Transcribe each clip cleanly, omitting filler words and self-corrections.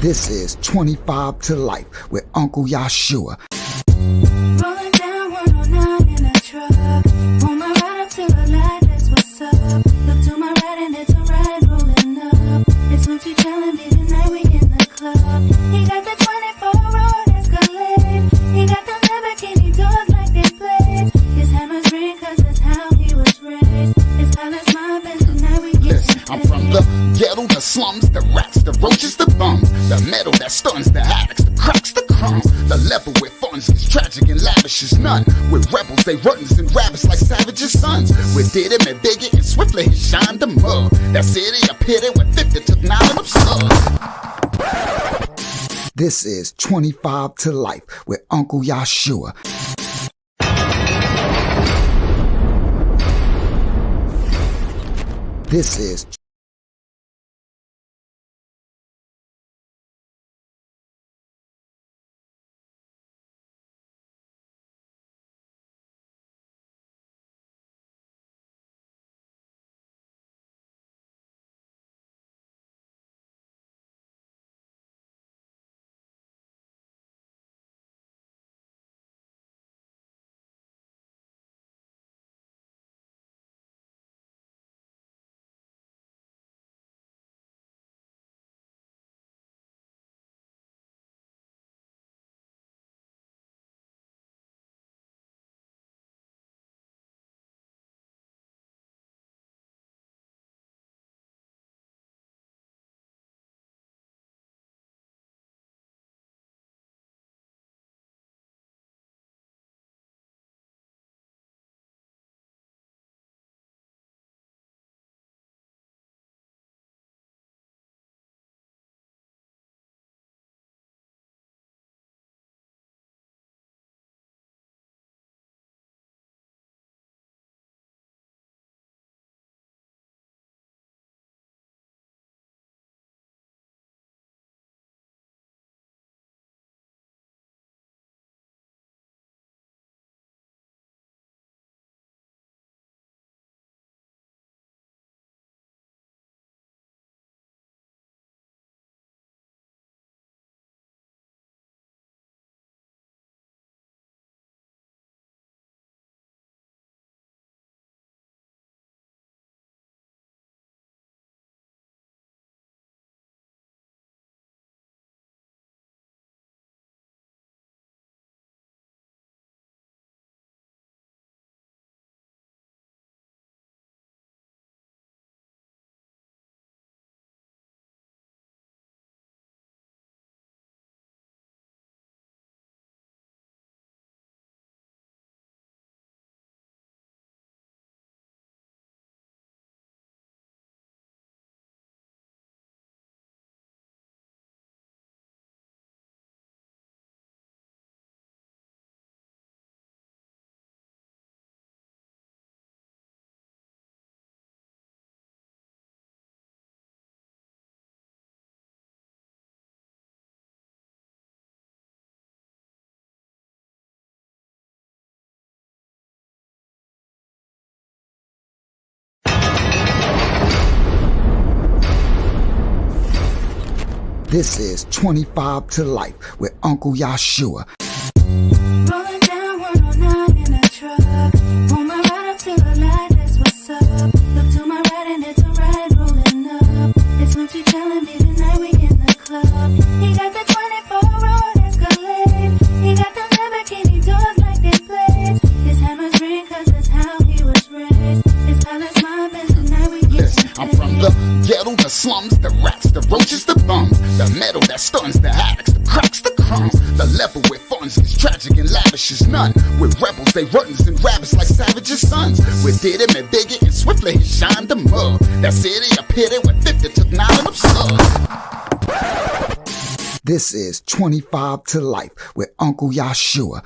This is 25 to Life with Uncle Yashua. Rolling down 109 in a truck. Pull my ride up to the light, that's what's up. Look to my right and it's a ride rolling up. It's Lucci telling me tonight we in the club. He got the 24 road Escalade. He got the Lamborghini doors like they played. His hammers ring cause that's how he was raised. His colors mobbing tonight we get Listen, I'm from the ghetto, the slums, the rats, the roaches, the bums, the metal that stuns, the addicts, the cracks, the crumbs. The level with funds is tragic and lavish as none. With rebels, they runs and rabbits like savages' sons. With did him and Biggie and swiftly he shined the mug. That city a pity with 50 took 9 of them slugs. This is 25 to Life with Uncle Yashua. This is This is 25 to Life with Uncle Yashua. rolling down 109 in a truck. Pull my ride up to the light, that's what's up. Look to my right and it's a ride rolling up. It's Lucci telling me tonight we in the club. He got the 24 road Escalade. He got the Lamborghini doors like they played. His hammers ring cause that's how he was raised. His colors mobbing tonight we get Listen, I'm from the ghetto, the slums, the rats, the roaches, the bums, the metal that stuns, the addicts, the cracks, the crumbs. The level with funds is tragic and lavish as none. With rebels, they runs and rabbits like savages' sons. With did him and Biggie and swiftly he shined the mug. That city a pity with 50 took 9 of them slugs. This is 25 to Life with Uncle Yashua.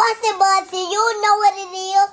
Bussy, you know what it is.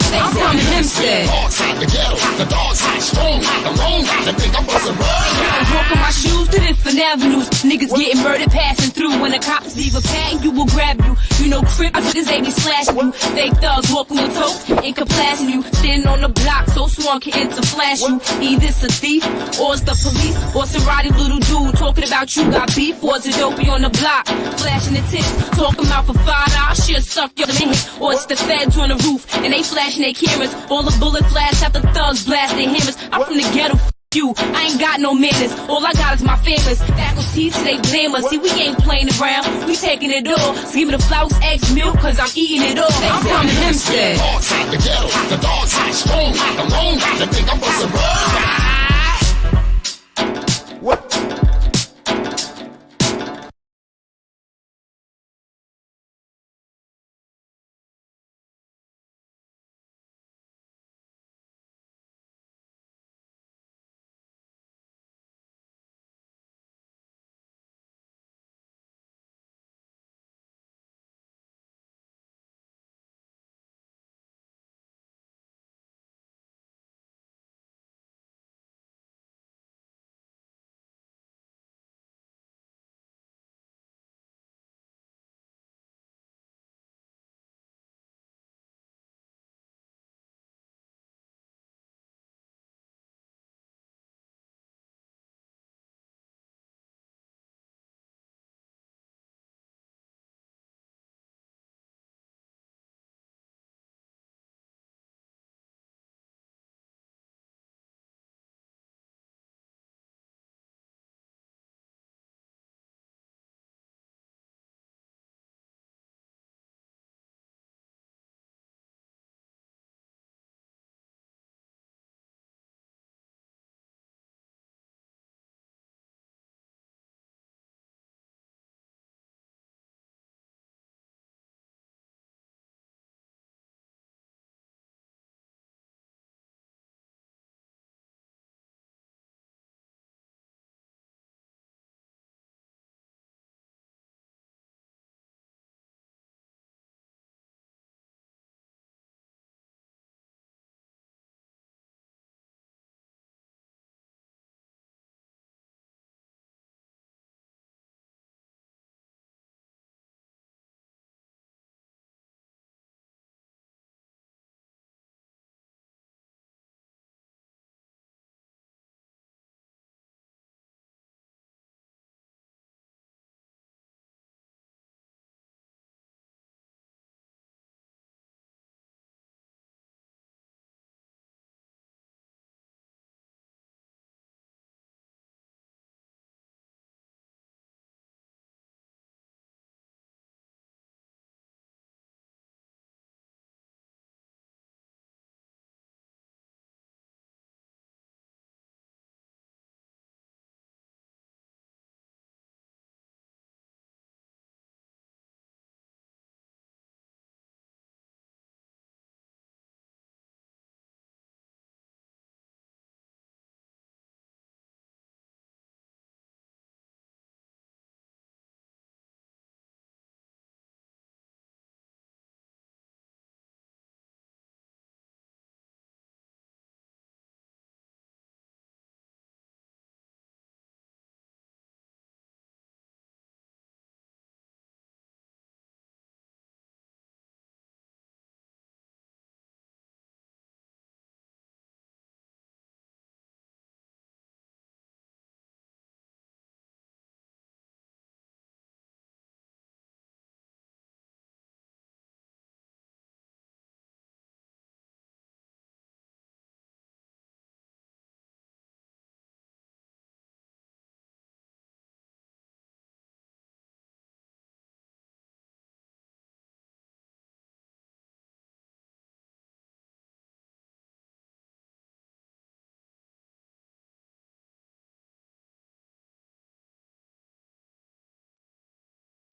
I'm from Hempstead. Outside the ghetto, the dog's hot, strong, the wrong, the think I'm bustin' run. I'm walking my shoes to different avenues. Niggas getting murdered passing through. When the cops leave a patent, you will grab you. You know, crip niggas, they be slashing you. Fake thugs walking with totes, incapacitating you. Standing on the block, so sworn can enter flash you. Either it's a thief, or it's the police, or some rowdy little dude talking about you got beef, or it's a dopey on the block. Flashing the tips, talking about for $5, she'll suck your hit. Or it's the feds on the roof, and they flashing their cameras. All the bullets flash after thugs blast their hammers. I'm from the ghetto, you, I ain't got no manners. All I got is my famous faculties, they blame us. See, we ain't playing around, we taking it all. So give me the flowers, eggs, milk, cause I'm eating it all. I'm from Hempstead. Outside the ghetto, the dog's hot, strong, the wrong, the think I'm bustin' run. What?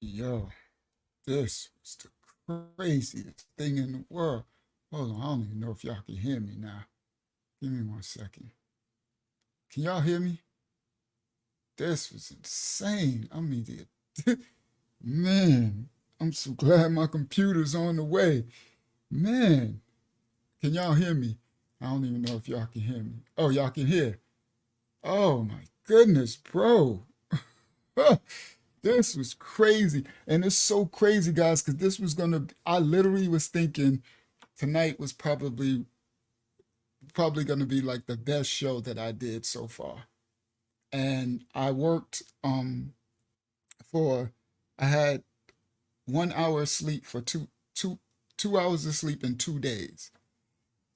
Yo, this was the craziest thing in the world. Hold on, I don't even know if y'all can hear me now. Give me 1 second. Can y'all hear me? This was insane. I mean, man, I'm so glad my computer's on the way. Man, can y'all hear me? I don't even know if y'all can hear me. Oh, y'all can hear. Oh my goodness, bro. This was crazy. And it's so crazy, guys, because this was gonna, I literally was thinking tonight was probably gonna be like the best show that I did so far. And I worked for I had 1 hour of sleep for two hours of sleep in 2 days.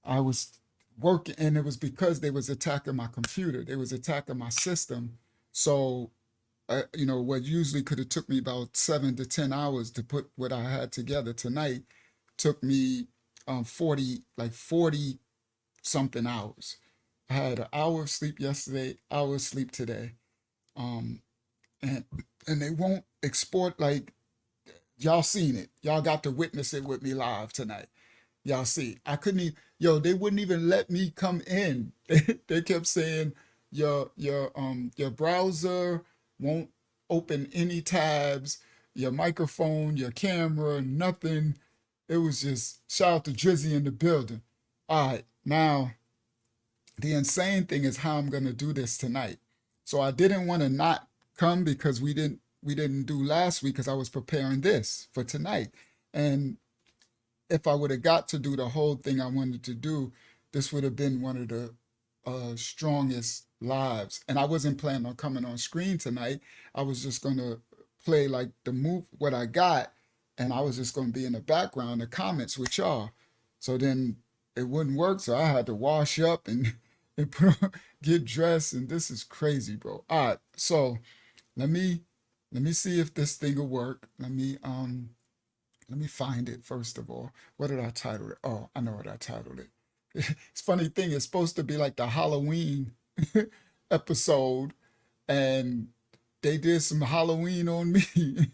I was working, and it was because they was attacking my computer. They was attacking my system. So, what usually could have took me about 7 to 10 hours to put what I had together tonight took me 40 something hours. I had an hour of sleep yesterday, hour of sleep today. Um, and they won't export, like, y'all seen it. Y'all got to witness it with me live tonight. Y'all see, I couldn't even, they wouldn't even let me come in. They kept saying your browser won't open any tabs, your microphone, your camera, nothing. It was just shout out to Drizzy in the building. All right, now the insane thing is how I'm gonna do this tonight. So I didn't want to not come because we didn't do last week because I was preparing this for tonight. And if I would have got to do the whole thing I wanted to do, this would have been one of the strongest lives. And I wasn't planning on coming on screen tonight. I was just gonna play like the move what I got, and I was just gonna be in the background, the comments with y'all. So then it wouldn't work. So I had to wash up and and put on, get dressed, and this is crazy, bro. All right, so let me see if this thing will work. Let me find it first of all. What did I title it? Oh, I know what I titled it. It's funny thing, it's supposed to be like the Halloween episode, and they did some Halloween on me.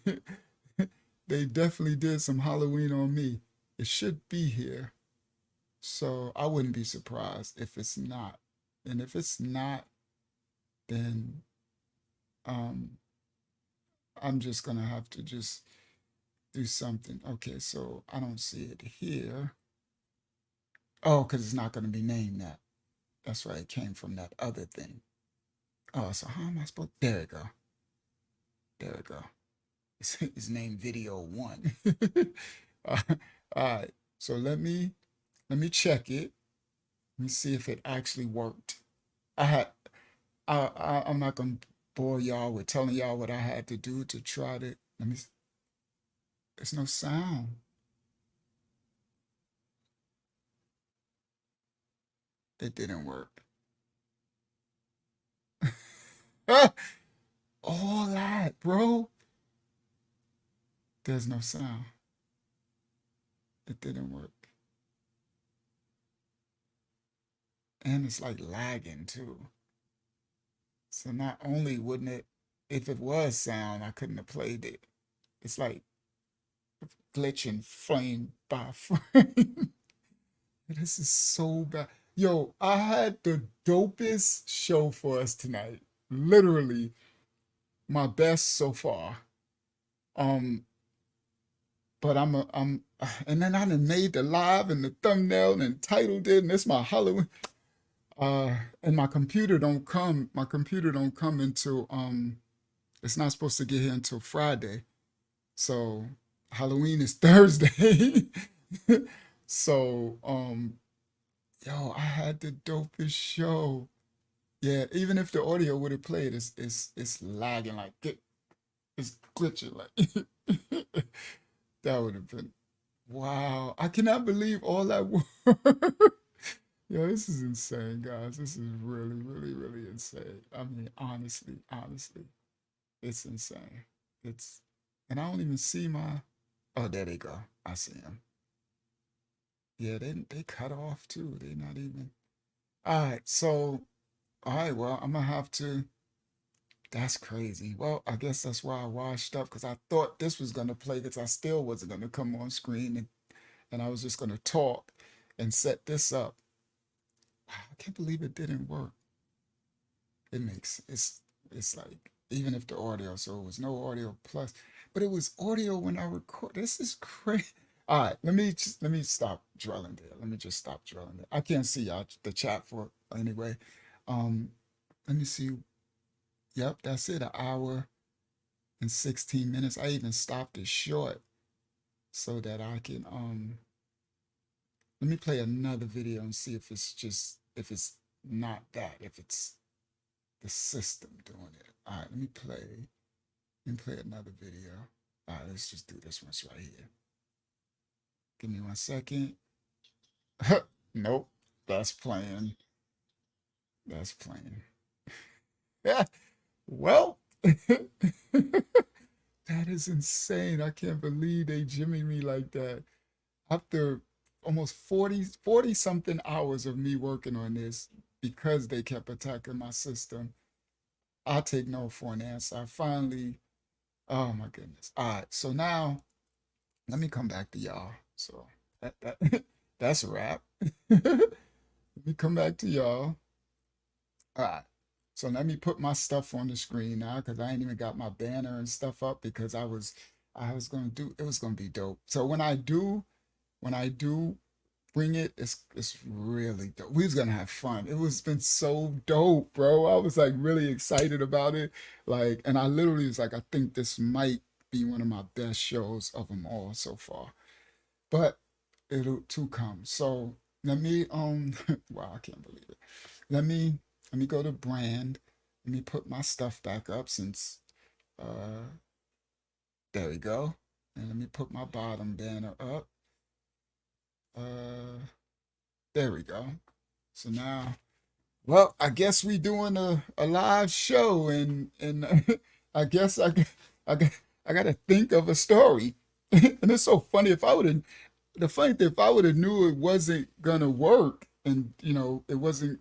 They definitely did some Halloween on me. It should be here. So I wouldn't be surprised if it's not. And if it's not, then um I'm just gonna have to just do something. Okay, so I don't see it here. Oh, because it's not going to be named that. That's right. It came from that other thing. Oh, so how am I supposed? There we go. There we go. It's named Video One. All right. So let me check it. Let me see if it actually worked. I had. I'm not gonna bore y'all with telling y'all what I had to do to try to. Let me. There's no sound. It didn't work. All that, bro. There's no sound. It didn't work. And it's like lagging too. So not only wouldn't it, if it was sound, I couldn't have played it. It's like glitching frame by frame. This is so bad. Yo, I had the dopest show for us tonight. Literally my best so far. Um, but and then I done made the live and the thumbnail and titled it, and it's my Halloween. And my computer don't come until it's not supposed to get here until Friday. So Halloween is Thursday. So yo, I had the dopest show. Yeah, even if the audio would have played, it's lagging like it's glitching like that would have been wow. I cannot believe all that work. Yo, this is insane, guys. This is really, really, really insane. I mean, honestly, it's insane. It's, and I don't even see my. Oh, there they go. I see them. Yeah, they cut off too. They not even. All right, so all right. Well, I'm gonna have to. That's crazy. Well, I guess that's why I washed up because I thought this was gonna play because I still wasn't gonna come on screen and I was just gonna talk and set this up. Wow, I can't believe it didn't work. It makes it's like even if the audio, so it was no audio plus, but it was audio when I record. This is crazy. All right, let me stop dwelling there. Let me just stop dwelling there. I can't see y'all the chat for anyway. Um, let me see. Yep, that's it. An hour and 16 minutes. I even stopped it short so that I can let me play another video and see if it's just if it's not that, if it's the system doing it. All right, let me play another video. All right, let's just do this one right here. Give me 1 second. Nope, that's playing. That's playing. Yeah, well, that is insane. I can't believe they jimmy me like that. After almost 40 something hours of me working on this because they kept attacking my system, I'll take no for an answer. I finally, oh my goodness. All right, so now let me come back to y'all. So that's a wrap. Let me come back to y'all. All right. So let me put my stuff on the screen now because I ain't even got my banner and stuff up because I was gonna do it was gonna be dope. So when I do bring it, it's really dope. We was gonna have fun. It was been so dope, bro. I was like really excited about it. Like, and I literally was like, I think this might be one of my best shows of them all so far. But it'll to come. So let me wow, I can't believe it. Let me go to brand. Let me put my stuff back up since uh there we go. And let me put my bottom banner up. Uh there we go. So now, well, I guess we doing a live show and I guess I got I gotta think of a story. And it's so funny if I would have the funny thing if I would have knew it wasn't gonna work and it wasn't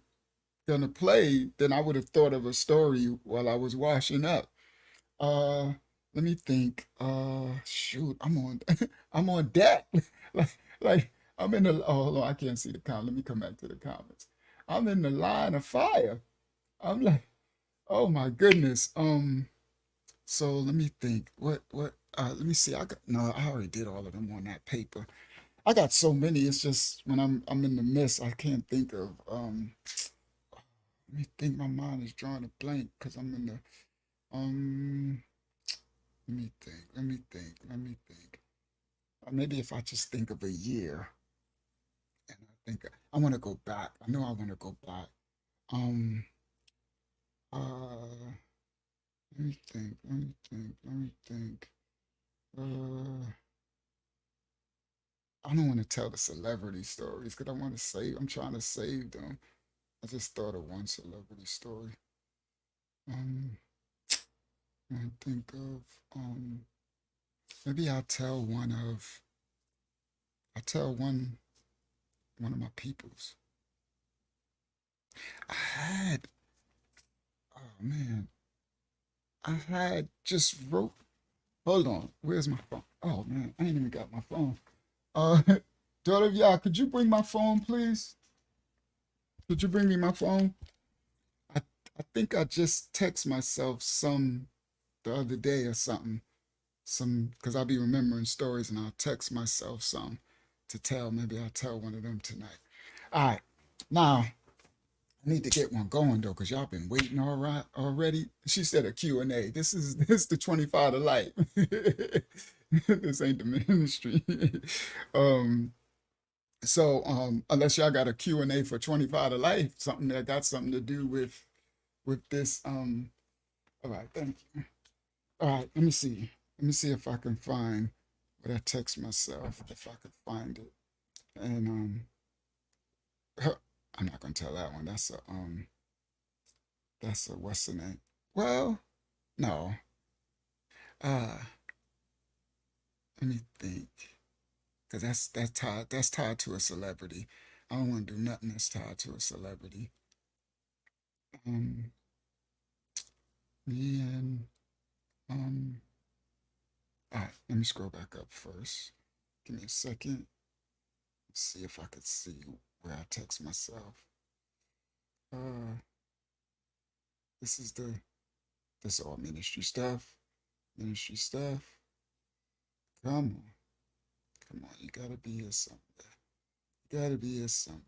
gonna play, then I would have thought of a story while I was washing up. Uh, let me think. Shoot, I'm on, I'm on deck. Like I'm in the. Oh, hold on, I can't see the comment. Let me come back to the comments. I'm in the line of fire. I'm like, oh my goodness. So let me think. What? Let me see. I got no. I already did all of them on that paper. I got so many. It's just when I'm in the mist, I can't think of. Let me think. My mind is drawing a blank because I'm in the. Um, let me think. Let me think. Let me think. Maybe if I just think of a year, and I think I want to go back. I know I want to go back. Um. Uh. Let me think. Let me think. Let me think. Uh. I don't want to tell the celebrity stories because I want to save. I'm trying to save them. I just thought of one celebrity story. Um. I think of maybe I'll tell one of my peoples. I had oh man, I had just wrote hold on, where's my phone? Oh man, I ain't even got my phone. Uh daughter of Yah, could you bring my phone please? Could you bring me my phone? I I think I just text myself some the other day or something. Some because I'll be remembering stories and I'll text myself some to tell. Maybe I'll tell one of them tonight. All right. Now, I need to get one going though, because y'all been waiting all right already. She said a Q&A. This the 25 to life. This ain't the ministry. um, unless y'all got a Q&A for 25 to life, something that got something to do with this. All right, thank you. All right, let me see. Let me see if I can find what I text myself, if I can find it. And I'm not gonna tell that one. That's a what's the name? Well, no. Uh, let me think, cause that's tied to a celebrity. I don't want to do nothing that's tied to a celebrity. Um, Me and um. All right, let me scroll back up first. Give me a second. See if I could see where I text myself. Uh, this is this all ministry stuff. Ministry stuff. Come on, come on. You gotta be here somewhere. You gotta be here somewhere.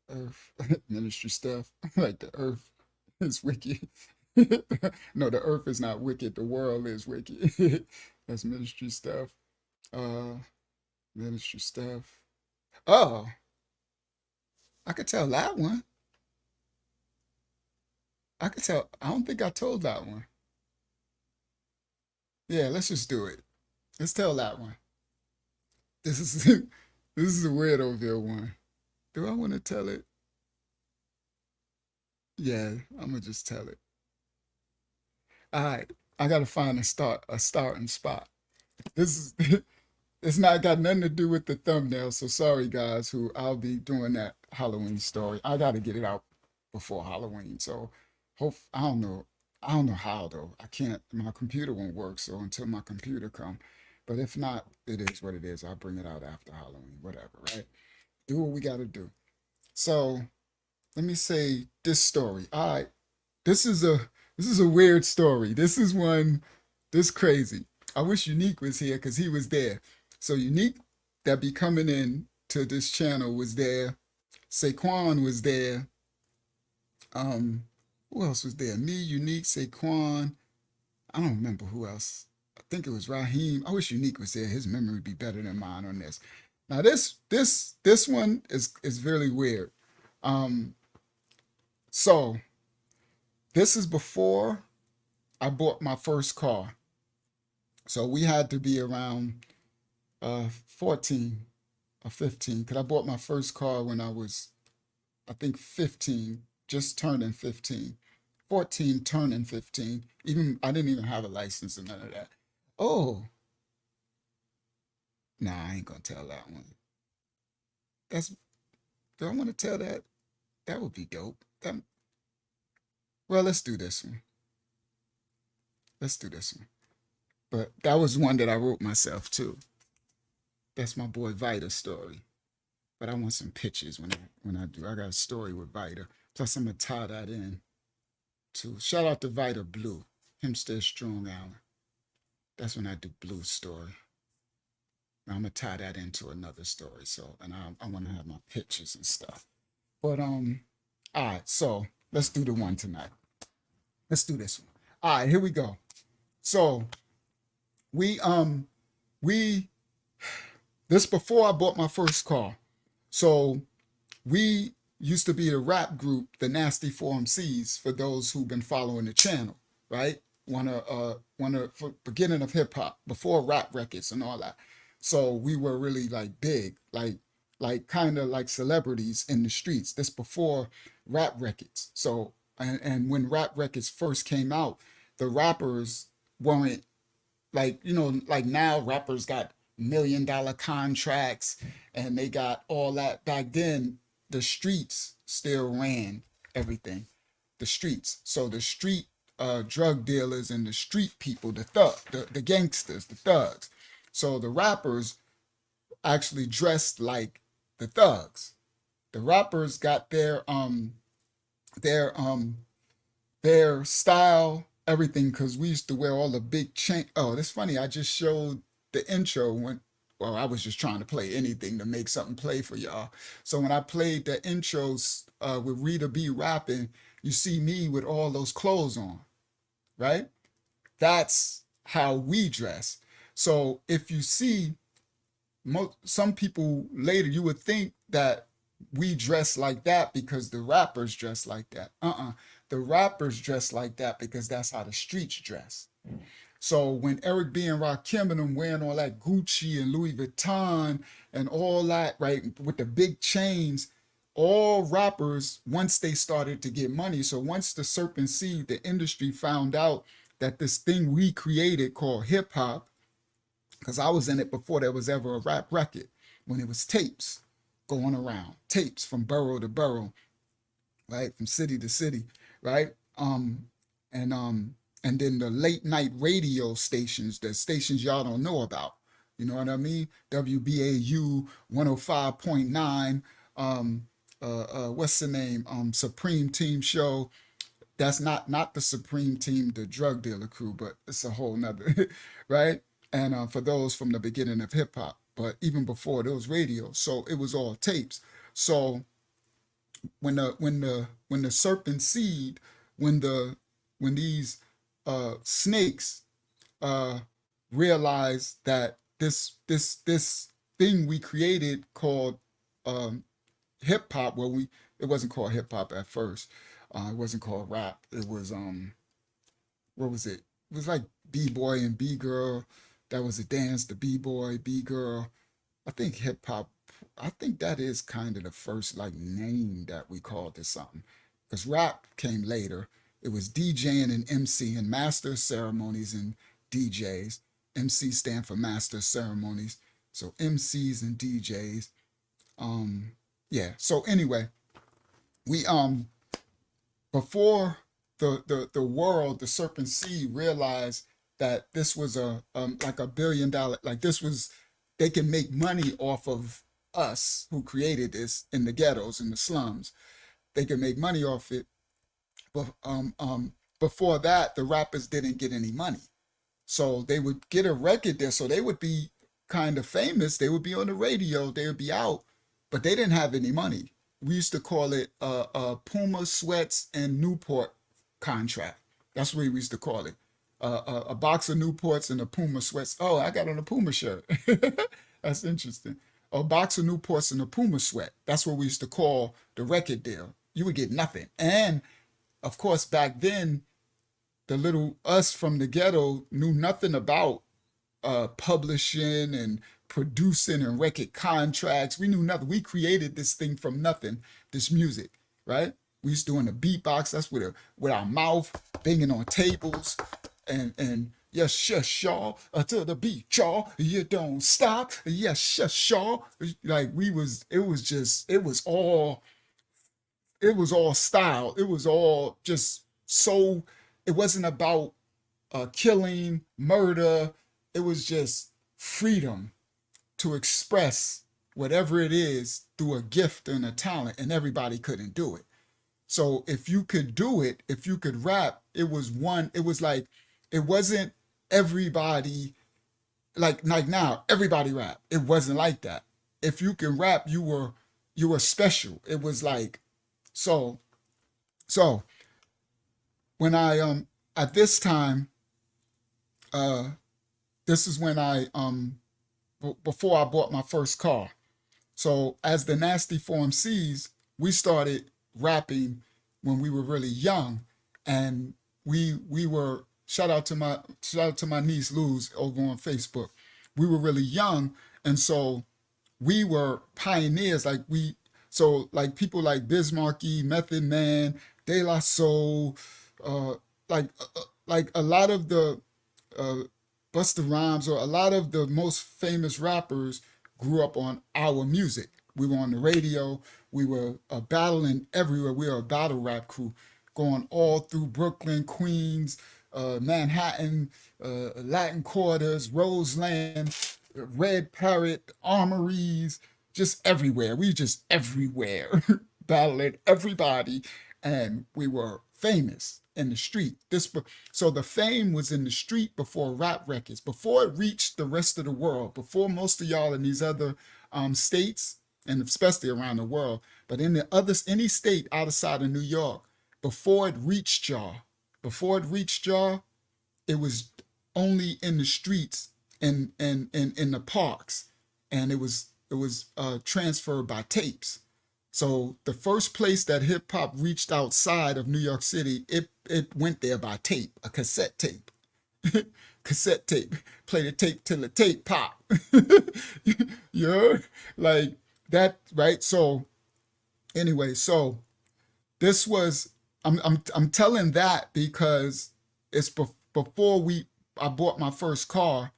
Earth ministry stuff. Like the earth is wicked. No, the earth is not wicked. The world is wicked. That's ministry stuff. Uh, Ministry stuff. Oh, I could tell that one. I could tell. I don't think I told that one. Yeah, let's just do it. Let's tell that one. This is this is a Weirdoville one. Do I want to tell it? Yeah, I'm gonna just tell it. All right, I gotta find a starting spot. This is it's not got nothing to do with the thumbnail, so sorry guys who I'll be doing that Halloween story. I gotta get it out before Halloween. So hope I don't know how though. I can't my computer won't work, so until my computer come. But if not, it is what it is. I'll bring it out after Halloween, whatever, right? Do what we gotta do. So let me say this story. All right. This is a this is a weird story. This is one this crazy. I wish Unique was here because he was there. So Unique that be coming in to this channel was there. Saquon was there. Who else was there? Me, Unique, Saquon. I don't remember who else. I think it was Raheem. I wish Unique was there. His memory would be better than mine on this. Now this one is really weird. Um, so this is before I bought my first car. So we had to be around 14 or 15 because I bought my first car when I was, I think, 15, just turning 15. 14, turning 15. Even I didn't even have a license and none of that. Oh, nah, I ain't gonna tell that one. That's do I want to tell that? That would be dope. Well, let's do this one. Let's do this one. But that was one that I wrote myself too. That's my boy Vita's story. But I want some pictures when I do. I got a story with Vita. Plus I'm gonna tie that in too. Shout out to Vita Blue. Him still strong Allen. That's when I do Blue story. Now I'm gonna tie that into another story. So and I wanna have my pictures and stuff. But all right, so let's do the one tonight. Let's do this one. All right, here we go. So we we this before I bought my first car. So we used to be the rap group, the Nasty 4MCs, for those who've been following the channel, right? One of for beginning of hip hop before rap records and all that. So we were really like big, like kind of like celebrities in the streets. This before rap records. So and when rap records first came out, the rappers weren't like like now rappers got $1 million contracts and they got all that. Back then the streets still ran everything, the streets. So the street drug dealers and the street people, the gangsters, the thugs. So the rappers actually dressed like the thugs. The rappers got their their style, everything, because we used to wear all the big chain. Oh, that's funny. I just showed the intro when, well, I was just trying to play anything to make something play for y'all. So when I played the intros with Rita B rapping, you see me with all those clothes on, right? That's how we dress. So if you see some people later, you would think that we dress like that because the rappers dress like that. The rappers dress like that because that's how the streets dress. So when Eric B and Rakim and them wearing all that Gucci and Louis Vuitton and all that, right, with the big chains, all rappers, once they started to get money, so once the Serpent Seed, the industry found out that this thing we created called hip hop, because I was in it before there was ever a rap record, when it was tapes going around, tapes from borough to borough, right, from city to city, right? and then the late night radio stations, the stations y'all don't know about. You know what I mean? WBAU 105.9, what's the name? Supreme Team Show. That's not the Supreme Team, the drug dealer crew, but it's a whole nother, right? And for those from the beginning of hip hop, but even before those radios, so it was all tapes. So when the serpent seed, when these snakes uh, realized that this thing we created called um, hip hop, well, it wasn't called hip hop at first. It wasn't called rap. It was what was it? It was like B boy and B girl. That was a dance. The B boy, B girl. I think hip hop. I think that is kind of the first like name that we called it something. Because rap came later. It was DJing and MCing, master of ceremonies and DJs. MC stand for master of ceremonies. So MCs and DJs. Yeah. So anyway, we before the world, the serpent seed realized that this was a like $1 billion, like this was, they can make money off of us who created this in the ghettos, in the slums. They can make money off it. But before that, the rappers didn't get any money. So they would get a record there. So they would be kind of famous. They would be on the radio. They would be out, but they didn't have any money. We used to call it Puma Sweats and Newport contract. That's what we used to call it. A box of Newports and a Puma Sweats. Oh, I got on a Puma shirt. That's interesting. A box of Newports and a Puma sweat. That's what we used to call the record deal. You would get nothing. And of course, back then, the little us from the ghetto knew nothing about publishing and producing and record contracts. We knew nothing. We created this thing from nothing, this music, right? We used to do in the beatbox. That's with our mouth banging on tables and yes, y'all, to the beat, y'all. You don't stop. Yes, y'all. Like it was all style. It was all just so, it wasn't about killing, murder. It was just freedom to express whatever it is through a gift and a talent, and everybody couldn't do it. So if you could do it, if you could rap, it was like, it wasn't everybody, like now, everybody rap. It wasn't like that. If you can rap, you were special. It was like, so when I at this time, this is when I before I bought my first car. So as the Nasty Form C's, we started rapping when we were really young, and we were, shout out to my niece Luz over on Facebook. We were really young, and so we were pioneers. Like people like Bismarcky, Method Man, De La Soul, like a lot of the Busta Rhymes, or a lot of the most famous rappers grew up on our music. We were on the radio. We were battling everywhere. We were a battle rap crew going all through Brooklyn, Queens, Manhattan, Latin Quarters, Roseland, Red Parrot, Armories, just everywhere. We just everywhere battling everybody, and we were famous in the street. So the fame was in the street before rap records, before it reached the rest of the world, before most of y'all in these other states, and especially around the world, but in the others, any state outside of New York, before it reached y'all, it was only in the streets and in the parks, and it was transferred by tapes. So the first place that hip hop reached outside of New York City, it went there by tape, a cassette tape. Cassette tape. Play the tape till the tape pop. You know? Like that, right? So anyway, so this was, I'm telling that because it's before I bought my first car.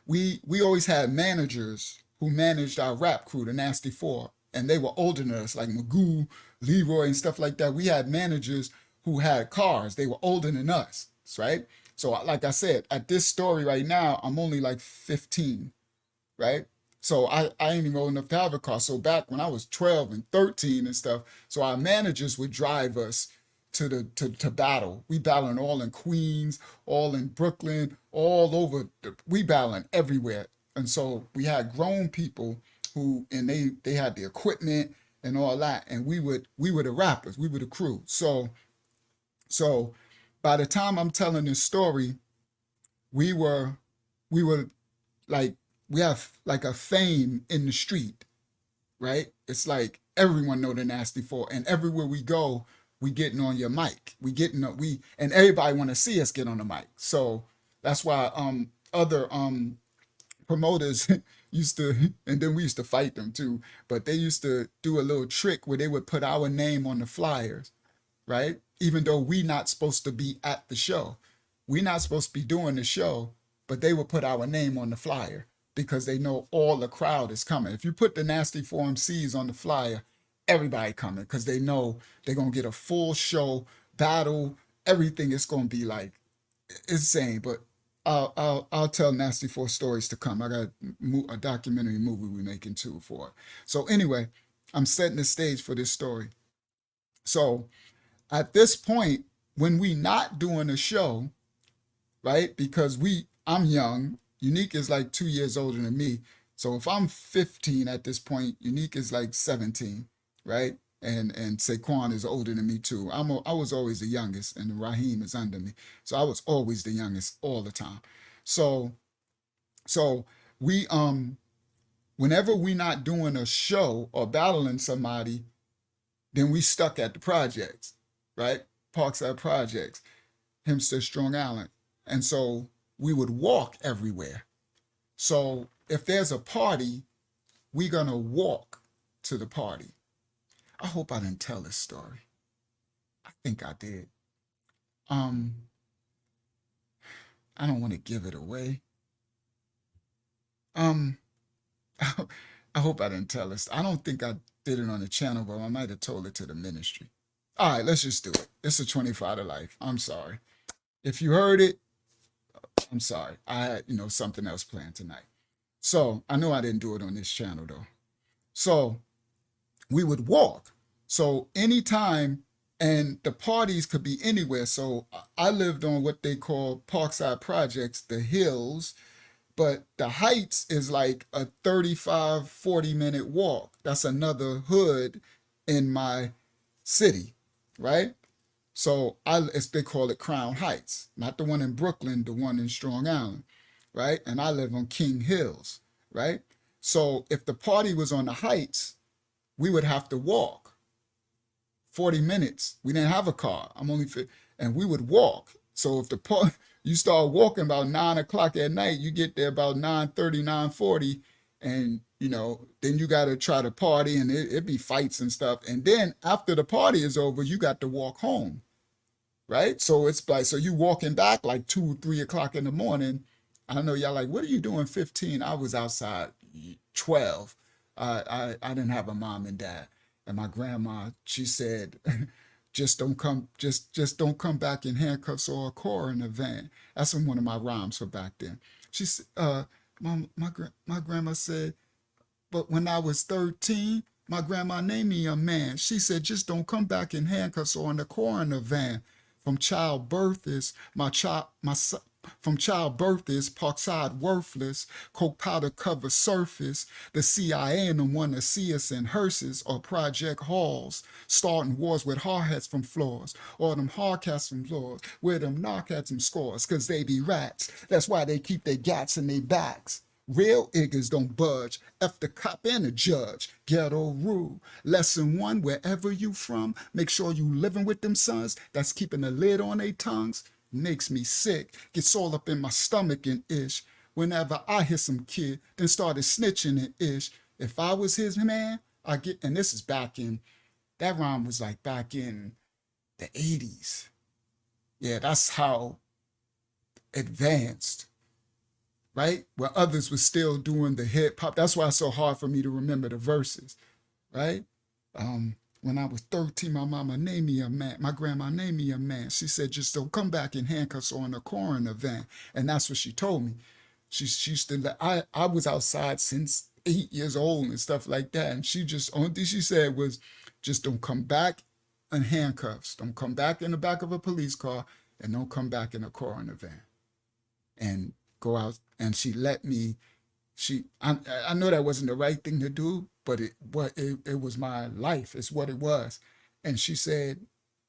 We always had managers who managed our rap crew, the Nasty Four, and they were older than us, like Magoo, Leroy, and stuff like that. We had managers who had cars. They were older than us, right? So like I said, at this story right now, I'm only like 15, right? So I ain't even old enough to have a car. So back when I was 12 and 13 and stuff, so our managers would drive us to battle. We battling all in Queens, all in Brooklyn, all over. We battling everywhere. And so we had grown people who, and they had the equipment and all that, and we were the rappers, we were the crew. So by the time I'm telling this story, we were we were like we have like a fame in the street, right? It's like everyone know the Nasty Four, and everywhere we go, we getting on your mic. And everybody want to see us get on the mic. So that's why other promoters used to, and then we used to fight them too, but they used to do a little trick where they would put our name on the flyers, right? Even though we not supposed to be at the show. We not supposed to be doing the show, but they would put our name on the flyer because they know all the crowd is coming. If you put the Nasty 4 MCs on the flyer, everybody coming because they know they're going to get a full show, battle, everything is going to be like insane. But I'll tell Nasty 4 stories to come. I got a documentary movie we're making too for it. So anyway, I'm setting the stage for this story. So at this point, when we not doing a show, right? Because I'm young. Unique is like 2 years older than me. So if I'm 15 at this point, Unique is like 17, right? And Saquon is older than me too. I was always the youngest, and Raheem is under me. So I was always the youngest all the time. So we whenever we not doing a show or battling somebody, then we stuck at the projects, right? Parkside Projects, Hempstead, Strong Island. And so we would walk everywhere. So if there's a party, we're going to walk to the party. I hope I didn't tell this story. I think I did. I don't want to give it away. I hope I didn't tell this. I don't think I did it on the channel, but I might have told it to the ministry. All right, let's just do it. It's a 25 to life. I'm sorry. If you heard it, I'm sorry. I had, something else planned tonight. So I know I didn't do it on this channel though. So we would walk. So anytime, and the parties could be anywhere. So I lived on what they call Parkside Projects, the hills, but the Heights is like a 35, 40-minute walk. That's another hood in my city, right? So they call it Crown Heights, not the one in Brooklyn, the one in Strong Island, right? And I live on King Hills, right? So if the party was on the Heights, we would have to walk 40 minutes. We didn't have a car. And we would walk. So if you start walking about 9 o'clock at night, you get there about 9:30, 9:40, and then you got to try to party, and it be fights and stuff. And then after the party is over, you got to walk home, right? So it's like, so you walking back like 2, 3 o'clock in the morning. I know y'all like, what are you doing 15? I was outside 12. I didn't have a mom and dad. And my grandma, she said, just don't come back in handcuffs or a car in the van. That's one of my rhymes for back then. She said, my grandma said, but when I was 13, my grandma named me a man. She said, just don't come back in handcuffs or in the car in the van. From childbirth is Parkside worthless, coke powder cover surface. The CIA and them want to see us in hearses or project halls, starting wars with hard hats from floors, or them hard cats from floors, where them knockouts them scores, cause they be rats. That's why they keep their gats in their backs. Real niggas don't budge. F the cop and the judge. Ghetto rule. Lesson 1, wherever you from, make sure you living with them sons that's keeping a lid on their tongues. Makes me sick. Gets all up in my stomach and ish. Whenever I hear some kid, then started snitching and ish. If I was his man, and this is that rhyme was like back in the 80s. Yeah, that's how advanced, right? Where others were still doing the hip hop. That's why it's so hard for me to remember the verses, right? When I was 13, my mama named me a man. My grandma named me a man. She said, just don't come back in handcuffs or in a coroner van. And that's what she told me. She used to let, I was outside since 8 years old and stuff like that. And she just, only thing she said was, just don't come back in handcuffs. Don't come back in the back of a police car, and don't come back in a coroner van. And go out. And she let me, I know that wasn't the right thing to do, but it was my life. It's what it was. And she said,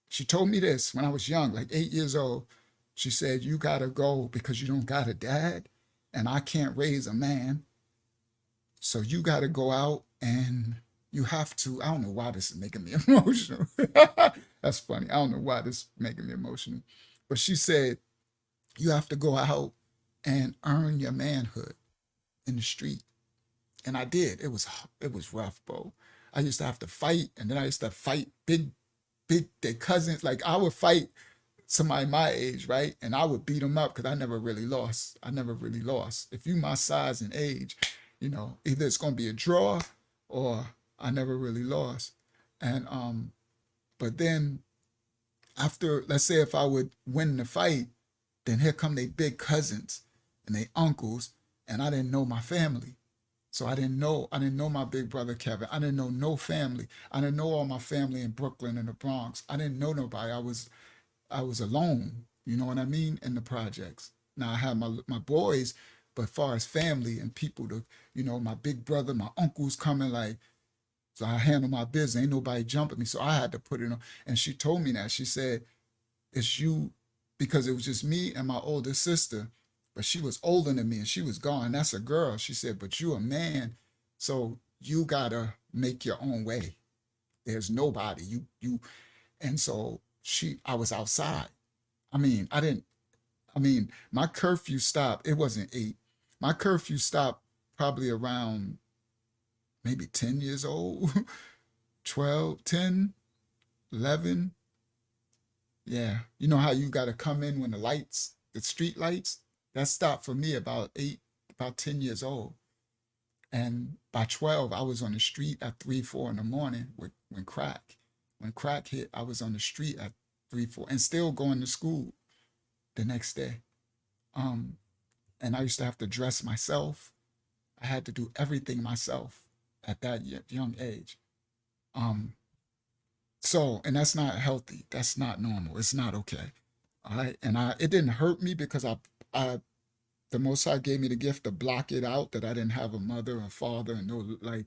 she told me this when I was young, like 8 years old. She said, you gotta go because you don't got a dad, and I can't raise a man. So you gotta go out and you have to, I don't know why this is making me emotional. That's funny. I don't know why this is making me emotional. But she said, you have to go out and earn your manhood in the street. And I did. It was rough, bro. I used to have to fight, and then I used to fight their cousins. Like I would fight somebody my age, right? And I would beat them up because I never really lost. I never really lost. If you my size and age, either it's gonna be a draw or I never really lost. And but then after, let's say if I would win the fight, then here come they big cousins and they uncles, and I didn't know my family. So I didn't know my big brother Kevin. I didn't know no family. I didn't know all my family in Brooklyn and the Bronx. I didn't know nobody. I was alone, you know what I mean, in the projects. Now I had my boys, but far as family and people to, my big brother, my uncles coming, like, so I handle my business. Ain't nobody jumping me. So I had to put it on. And she told me that. She said, it's you, because it was just me and my older sister. But she was older than me and she was gone. That's a girl. She said, but you a man, so you gotta make your own way. There's nobody. And so I was outside. My curfew stopped. It wasn't 8. My curfew stopped probably around maybe 10 years old, 12, 10, 11. Yeah. You know how you gotta come in when the street lights? That stopped for me about 10 years old. And by 12, I was on the street at 3, 4 in the morning when crack hit. I was on the street at 3, 4 and still going to school the next day. And I used to have to dress myself. I had to do everything myself at that young age. And that's not healthy. That's not normal. It's not okay. All right. And it didn't hurt me because the Most High gave me the gift to block it out, that I didn't have a mother or father, and no, like,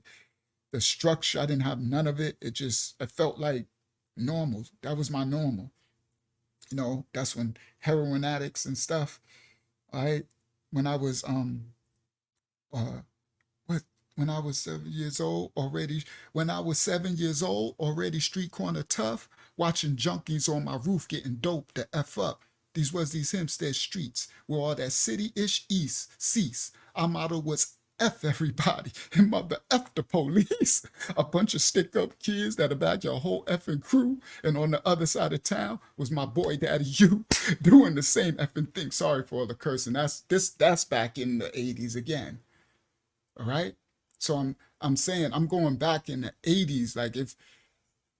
the structure, I didn't have none of it. It felt like normal. That was my normal. That's when heroin addicts and stuff. All right. When I was when I was 7 years old already, street corner tough, watching junkies on my roof getting dope to F up. These Hempstead streets where all that city-ish east cease. Our motto was F everybody and mother F the police. A bunch of stick-up kids that'll back your whole effing crew. And on the other side of town was my boy Daddy U doing the same effing thing. Sorry for all the cursing. That's back in the 80s again. All right? So I'm saying I'm going back in the 80s.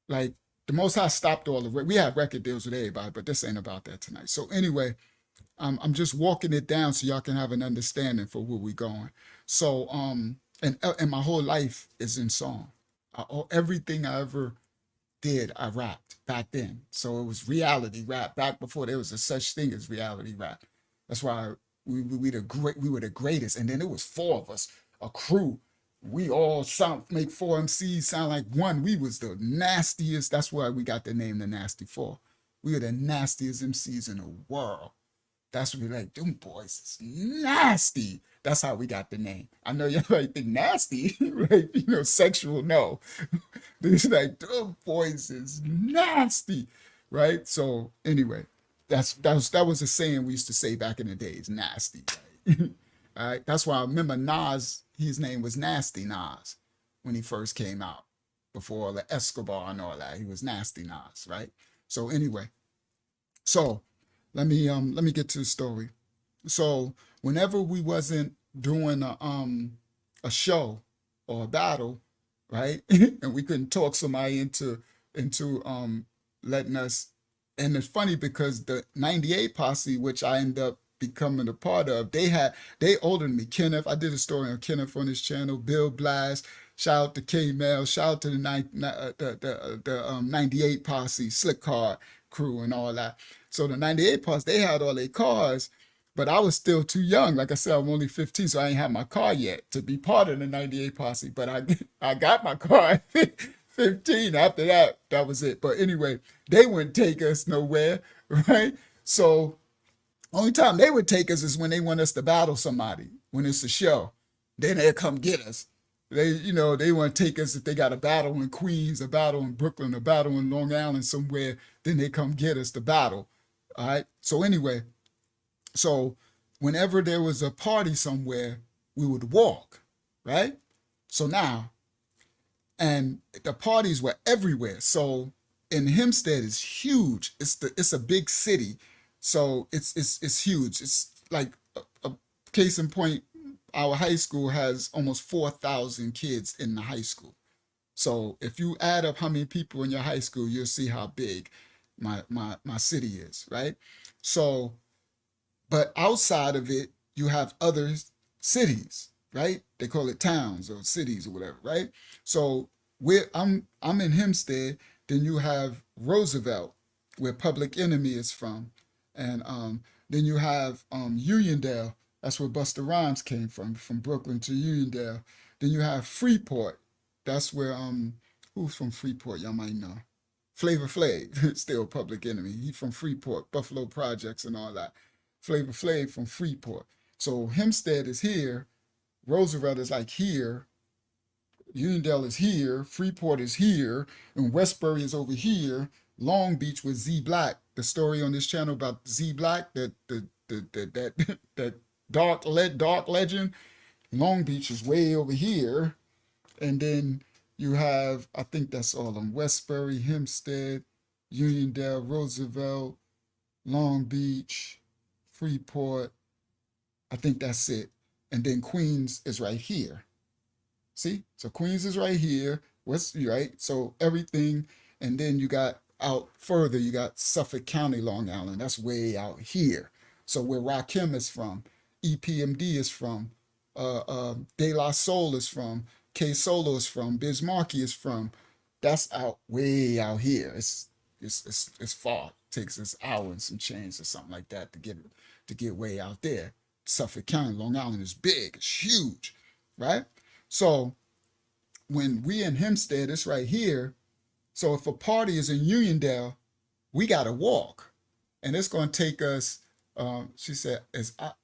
Like the Most High stopped all we had record deals with everybody, but this ain't about that tonight. So anyway, I'm just walking it down so y'all can have an understanding for where we going. So and my whole life is in song. Everything I ever did, I rapped back then. So it was reality rap back before there was a such thing as reality rap. That's why we were the greatest. And then it was 4 of us, a crew. We all make 4 MCs sound like one. We was the nastiest. That's why we got the name the Nasty 4. We were the nastiest MCs in the world. That's what we like. Them boys is nasty. That's how we got the name. I know y'all might think nasty, like, sexual. No, it's like, them boys is nasty, right? So anyway, that was a saying we used to say back in the days. Nasty. Right? All right. That's why I remember Nas. His name was Nasty Nas when he first came out, before all the Escobar and all that. He was Nasty Nas, right? So anyway, let me get to the story. So whenever we wasn't doing a show or a battle, right, and we couldn't talk somebody into into letting us. And it's funny because the 98 posse, which I end up becoming a part of, they older than me. Kenneth, I did a story on Kenneth on this channel. Bill Blast, shout out to K Mel, shout out to the 98 posse, Slick Car crew and all that. So the 98 posse, they had all their cars, but I was still too young. Like I said, I'm only 15, so I ain't had my car yet to be part of the 98 posse. But I got my car at 15. After that, that was it. But anyway, they wouldn't take us nowhere, right? So only time they would take us is when they want us to battle somebody, when it's a show. Then they'll come get us. They want to take us if they got a battle in Queens, a battle in Brooklyn, a battle in Long Island somewhere, then they come get us to battle. All right. So anyway, so whenever there was a party somewhere, we would walk, right? So now, and the parties were everywhere. So in Hempstead is huge. It's a big city, so it's huge. It's like a case in point. Our high school has almost 4,000 kids in the high school. So if you add up how many people in your high school, you'll see how big my city is, right? So but outside of it, you have other cities, right? They call it towns or cities or whatever, right? So I'm in Hempstead. Then you have Roosevelt, where Public Enemy is from, and then you have Uniondale. That's where Busta Rhymes came from Brooklyn to Uniondale. Then you have Freeport. That's where who's from Freeport? Y'all might know. Flavor Flav, still Public Enemy. He's from Freeport, Buffalo Projects and all that. Flavor Flav from Freeport. So Hempstead is here, Roosevelt is like here, Uniondale is here, Freeport is here, and Westbury is over here. Long Beach with Z Black. The story on this channel about Z Black, that dark legend. Long Beach is way over here, and then you have, I think that's all on Westbury, Hempstead, Uniondale, Roosevelt, Long Beach, Freeport. I think that's it. And then Queens is right here. See? So Queens is right here. Right? So everything. And then you got out further, you got Suffolk County, Long Island. That's way out here. So where Rakim is from, EPMD is from, De La Soul is from, K Solo is from, Biz Markie is from. That's out way out here. It's far. It takes us an hour and some change or something like that to get way out there. Suffolk County, Long Island is big. It's huge, right? So when we in Hempstead, it's right here. So if a party is in Uniondale, we got to walk. And it's going to take us, she said,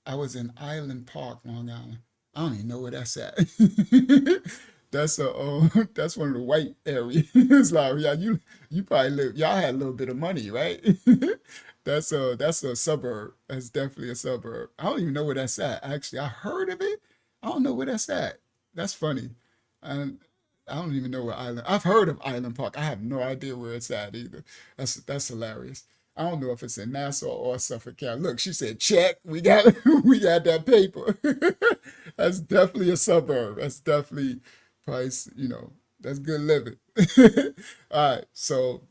I was in Island Park, Long Island. I don't even know where that's at. That's that's one of the white areas. Like, yeah, you probably y'all had a little bit of money, right? That's a suburb. That's definitely a suburb. I don't even know where that's at. Actually, I heard of it. I don't know where that's at. That's funny. And I don't even know where Island. I've heard of Island Park. I have no idea where it's at either. That's hilarious. I don't know if it's in Nassau or Suffolk County. Look, she said, check. We got that paper. That's definitely a suburb. That's definitely price. That's good living. All right. So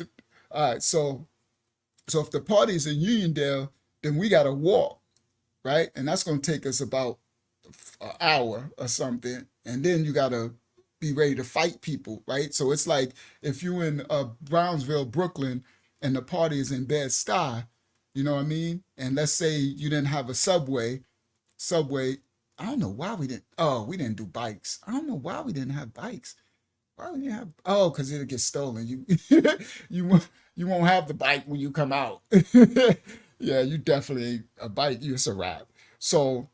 if the party's in Uniondale, then we got to walk, right? And that's going to take us about an hour or something. And then you got to be ready to fight people, right? So it's like if you in Brownsville, Brooklyn, and the party is in Bed-Stuy, you know what I mean? And let's say you didn't have a subway, I don't know why we didn't do bikes. I don't know why we didn't have bikes. Why we didn't have, because it'll get stolen. You won't have the bike when you come out. Yeah, you definitely a bike, it's a wrap. So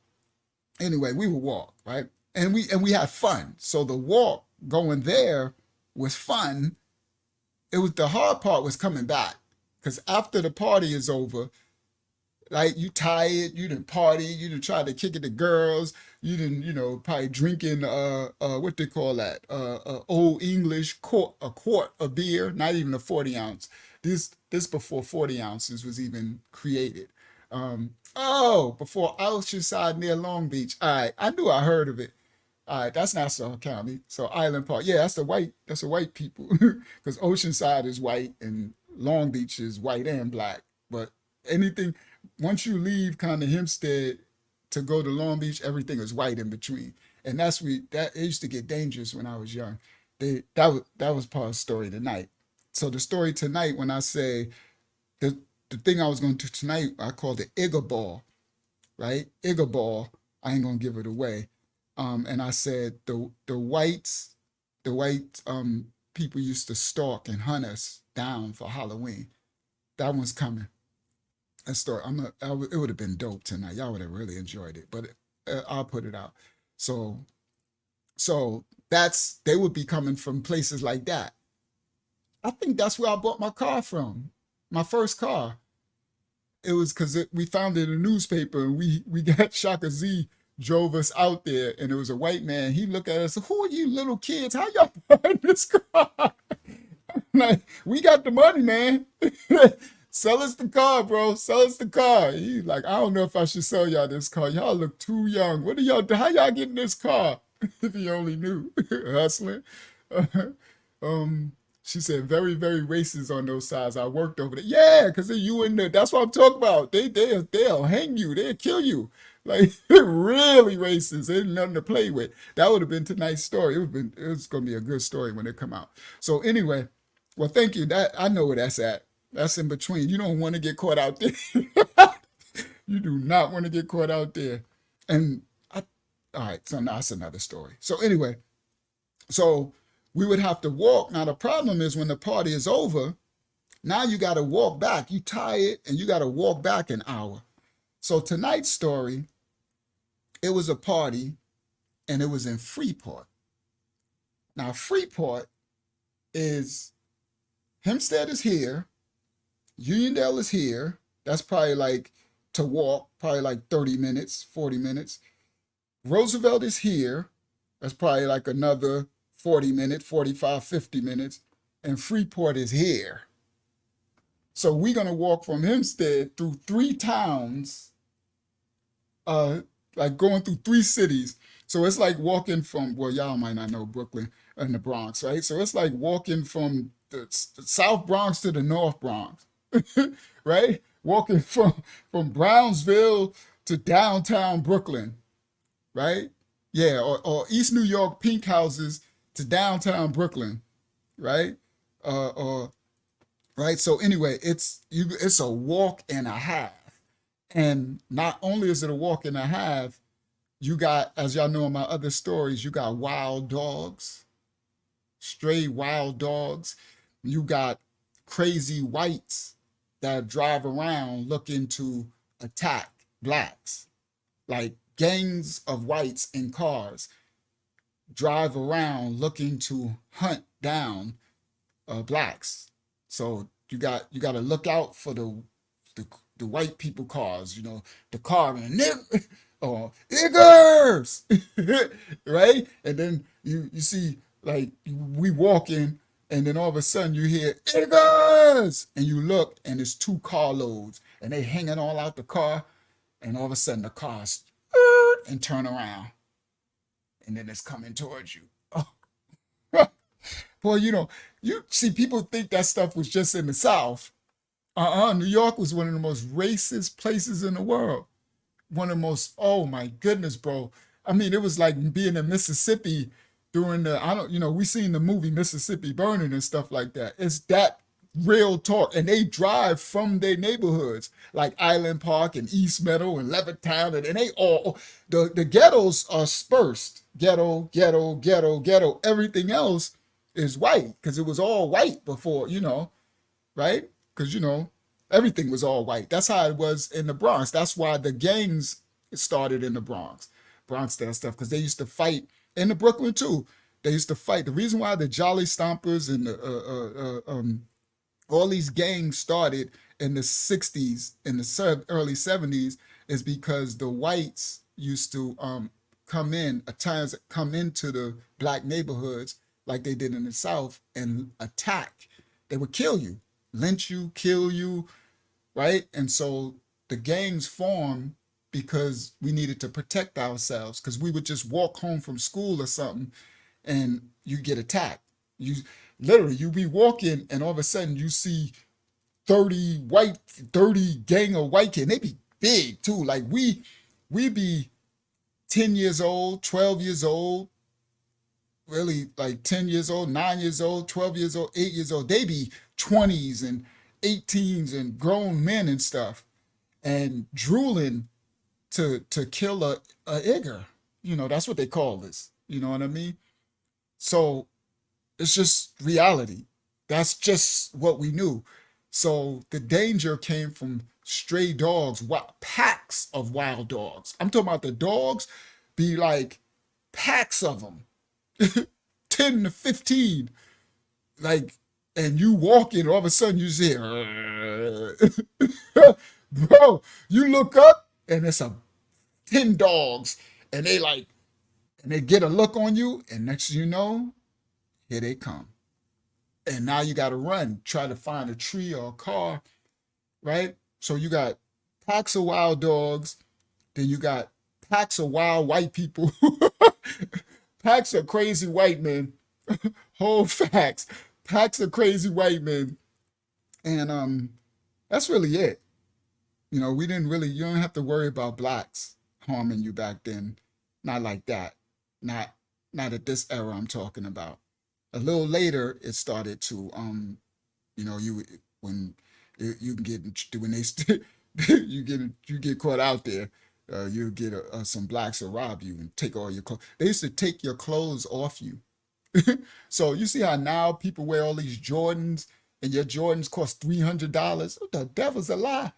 anyway, we would walk, right? And we had fun. So the walk going there was fun. It was the hard part was coming back. Because after the party is over, like you tired, you didn't party, you didn't try to kick it to girls, you didn't, probably drinking what they call that, old English a quart of beer, not even a 40 ounce. This before 40 ounces was even created. Before Oceanside near Long Beach. All right, I knew I heard of it. All right, that's Nassau County. So Island Park, yeah, that's the white people, because Oceanside is white and Long Beach is white and black. But anything once you leave kind of Hempstead to go to Long Beach, everything is white in between, and that it used to get dangerous when I was young. That was part of the story tonight. So the story tonight, when I say the the thing I was going to do tonight, I called it Igga Ball, right? Igga Ball. I ain't gonna give it away. And I said the white people used to stalk and hunt us down for Halloween. That one's coming. That story. It would have been dope tonight. Y'all would have really enjoyed it. But I'll put it out. So that's they would be coming from places like that. I think that's where I bought my car from. My first car. It was because we found it in a newspaper, and we got Shaka Z drove us out there, and it was a white man. He looked at us, who are you little kids? How y'all buying this car? Like, we got the money, man. Sell us the car, bro. Sell us the car. He's like, I don't know if I should sell y'all this car. Y'all look too young. What are y'all, how y'all getting this car? If you only knew. Hustling. um, she said, very, very racist on those sides. I worked over there. Yeah, because you in there. That's what I'm talking about. They'll hang you. They'll kill you. Like, really racist. Ain't nothing to play with. That would have been tonight's story. It was gonna be a good story when it come out. So anyway, well, thank you. That I know where that's at. That's in between. You don't want to get caught out there. You do not want to get caught out there. And all right, so now that's another story. So anyway, so we would have to walk. Now the problem is when the party is over, now you got to walk back. You tired and you got to walk back an hour. So tonight's story, it was a party and it was in Freeport. Now Freeport is, Hempstead is here, Uniondale is here. That's probably like to walk, probably like 30 minutes, 40 minutes. Roosevelt is here. That's probably like another 40 minutes, 45, 50 minutes. And Freeport is here. So we're going to walk from Hempstead through 3 towns, like going through 3 cities. So it's like walking from, well, y'all might not know Brooklyn and the Bronx, right? So it's like walking from the South Bronx to the North Bronx, right? Walking from Brownsville to downtown Brooklyn, right? Yeah, or East New York pink houses to downtown Brooklyn, right? Or right. So anyway, it's a walk and a half, and not only is it a walk and a half, you got, as y'all know in my other stories, you got wild dogs, stray wild dogs. You got crazy whites that drive around looking to attack blacks, like gangs of whites in cars drive around looking to hunt down blacks. So you got to look out for the white people cars, the car and or niggers, right? And then you see, like, we walking, and then all of a sudden you hear niggers, and you look, and it's 2 carloads, and they hanging all out the car, and all of a sudden the cars and turn around, and then it's coming towards you. Oh. Well, you see, people think that stuff was just in the South. New York was one of the most racist places in the world. One of the most, oh my goodness, bro. I mean, it was like being in Mississippi during we seen the movie Mississippi Burning and stuff like that. It's that real talk. And they drive from their neighborhoods, like Island Park and East Meadow and Levittown, and they all, the ghettos are sparsed. Ghetto, ghetto, ghetto, ghetto. Everything else is white, because it was all white before, right? Because, everything was all white. That's how it was in the Bronx. That's why the gangs started in the Bronx. That stuff, because they used to fight in the Brooklyn too. They used to fight. The reason why the Jolly Stompers and all these gangs started in the 60s, in the early 70s, is because the whites used to come into the black neighborhoods like they did in the South and attack. They would kill you, lynch you, kill you, right? And so the gangs formed because we needed to protect ourselves, because we would just walk home from school or something and you get attacked. You literally, you be walking and all of a sudden you see 30 gang of white kids. They be big too. Like we be 10 years old, 12 years old, really like 10 years old, 9 years old, 12 years old, 8 years old. They be 20s and 18s and grown men and stuff and drooling to kill a igger. That's what they call this. You know what I mean? So it's just reality. That's just what we knew. So the danger came from stray dogs, packs of wild dogs. I'm talking about the dogs be like packs of them, 10 to 15. Like, and you walking, all of a sudden you see, bro, you look up and it's 10 dogs and they get a look on you and next thing you know, here they come. And now you got to run, try to find a tree or a car, right? So you got packs of wild dogs, then you got packs of wild white people, packs of crazy white men, whole facts, packs of crazy white men. And that's really it. You don't have to worry about blacks harming you back then. Not like that. Not at this era I'm talking about. A little later, it started to, you can get when you get caught out there, you get some blacks will rob you and take all your clothes. They used to take your clothes off you. So you see how now people wear all these Jordans and your Jordans cost $300. What the devil's a lie?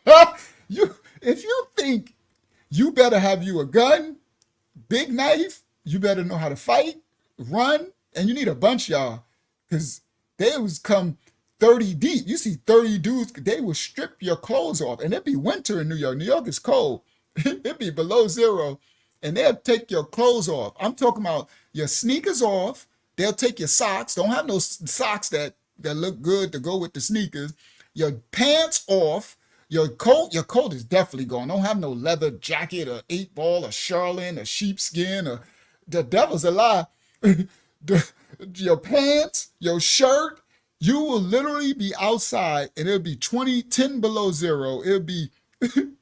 If you think you better have you a gun, big knife, you better know how to fight, run, and you need a bunch, y'all, because they was come 30 deep. You see 30 dudes, they will strip your clothes off, and it'd be winter in New York. New York is cold. It'd be below zero, and they'll take your clothes off. I'm talking about your sneakers off. They'll take your socks. Don't have no socks that look good to go with the sneakers. Your pants off. Your coat is definitely gone. Don't have no leather jacket or 8-ball or Charlene or sheepskin or the devil's a lie. Your pants, your shirt, you will literally be outside and it'll be 10 below zero. It'll be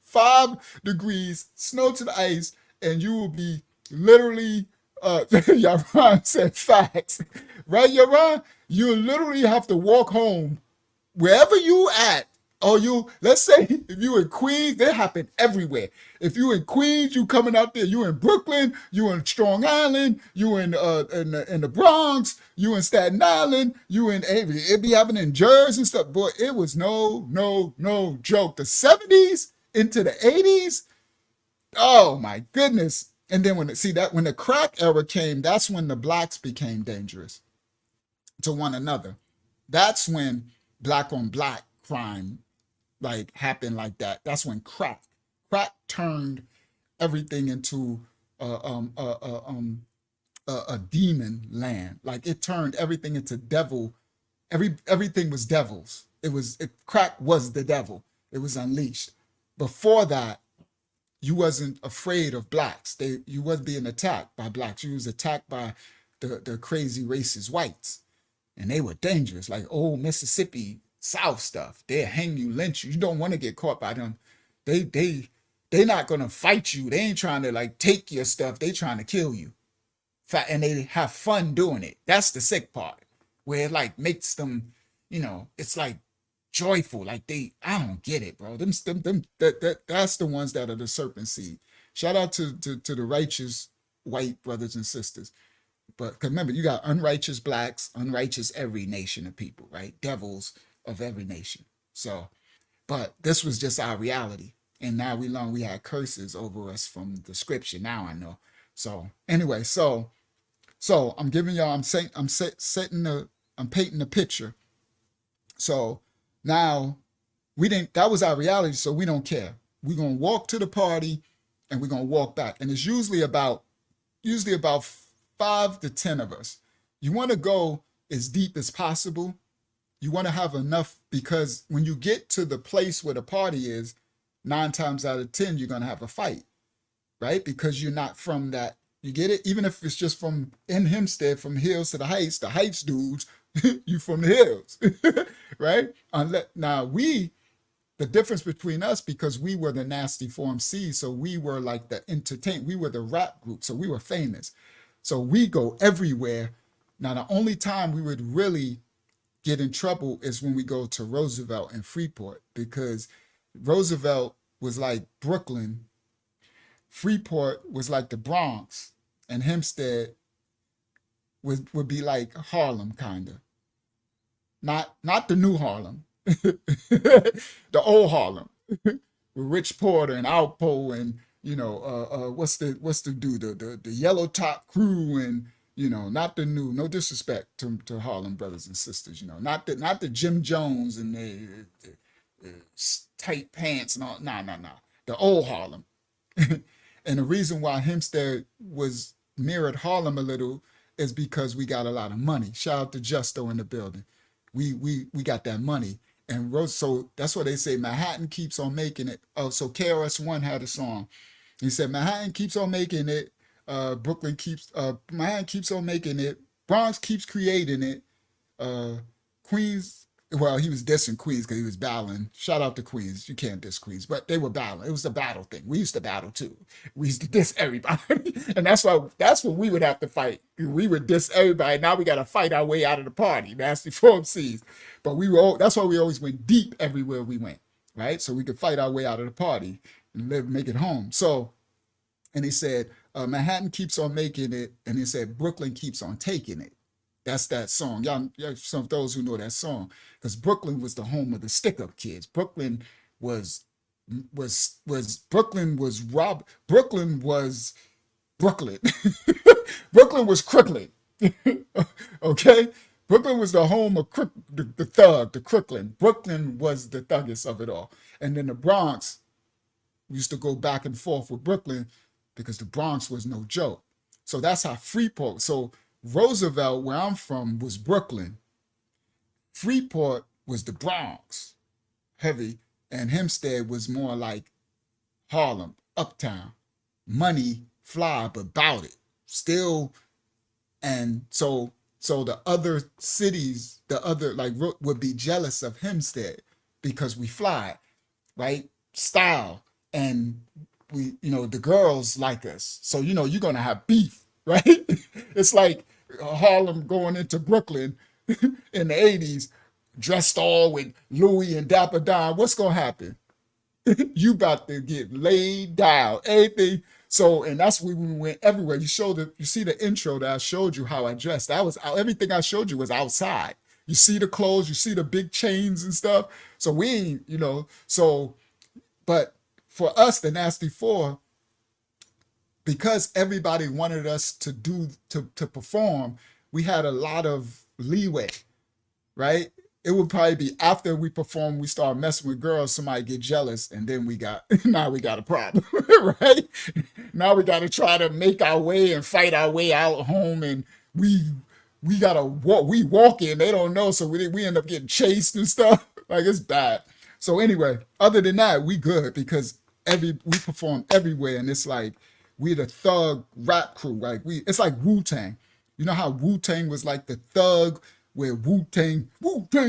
5 degrees, snow to the ice, and you will be literally, Yaron said facts, right, Yaron? You literally have to walk home wherever you at. Let's say if you in Queens, they happen everywhere. If you in Queens, you coming out there, you in Brooklyn, you in Strong Island, you in the Bronx, you in Staten Island, you in it be happening in Jersey and stuff. Boy, it was no joke. The 70s into the 80s, oh my goodness. And then when the crack era came, that's when the blacks became dangerous to one another. That's when black on black crime happened like that. That's when crack turned everything into a demon land. Like it turned everything into devil. Everything was devils. Crack was the devil. It was unleashed. Before that, you wasn't afraid of blacks. You wasn't being attacked by blacks. You was attacked by the crazy racist whites, and they were dangerous, like old Mississippi South stuff. They'll hang you, lynch you. You don't want to get caught by them. They not gonna fight you. They ain't trying to take your stuff. They trying to kill you. And they have fun doing it. That's the sick part, where it makes them, it's joyful. I don't get it, bro. That's the ones that are the serpent seed. Shout out to the righteous white brothers and sisters. But remember, you got unrighteous blacks, unrighteous every nation of people, right? Devils of every nation. So, but this was just our reality. And now we learn we had curses over us from the scripture. Now I know. So anyway, so I'm giving y'all, I'm painting the picture. So now that was our reality. So we don't care. We're going to walk to the party and we're going to walk back. And it's usually about 5 to 10 of us. You want to go as deep as possible. You want to have enough, because when you get to the place where the party is, 9 times out of 10 you're gonna have a fight, right? Because you're not from that. You get it? Even if it's just from in Hempstead, from hills to the heights dudes, you from the hills, right? Unless now the difference between us, because we were the Nasty Form C, so we were like we were the rap group, so we were famous. So we go everywhere. Now the only time we would really get in trouble is when we go to Roosevelt and Freeport, because Roosevelt was like Brooklyn, Freeport was like the Bronx, and Hempstead would be like Harlem, kind of. Not the new Harlem, the old Harlem, with Rich Porter and Alpo and what's the dude, the Yellow Top Crew, and not the new, no disrespect to Harlem brothers and sisters, not the Jim Jones and the tight pants and all, nah, the old Harlem. And the reason why Hempstead was mirrored Harlem a little is because we got a lot of money. Shout out to Justo in the building. We got that money. And so that's what they say, Manhattan keeps on making it. Oh, so KRS-One had a song. He said, Manhattan keeps on making it. Manhattan keeps on making it. Bronx keeps creating it. Queens, well, he was dissing Queens because he was battling. Shout out to Queens. You can't diss Queens, but they were battling. It was a battle thing. We used to battle too. We used to diss everybody. And that's what we would have to fight. We would diss everybody. Now we got to fight our way out of the party. Nasty Form Cs. But that's why we always went deep everywhere we went, right? So we could fight our way out of the party and make it home. So, and he said, Manhattan keeps on making it. And he said, Brooklyn keeps on taking it. That's that song. Y'all, some of those who know that song, because Brooklyn was the home of the stick-up kids. Brooklyn was Brooklyn was Brooklyn. Brooklyn was Crooklyn. Okay? Brooklyn was the home of the thug, the Crooklyn. Brooklyn was the thuggest of it all. And then the Bronx, we used to go back and forth with Brooklyn because the Bronx was no joke. So that's how Freeport. So Roosevelt, where I'm from, was Brooklyn. Freeport was the Bronx, heavy, and Hempstead was more like Harlem, uptown. Money, fly, but bout it. Still, and so the other cities, would be jealous of Hempstead because we fly, right? Style, and we, the girls like us. So, you're going to have beef, right? It's like Harlem going into Brooklyn in the 80s, dressed all with Louis and Dapper Dan. What's going to happen? You about to get laid down, everything. So, and that's where we went everywhere. You see the intro that I showed you how I dressed. That was everything I showed you was outside. You see the clothes, you see the big chains and stuff. So we, but for us, the Nasty Four, because everybody wanted us to perform, we had a lot of leeway, right? It would probably be after we perform, we start messing with girls, somebody get jealous, and then now we got a problem, right? Now we got to try to make our way and fight our way out home, and we gotta walk. We walk in, they don't know, so we end up getting chased and stuff. Like, it's bad. So anyway, other than that, we good because we perform everywhere, and it's like we the thug rap crew. Like it's like Wu-Tang. You know how Wu-Tang was like the thug, where Wu-Tang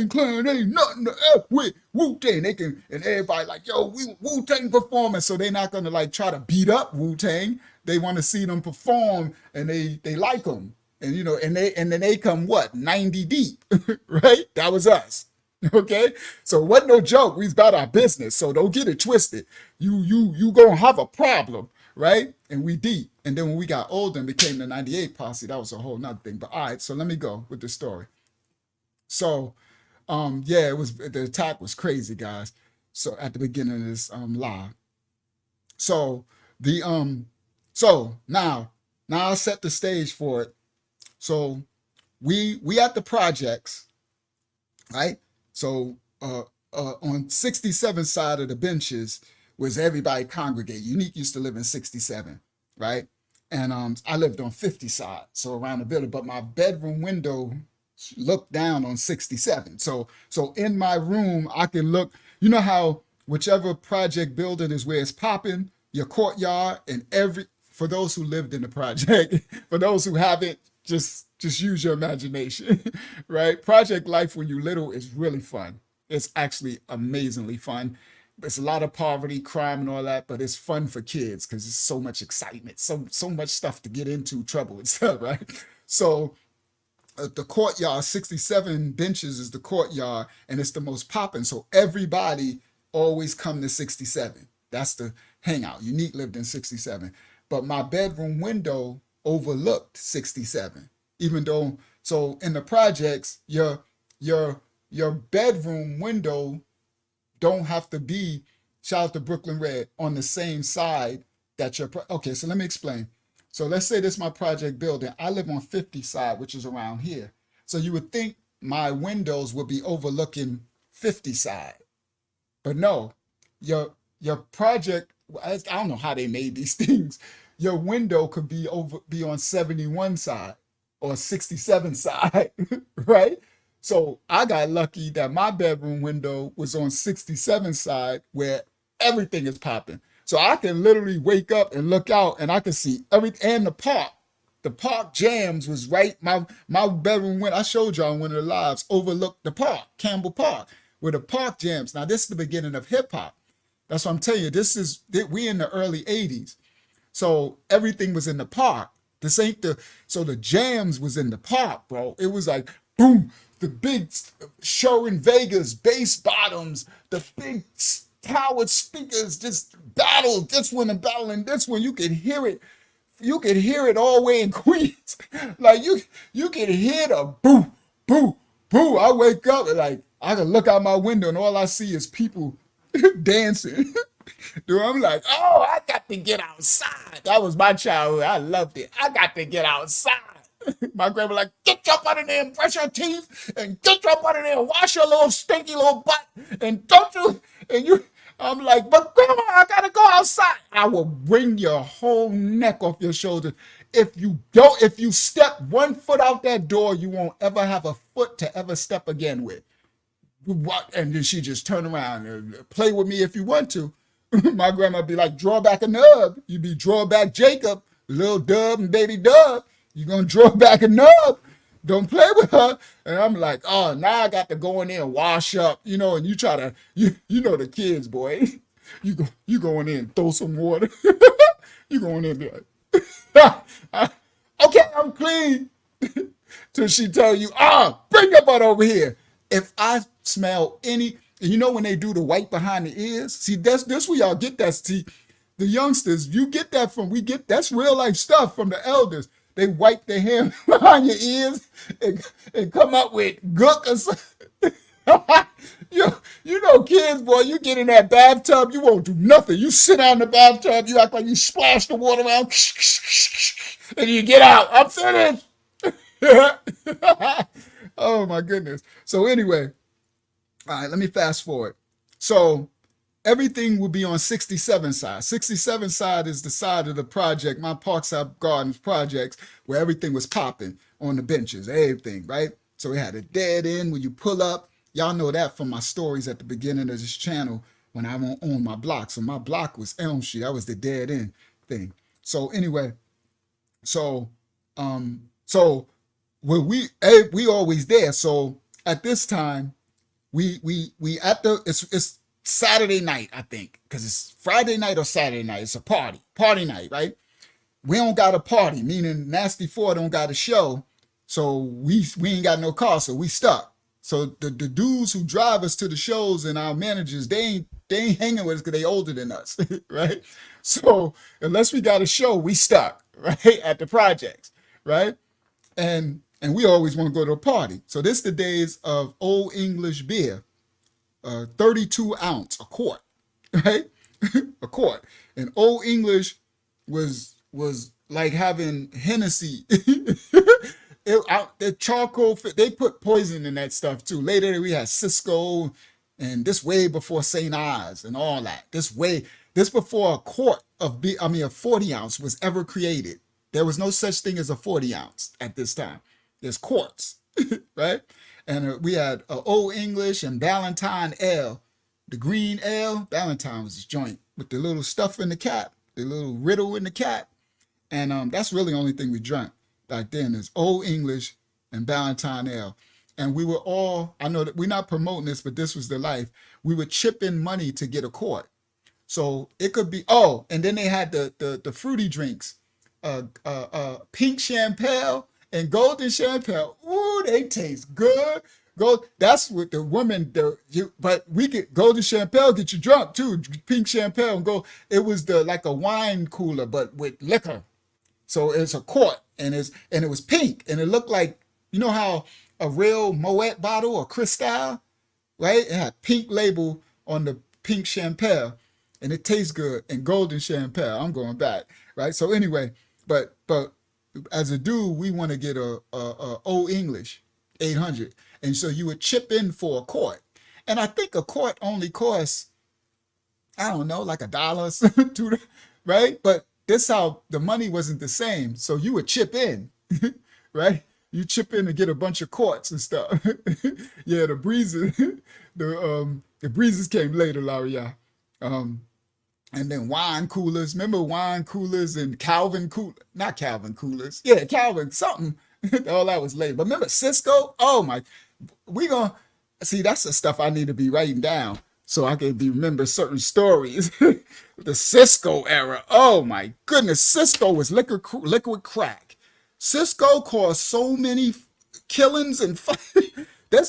Clan ain't nothing to F with. Wu-Tang, and everybody like, yo, we Wu-Tang performance. So they're not gonna like try to beat up Wu-Tang. They want to see them perform, and they like them. And and then they come 90 deep, right? That was us. Okay, so it wasn't no joke. We was about our business, so don't get it twisted. You gonna have a problem, right? And we deep. And then when we got older and became the 98 posse, that was a whole nother thing. But all right, so let me go with the story. So, it was, the attack was crazy, guys. So at the beginning of this live, so now I'll set the stage for it. So we at the projects, right? So on 67 side of the benches was everybody congregate. Unique used to live in 67, right? And I lived on 50 side, so around the building. But my bedroom window looked down on 67. So in my room, I can look. You know how whichever project building is where it's popping, your courtyard, and for those who lived in the project, for those who haven't, just use your imagination, right? Project life when you're little is really fun. It's actually amazingly fun. It's a lot of poverty, crime, and all that, but it's fun for kids because it's so much excitement, so much stuff to get into, trouble and stuff, right? So the courtyard, 67 benches is the courtyard, and it's the most popping. So everybody always come to 67. That's the hangout. Unique lived in 67. But my bedroom window overlooked 67. Even though, so in the projects, your bedroom window don't have to be, shout out to Brooklyn Red, on the same side that okay, so let me explain. So let's say this is my project building. I live on 50 side, which is around here. So you would think my windows would be overlooking 50 side. But no, your project, I don't know how they made these things. Your window could be on 71 side or 67 side, right? So I got lucky that my bedroom window was on 67 side where everything is popping. So I can literally wake up and look out and I can see everything. And the park. The park jams was right. My bedroom window, I showed y'all in one of the lives, overlooked the park, Campbell Park, where the park jams. Now this is the beginning of hip hop. That's what I'm telling you. We in the early 80s. So everything was in the park. This ain't so the jams was in the park, bro. It was like, boom, the big show in Vegas, bass bottoms, the big tower speakers just battled this one and battling this one. You could hear it. You could hear it all the way in Queens. Like you could hear the boo, boo, boo. I wake up and like I can look out my window and all I see is people dancing. Dude, I'm like, oh, I got to get outside. That was my childhood. I loved it. I got to get outside. My grandma like, get your butt in there and brush your teeth and get your butt in there and wash your little stinky little butt. And I'm like, but grandma, I got to go outside. I will wring your whole neck off your shoulders. If you step 1 foot out that door, you won't ever have a foot to ever step again with. What? And then she just turn around and play with me if you want to. My grandma be like, draw back a nub. You be draw back Jacob, little Dub and baby Dub. You gonna draw back a nub. Don't play with her. And I'm like, oh, now I got to go in there and wash up, and you try to, you know the kids, boy. You go in there and throw some water. You go in there and be like, okay, I'm clean. Till she tell you, bring your butt over here. If I smell any, when they do the white behind the ears, see, that's where y'all get that. See, the youngsters, you get that that's real life stuff from the elders. They wipe their hand behind your ears and come up with gook or something. Kids, boy, you get in that bathtub, you won't do nothing. You sit down in the bathtub, you act like you splash the water around, and you get out. I'm finished. Oh my goodness. So anyway, all right, let me fast forward. So everything will be on 67 side. 67 side is the side of the project, my Parkside Gardens projects, where everything was popping on the benches, everything, right? So we had a dead end when you pull up. Y'all know that from my stories at the beginning of this channel when I won't own my block. So my block was Elm Street. That was the dead end thing. So anyway, when we always there. So at this time, it's Saturday night, I think, because it's Friday night or Saturday night. It's a party night, right? We don't got a party, meaning Nasty Four don't got a show, so we ain't got no car, so we stuck. So the dudes who drive us to the shows and our managers, they ain't hanging with us because they older than us, right? So unless we got a show, we stuck, right, at the projects, right? And we always want to go to a party. So this the days of Old English beer. 32 ounce, a quart, right? A quart. And Old English was like having Hennessy. The charcoal, they put poison in that stuff too. Later we had Cisco, and this way before St. Ives and all that. This before a quart of beer, a 40 ounce was ever created. There was no such thing as a 40 ounce at this time. There's quarts, right? And we had Old English and Valentine Ale. The green ale, Valentine was his joint with the little stuff in the cap, the little riddle in the cap. And that's really the only thing we drank back then is Old English and Valentine Ale. And we were all, I know that we're not promoting this, but this was the life. We would chip in money to get a quart. So it could be, oh, and then they had the fruity drinks, pink champagne and golden champagne. Ooh, they taste good. Gold, that's what the woman, but we get golden champagne, get you drunk too. Pink champagne and gold. It was like a wine cooler, but with liquor. So it's a quart and it was pink and it looked like, you know how a real Moet bottle or Cristal, right? It had pink label on the pink champagne and it tastes good, and golden champagne. I'm going back, right? So anyway, but as a dude, we want to get a Old English 800. And so you would chip in for a quart. And I think a quart only costs, I don't know, like $1, two, right? But this how the money wasn't the same. So you would chip in, right? You chip in to get a bunch of quarts and stuff. Yeah, the breezes, the breezes came later, Laria. And then wine coolers. Remember wine coolers and Calvin cool, not Calvin coolers. Yeah, Calvin something. All that was later. But remember Cisco? Oh my, we gonna see. That's the stuff I need to be writing down so I can remember certain stories. The Cisco era. Oh my goodness, Cisco was liquid crack. Cisco caused so many killings and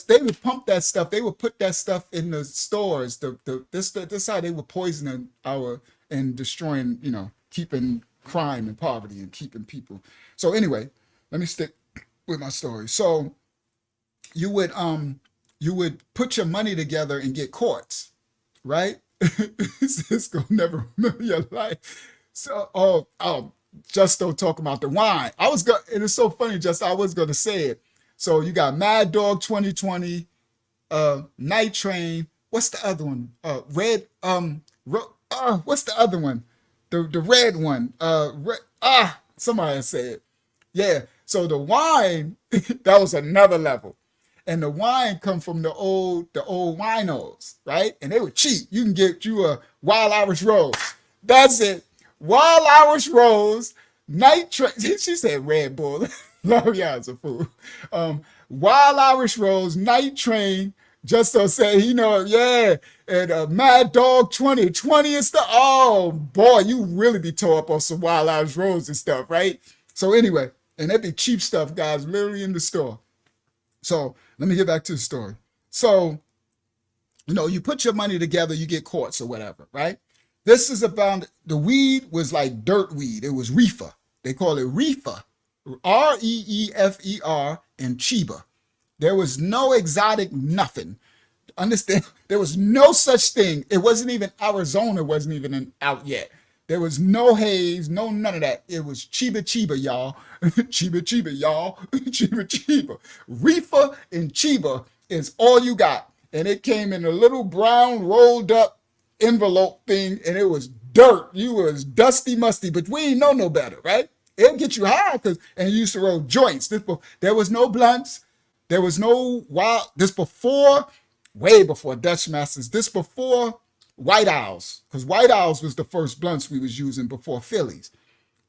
they would pump that stuff. They would put that stuff in the stores. This how they were poisoning and destroying, keeping crime and poverty and keeping people. So anyway, let me stick with my story. So you would put your money together and get quarts, right? Cisco, never remember your life. So just don't talk about the wine. It is so funny, I was gonna say it. So you got Mad Dog 2020, Night Train. What's the other one? What's the other one? The red one. Somebody said it. Yeah. So the wine, that was another level. And the wine come from the old winos, right? And they were cheap. You can get you a Wild Irish Rose. That's it. Wild Irish Rose, Night Train. She said Red Bull. Love y'all's a fool. Wild Irish Rose, Night Train, just to say, yeah. And Mad Dog 2020 and stuff. Oh boy, you really be tore up on some Wild Irish Rose and stuff, right? So anyway, and that'd be cheap stuff, guys, literally in the store. So let me get back to the story. So, you put your money together, you get quarts or whatever, right? This is about, the weed was like dirt weed. It was reefer. They call it reefer. REEFER and Chiba. There was no exotic nothing. Understand? There was no such thing. It wasn't even Arizona, wasn't even out yet. There was no haze, none of that. It was Chiba, y'all. Chiba, y'all. Chiba. Reefer and Chiba is all you got. And it came in a little brown rolled up envelope thing, and it was dirt. You was dusty, musty, but we ain't know no better, right? It'll get you high, and you used to roll joints. There was no blunts. There was no wild. Way before Dutch Masters. This before White Owls, because White Owls was the first blunts we was using before Phillies.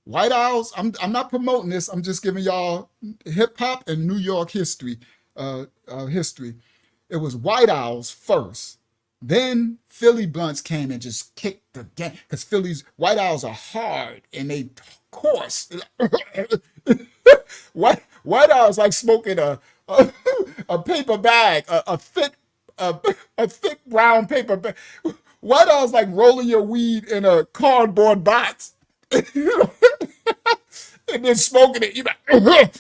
White Owls, I'm not promoting this. I'm just giving y'all hip hop and New York history. It was White Owls first. Then Philly blunts came and just kicked the game, because White Owls are hard and they coarse. White Owls like smoking a paper bag, a thick brown paper bag. White Owls like rolling your weed in a cardboard box and then smoking it. You like,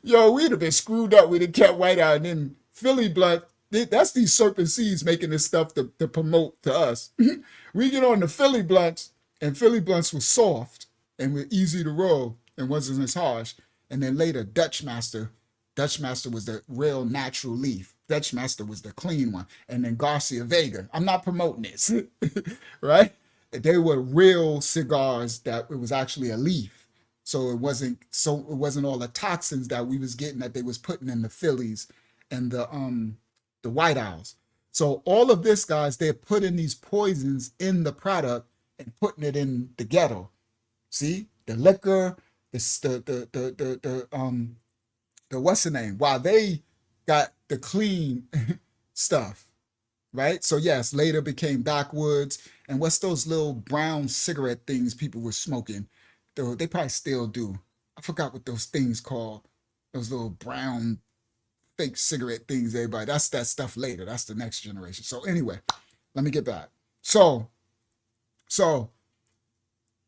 yo, we'd have been screwed up. We'd have kept White Owl. And then Philly blunt, that's these serpent seeds making this stuff to promote to us. We get on the Philly blunts, and Philly blunts was soft and were easy to roll and wasn't as harsh. And then later, Dutch Master was the real natural leaf. Dutch Master was the clean one. And then Garcia Vega. I'm not promoting this, right? They were real cigars that it was actually a leaf. So it wasn't all the toxins that we was getting that they was putting in the Phillies and the White Owls. So all of this, guys, they're putting these poisons in the product and putting it in the ghetto. See, the liquor, the what's the name? While they got the clean stuff, right? So yes, later became backwoods. And what's those little brown cigarette things people were smoking? Though they probably still do. I forgot what those things called. Those little brown fake cigarette things, everybody. That's that stuff later. That's the next generation. So anyway, let me get back. So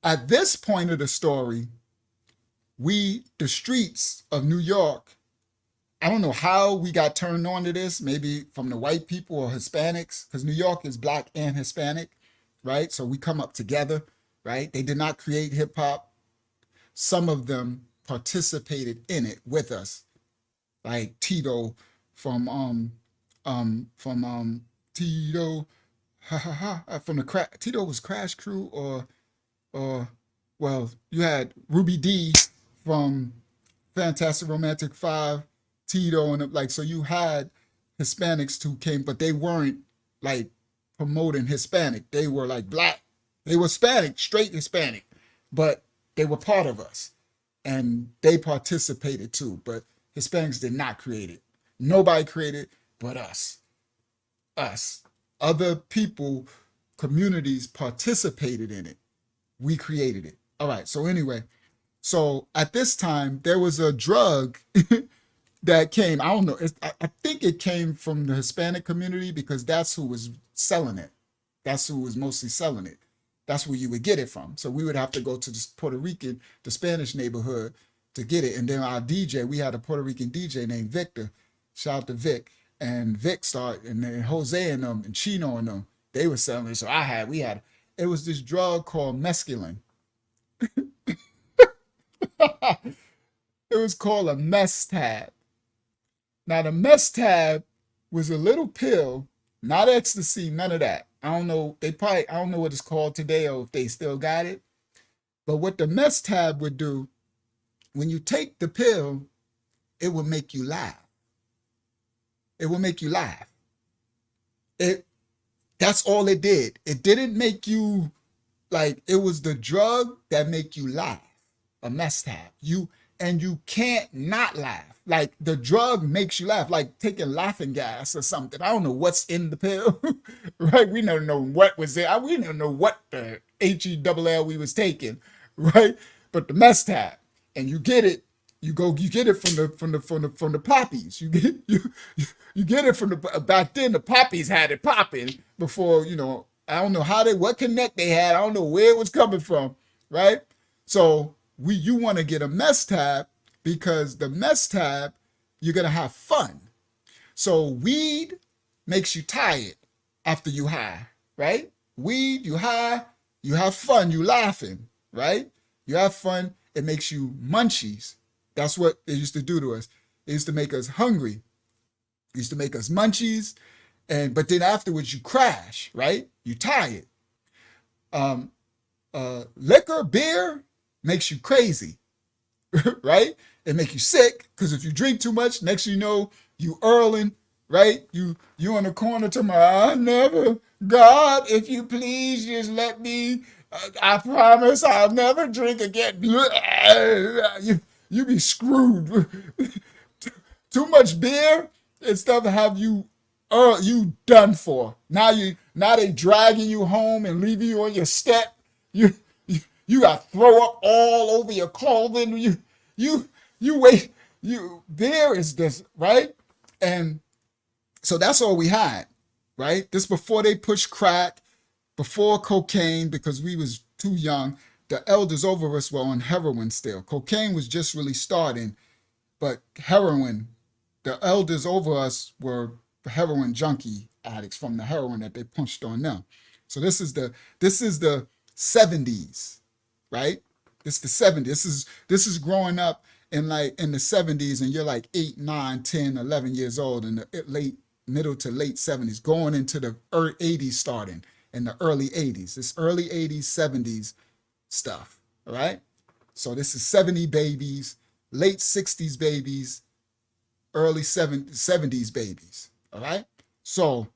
at this point of the story, the streets of New York, I don't know how we got turned on to this, maybe from the white people or Hispanics, because New York is black and Hispanic, right? So we come up together, right? They did not create hip hop. Some of them participated in it with us, like Tito from Tito, from the Tito was Crash Crew, or well, you had Ruby D from Fantastic Romantic Five, Tito, and like, so you had Hispanics who came, but they weren't like promoting Hispanic. They were like black. They were Hispanic, straight Hispanic, but they were part of us and they participated too. But Hispanics did not create it. Nobody created it but us. Us. Other people, communities participated in it. We created it. All right. So anyway, so at this time, there was a drug that came. I don't know. I think it came from the Hispanic community because that's who was selling it. That's who was mostly selling it. That's where you would get it from. So we would have to go to the Puerto Rican, the Spanish neighborhood to get it. And then our DJ, we had a Puerto Rican DJ named Victor. Shout out to Vic. And Vic started, and then Jose and them, and Chino and them, they were selling it. So it was this drug called mescaline. It was called a mess tab. Now the mess tab was a little pill, not ecstasy, none of that. I don't know. I don't know what it's called today or if they still got it. But what the mess tab would do, when you take the pill, it will make you laugh. It will make you laugh. That's all it did. It didn't make you like, it was the drug that make you laugh. A mess tab. You can't not laugh. Like the drug makes you laugh, like taking laughing gas or something. I don't know what's in the pill, right? We don't know what was there. We don't know what the HELL we was taking, right? But the mess tab, and you get it. You get it from the poppies. You get it from the back then. The poppies had it popping before, I don't know what connect they had. I don't know where it was coming from, right? So you want to get a mess tab because the mess tab, you're gonna have fun. So weed makes you tired after you high, right? Weed, you high, you have fun, you laughing, right? You have fun. It makes you munchies. That's what it used to do to us. It used to make us hungry. It used to make us munchies. But then afterwards you crash, right? You tired. Liquor, beer makes you crazy, right? It make you sick because if you drink too much, next you know, you earling, right? You on the corner to I never, God, if you please just let me, I promise I'll never drink again. You be screwed. Too much beer and stuff have you done for. Now they dragging you home and leaving you on your step. You got to throw up all over your clothing. There is this, right? And so that's all we had, right? This before they pushed crack, before cocaine, because we was too young. The elders over us were on heroin still. Cocaine was just really starting, but heroin, the elders over us were heroin junkie addicts from the heroin that they punched on them. So this is the 70s, right? This is the 70s. This is growing up in the 70s, and you're like 8, 9, 10, 11 years old in the middle to late 70s, going into the 80s starting in the early 80s. This early 80s, 70s stuff, all right? So this is 70 babies, late 60s babies, early 70s babies, all right? So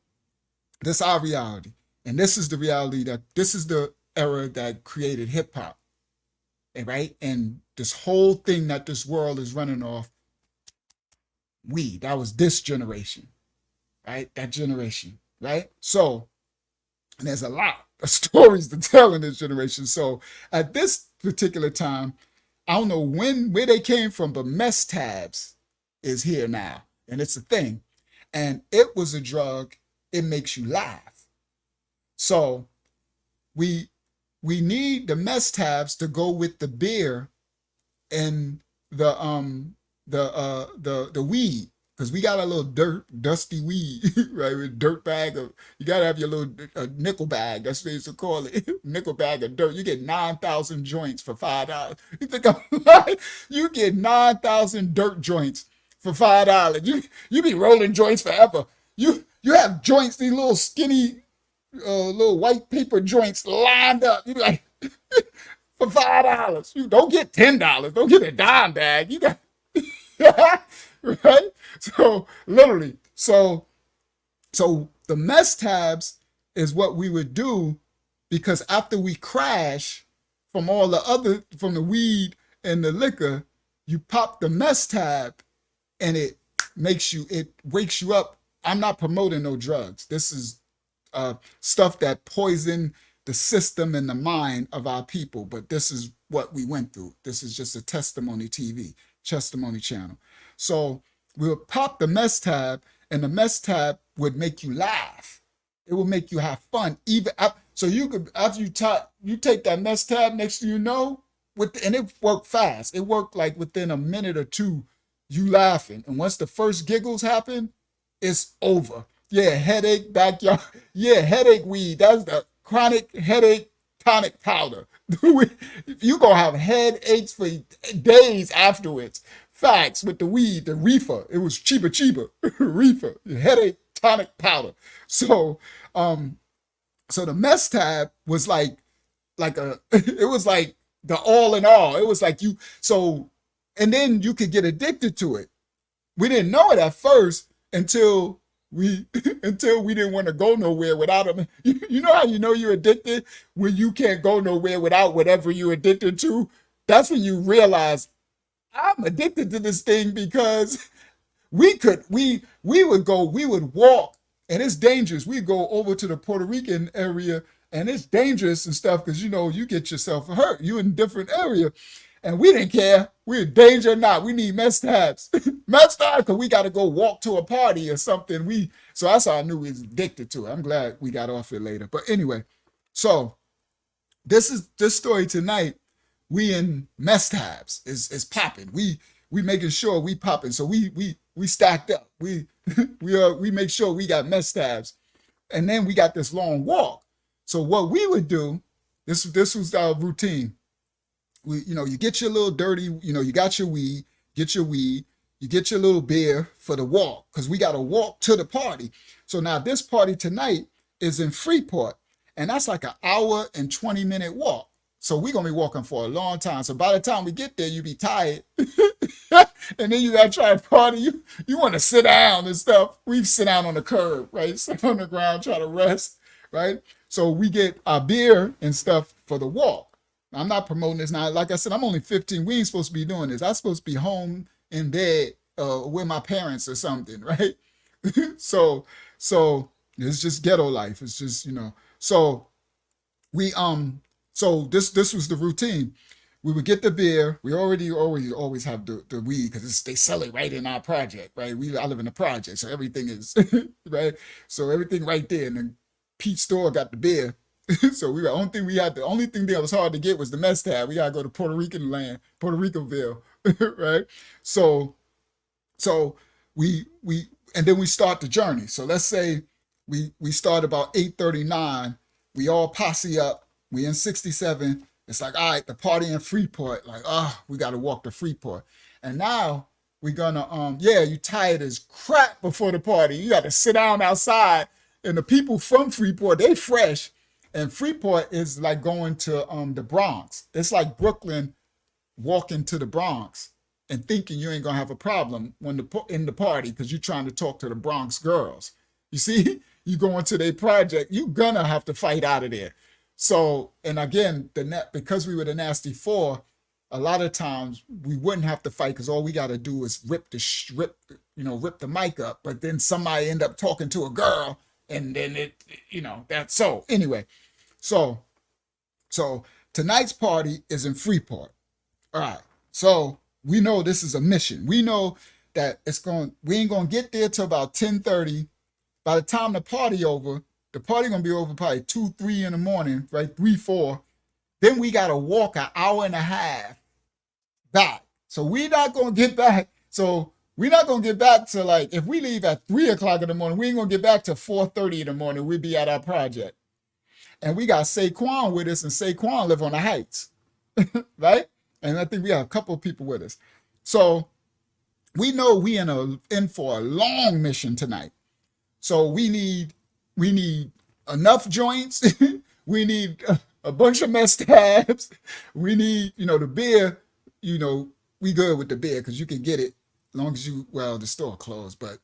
This is our reality. And this is the reality that this is the era that created hip hop. Right? And this whole thing that this world is running off, that was this generation, right? That generation, right? So, and there's a lot of stories to tell in this generation. So at this particular time, I don't know where they came from, but mess tabs is here now. And it's a thing. And it was a drug, it makes you laugh. So we need the mess tabs to go with the beer and the weed, because we got a little dusty weed, right? With dirt bag of, you gotta have your little nickel bag. That's what they used to call it, nickel bag of dirt. You get 9,000 joints for $5. You think I'm lying? You get 9,000 dirt joints for $5. You be rolling joints forever. You have joints, these little skinny, little white paper joints lined up. You be like, for $5. You don't get $10. Don't get a dime bag. You got right? So literally, so the mess tabs is what we would do, because after we crash from from the weed and the liquor, you pop the mess tab and it wakes you up. I'm not promoting no drugs. This is stuff that poison the system and the mind of our people. But this is what we went through. This is just a testimony channel. So we would pop the mess tab, and the mess tab would make you laugh. It will make you have fun. So you could, after you take that mess tab, next thing you know, and it worked fast. It worked like within a minute or two, you laughing. And once the first giggles happen, it's over. Yeah, headache, backyard. Yeah, headache weed. That's the chronic headache tonic powder. You're going to have headaches for days afterwards. Facts, with the weed, the reefer. It was cheaper, reefer, headache tonic powder. So, so the mess tab was like it was like the all in all. It was like and then you could get addicted to it. We didn't know it at first until we didn't want to go nowhere without them. You know how you know you're addicted? When you can't go nowhere without whatever you're addicted to. That's when you realize, I'm addicted to this thing, because we would walk, and it's dangerous. We go over to the Puerto Rican area, and it's dangerous and stuff, because you get yourself hurt. You in a different area. And we didn't care. We were danger or not. We need mess tabs. Mess tabs, because we got to go walk to a party or something. So that's how I knew we was addicted to it. I'm glad we got off it later. But anyway, so this story tonight, we in mess tabs is popping. We making sure we popping. So we stacked up. We make sure we got mess tabs. And then we got this long walk. So what we would do, this was our routine. You get your little dirty, you got your weed, you get your little beer for the walk, because we got to walk to the party. So now this party tonight is in Freeport, and that's like an hour and 20-minute walk. So we're going to be walking for a long time. So by the time we get there, you be tired. And then you got to try to party. You want to sit down and stuff. We sit down on the curb, right? Sit on the ground, try to rest, right? So we get our beer and stuff for the walk. I'm not promoting this now. Like I said, I'm only 15. We ain't supposed to be doing this. I'm supposed to be home in bed with my parents or something, right? So it's just ghetto life. It's just, So we so this was the routine. We would get the beer. We always have the weed, because they sell it right in our project, right? I live in a project, so everything is right. So everything right there, and then Pete's store got the beer. So the only thing that was hard to get was the mess tab. We gotta go to Puerto Ricanville, right? So we and then we start the journey. So let's say we start about 8:39. We all posse up. We in 67. It's like, all right, the party in Freeport. Like, we gotta walk to Freeport. And now we're gonna you tired as crap before the party. You gotta sit down outside, and the people from Freeport, they fresh. And Freeport is like going to the Bronx. It's like Brooklyn walking to the Bronx and thinking you ain't gonna have a problem in the party, because you're trying to talk to the Bronx girls. You see, you go into their project, you gonna have to fight out of there. So, and again, because we were the Nasty Four, a lot of times we wouldn't have to fight because all we got to do is rip the mic up. But then somebody end up talking to a girl, and then that's so. Anyway, so tonight's party is in Freeport. All right. So we know this is a mission. We know that we ain't gonna get there till about 10:30. By the time the party gonna be over probably 2, 3 in the morning, right? 3, 4. Then we gotta walk an hour and a half back. So we're not gonna get back. So we're not gonna get back to, like, if we leave at 3 o'clock in the morning, we ain't gonna get back to 4:30 in the morning. We'll be at our project. And we got Saquon with us, and Saquon live on the Heights, right? And I think we have a couple of people with us. So we know we in for a long mission tonight. So we need enough joints. We need a bunch of mess tabs. We need, the beer, we good with the beer because you can get it as long as the store closed, but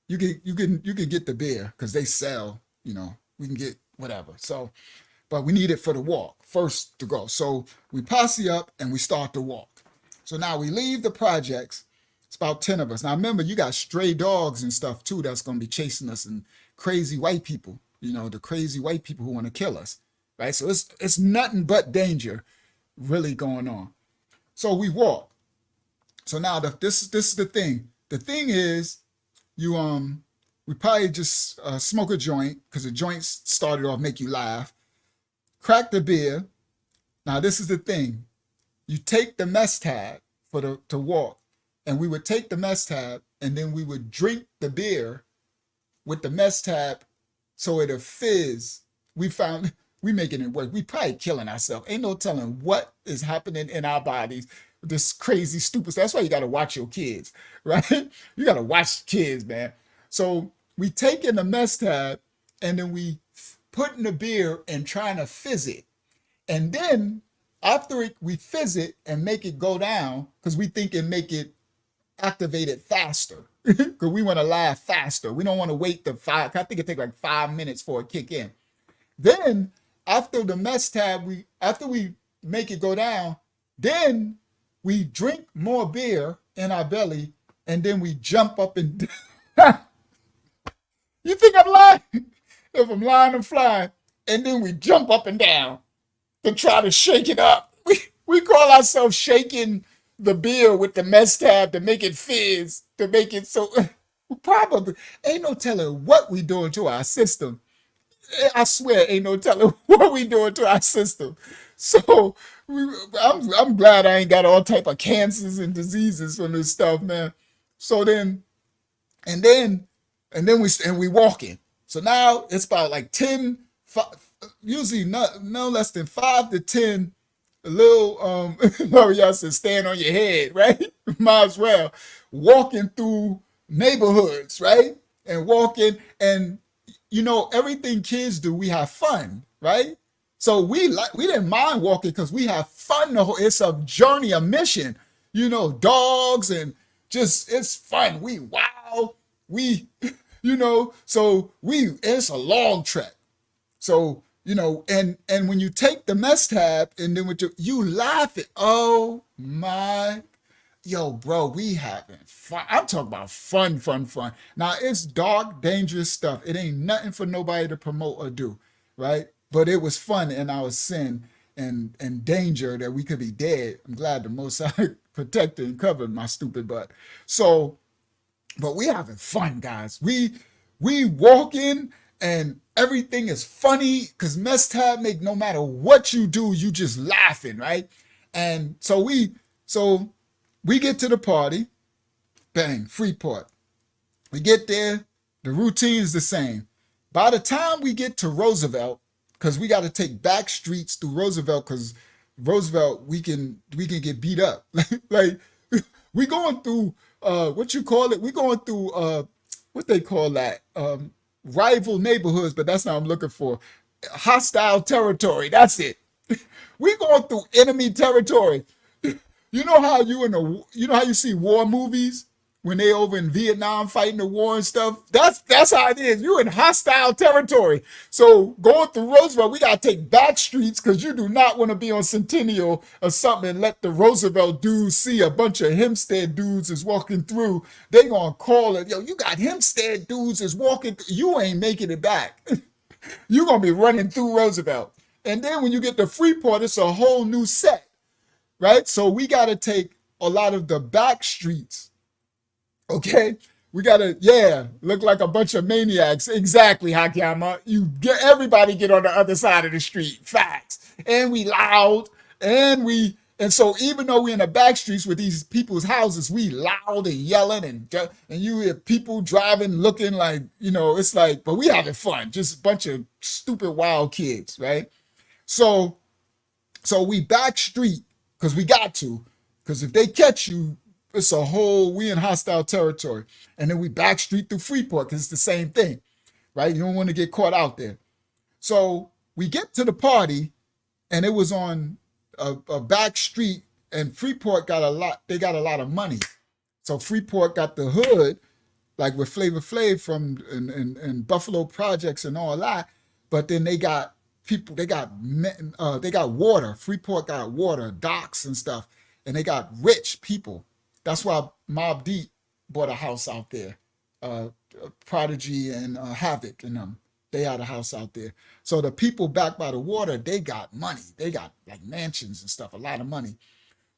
you can get the beer because they sell, we can get whatever. So, but we need it for the walk first to go. So we posse up and we start to walk. So now we leave the projects. It's about 10 of us. Now remember, you got stray dogs and stuff too that's going to be chasing us, and crazy white people, the crazy white people who want to kill us, right? So it's nothing but danger really going on. So we walk. So now this is the thing. The thing is, we probably just smoke a joint because the joints started off make you laugh. Crack the beer. Now this is the thing. You take the mess tab to walk, and we would take the mess tab and then we would drink the beer with the mess tab so it'll fizz. We making it work. We probably killing ourselves. Ain't no telling what is happening in our bodies. This crazy, stupid stuff. That's why you got to watch your kids, right? You got to watch kids, man. So we take in the mess tab and then we put in the beer and trying to fizz it. And then after we fizz it and make it go down, because we think it make it activate it faster, because we want to laugh faster. We don't want to wait I think it take like 5 minutes for it kick in. Then after the mess tab, after we make it go down, then we drink more beer in our belly, and then we jump up and you think I'm lying? If I'm lying, I'm flying. And then we jump up and down to try to shake it up. We call ourselves shaking the beer with the mess tab to make it fizz, to make it so. Probably ain't no telling what we doing to our system. I swear, ain't no telling what we doing to our system. So I'm glad I ain't got all type of cancers and diseases from this stuff, man. So then we walking. So now it's about like 10, usually no less than 5 to 10 little y'all said stand on your head, right? Might as well walking through neighborhoods, right? And walking, and everything kids do, we have fun, right? So we didn't mind walking because we have fun. It's a journey, a mission, dogs, and just it's fun. We wow, so it's a long trek. So and when you take the mess tab and then you laugh at, oh my, yo, bro, we having fun. I'm talking about fun. Now it's dark, dangerous stuff. It ain't nothing for nobody to promote or do, right? But it was fun in our sin and danger that we could be dead. I'm glad the Most High protected and covered my stupid butt. So, but we having fun, guys. We walking and everything is funny because mess tab make no matter what you do, you just laughing, right? And so we get to the party, bang, Freeport. We get there, the routine is the same. By the time we get to Roosevelt, because we got to take back streets through Roosevelt, because Roosevelt we can get beat up. like we going through what you call it? We going through what they call that? Rival neighborhoods, but that's not what I'm looking for. Hostile territory. That's it. We going through enemy territory. You know how you see war movies when they over in Vietnam fighting the war and stuff. That's how it is. You're in hostile territory. So going through Roosevelt, we gotta take back streets because you do not want to be on Centennial or something and let the Roosevelt dudes see a bunch of Hempstead dudes is walking through. They gonna call it, yo, you got Hempstead dudes is walking. You ain't making it back. You're gonna be running through Roosevelt. And then when you get to Freeport, it's a whole new set, right? So we gotta take a lot of the back streets. Okay, we gotta, look like a bunch of maniacs. Exactly, Hakiyama. Everybody get on the other side of the street. Facts. And we loud, and so even though we're in the back streets with these people's houses, we loud and yelling, and you hear people driving, looking like, it's like, but we having fun. Just a bunch of stupid wild kids, right? So we back street because we got to, because if they catch you, we in hostile territory. And then we back street through Freeport because it's the same thing, right? You don't want to get caught out there. So we get to the party, and it was on a back street, and Freeport they got a lot of money. So Freeport got the hood, like with Flavor Flav from and Buffalo Projects and all that. But then they got people, they got water. Freeport got water, docks and stuff, and they got rich people. That's why Mobb Deep bought a house out there. Prodigy and Havoc and them, they had a house out there. So the people back by the water, they got money. They got like mansions and stuff, a lot of money.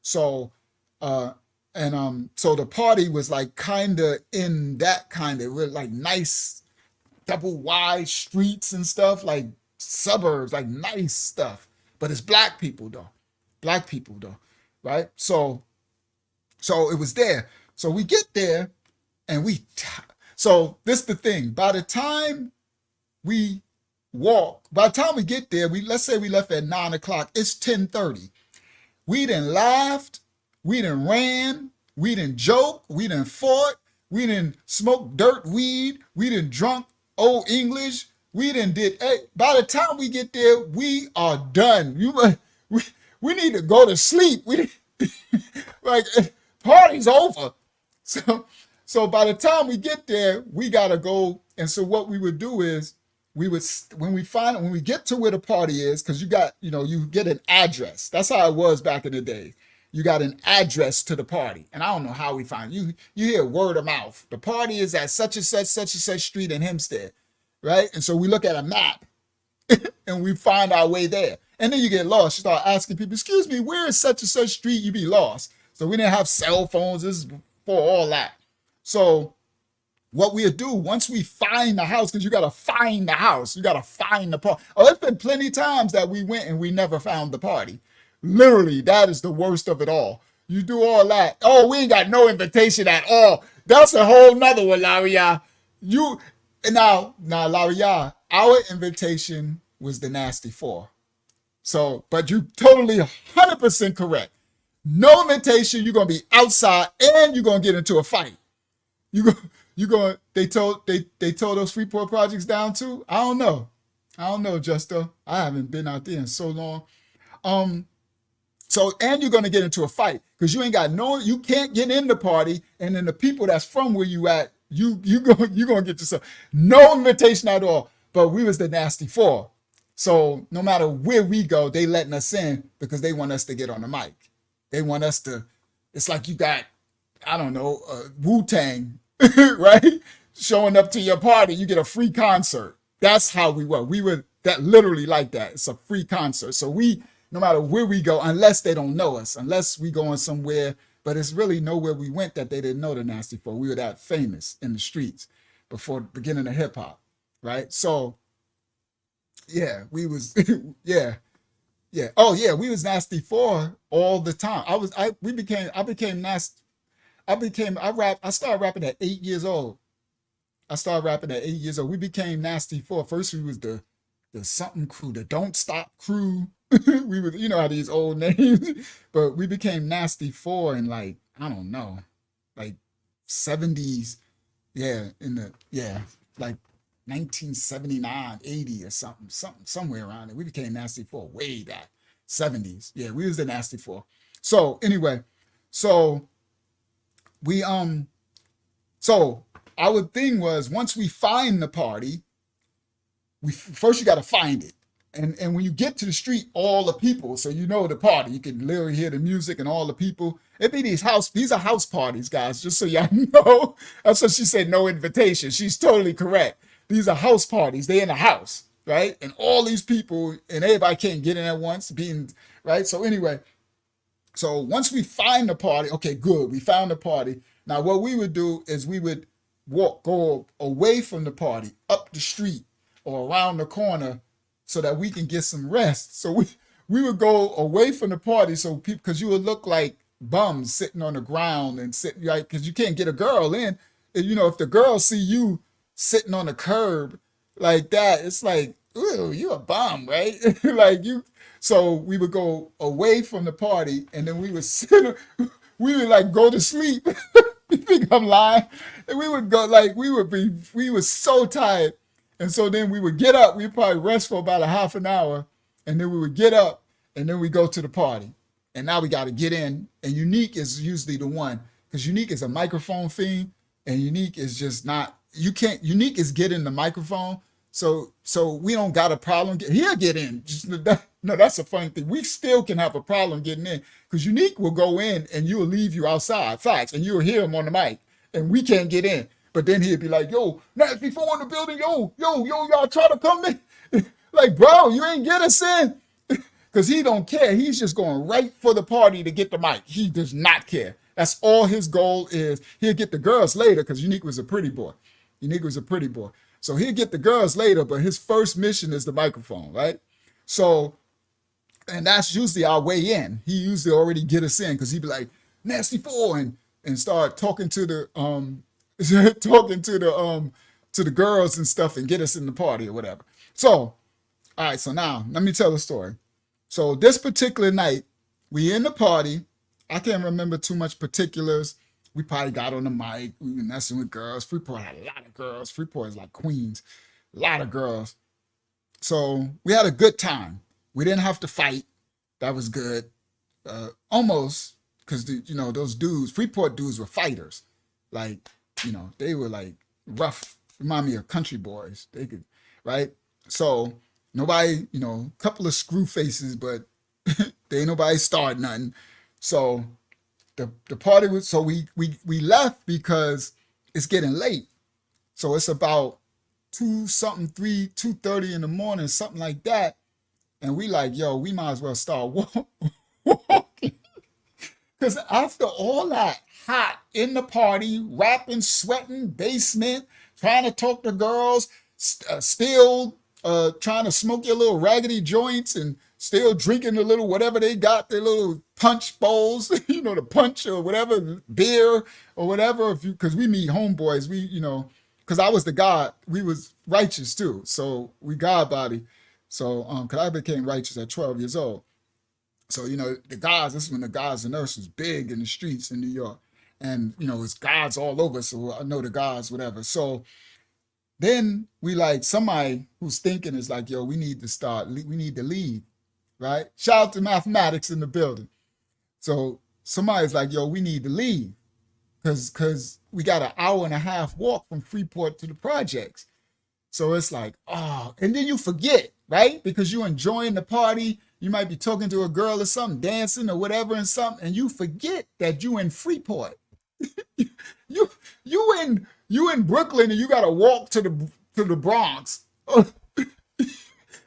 So so the party was like kind of in that kind of like nice double wide streets and stuff, like suburbs, like nice stuff. But it's black people though, right? So it was there. So we get there, and so this is the thing. By the time we get there, let's say we left at 9 o'clock, it's 10:30. We done laughed, we done ran, we done joked, we done fought, we done smoked dirt weed, we done drunk old English, we done by the time we get there, we are done. We need to go to sleep. Like, party's over. So by the time we get there, we gotta go. And so what we would do is when we get to where the party is, because you get an address. That's how it was back in the day. You got an address to the party. And I don't know how we find it. You hear word of mouth. The party is at such and such street in Hempstead, right? And so we look at a map and we find our way there. And then you get lost. You start asking people, excuse me, where is such and such street? You be lost. So we didn't have cell phones. This is before all that. So what we'll do, once we find the house, because you got to find the house, you got to find the party. Oh, there's been plenty of times that we went and we never found the party. Literally, that is the worst of it all. You do all that. Oh, we ain't got no invitation at all. That's a whole nother one, Laria. Now, Laria, our invitation was the Nasty Four. So, but you totally 100% correct. No invitation. You're gonna be outside, and you're gonna get into a fight. They told those Freeport projects down too. I don't know, Justo. I haven't been out there in so long. So, and you're gonna get into a fight because you can't get in the party, and then the people that's from where you at, you gonna get yourself no invitation at all. But we was the Nasty Four. So no matter where we go, they letting us in because they want us to get on the mic. They want us to, it's like you got, I don't know, Wu-Tang, right? Showing up to your party, you get a free concert. That's how we were. We were that literally like that. It's a free concert. So no matter where we go, unless they don't know us, unless we going somewhere, but it's really nowhere we went that they didn't know the Nasty Four. We were that famous in the streets before the beginning of hip hop, right? So yeah, we was, yeah. Oh yeah, we was Nasty Four all the time. I became nasty. I started rapping at 8 years old. We became Nasty Four. First we was the something crew, the Don't Stop crew. We were, how these old names, but we became Nasty Four in like, I don't know, like 70s. Yeah, like 1979, 80 or something, somewhere around there. We became Nasty Four way back, 70s. Yeah, we was the Nasty Four. So anyway, so we So our thing was, once we find the party, we first you got to find it. And when you get to the street, all the people, so you know the party, you can literally hear the music and all the people. It be these are house parties, guys, just so y'all know. That's what she said, no invitation. She's totally correct. These are house parties. They in the house, right? And all these people, and everybody can't get in at once, being right. So anyway, so once we find the party, okay, good, we found the party. Now what we would do is we would go away from the party, up the street or around the corner, so that we can get some rest. So we would go away from the party, so people, because you would look like bums sitting on the ground and sitting, right, because you can't get a girl in. And, you know, if the girls see you sitting on the curb like that, it's like, ooh, you a bum, right? Like you. So we would go away from the party, and then we would sit. We would like go to sleep. You think I'm lying? And we would go like we were so tired. And so then we would get up, we'd probably rest for about a half an hour, and then we would get up, and then we go to the party. And now we got to get in, and Unique is usually the one, because Unique is a microphone fiend, and Unique is just not, Unique is getting the microphone, so we don't got a problem. He'll get in. No, that's a funny thing. We still can have a problem getting in, because Unique will go in, and you'll leave you outside, facts, and you'll hear him on the mic, and we can't get in. But then he'd be like, yo, Nasty 4 in the building, yo, y'all try to come in. Like, bro, you ain't get us in. Because he don't care. He's just going right for the party to get the mic. He does not care. That's all his goal is. He'll get the girls later, because Unique was a pretty boy. Unique was a pretty boy. So he'll get the girls later, but his first mission is the microphone, right? So, and that's usually our way in. He usually already get us in, because he'd be like, Nasty 4, and start talking to the to the girls and stuff, and get us in the party or whatever. So, all right, so now let me tell the story. So this particular night, we in the party. I can't remember too much particulars. We probably got on the mic. We were messing with girls. Freeport had a lot of girls. Freeport is like Queens, a lot of girls. So we had a good time. We didn't have to fight. That was good. Almost, because those dudes, Freeport dudes, were fighters. Like, they were like rough, remind me of country boys. They could, right? So nobody, a couple of screw faces, but they ain't nobody start nothing. So the party was, so we left because it's getting late. So it's about 2:30 in the morning, something like that. And we like, yo, we might as well start walking. Because after all that hot in the party, rapping, sweating, basement, trying to talk to girls, still trying to smoke your little raggedy joints, and still drinking the little whatever they got, their little punch bowls, the punch or whatever, beer or whatever. Because we meet homeboys, because I was the God, we was righteous too. So we God body. So, because I became righteous at 12 years old. So, the guys, this is when the guys and nurses was big in the streets in New York. And, it's guys all over. So I know the guys, whatever. So then we like, somebody who's thinking is like, yo, we need to leave, right? Shout out to mathematics in the building. So somebody's like, yo, we need to leave. Because we got an hour and a half walk from Freeport to the projects. So it's like, oh, and then you forget, right? Because you're enjoying the party. You might be talking to a girl or something, dancing or whatever and something, and you forget that you in Freeport. you in Brooklyn, and you gotta walk to the Bronx.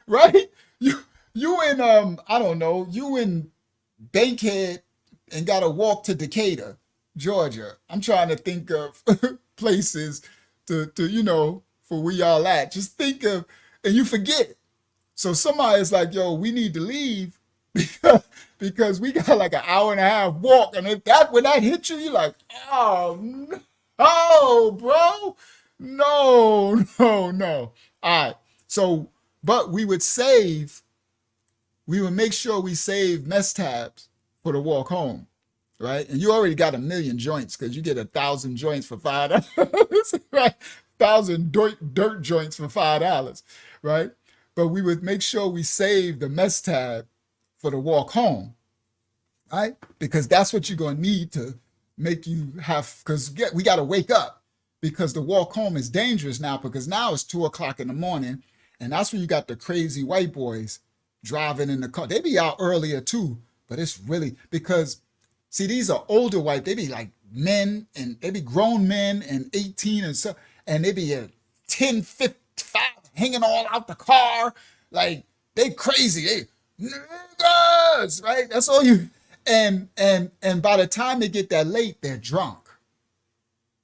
Right? You in I don't know, you in Bankhead and gotta walk to Decatur, Georgia. I'm trying to think of places to for where y'all at. Just think of, and you forget. So somebody's like, yo, we need to leave because we got like an hour and a half walk. And when that hits you, you're like, oh no, bro. No. All right. So, but we would make sure we save mess tabs for the walk home. Right? And you already got 1,000,000 joints, because you get 1,000 joints for $5. Right? 1,000 dirt joints for $5, right? But we would make sure we save the mess tab for the walk home, right? Because that's what you're gonna need to make you have, because we gotta wake up. because the walk home is dangerous now, because now it's 2 o'clock in the morning, and that's when you got the crazy white boys driving in the car. They be out earlier too, but it's really because see, these are older white. They be like men, and they be grown men and 18 and so, and they be at 10, 55 hanging all out the car. Like they crazy. They niggas, right? That's all you. And by the time they get that late, they're drunk.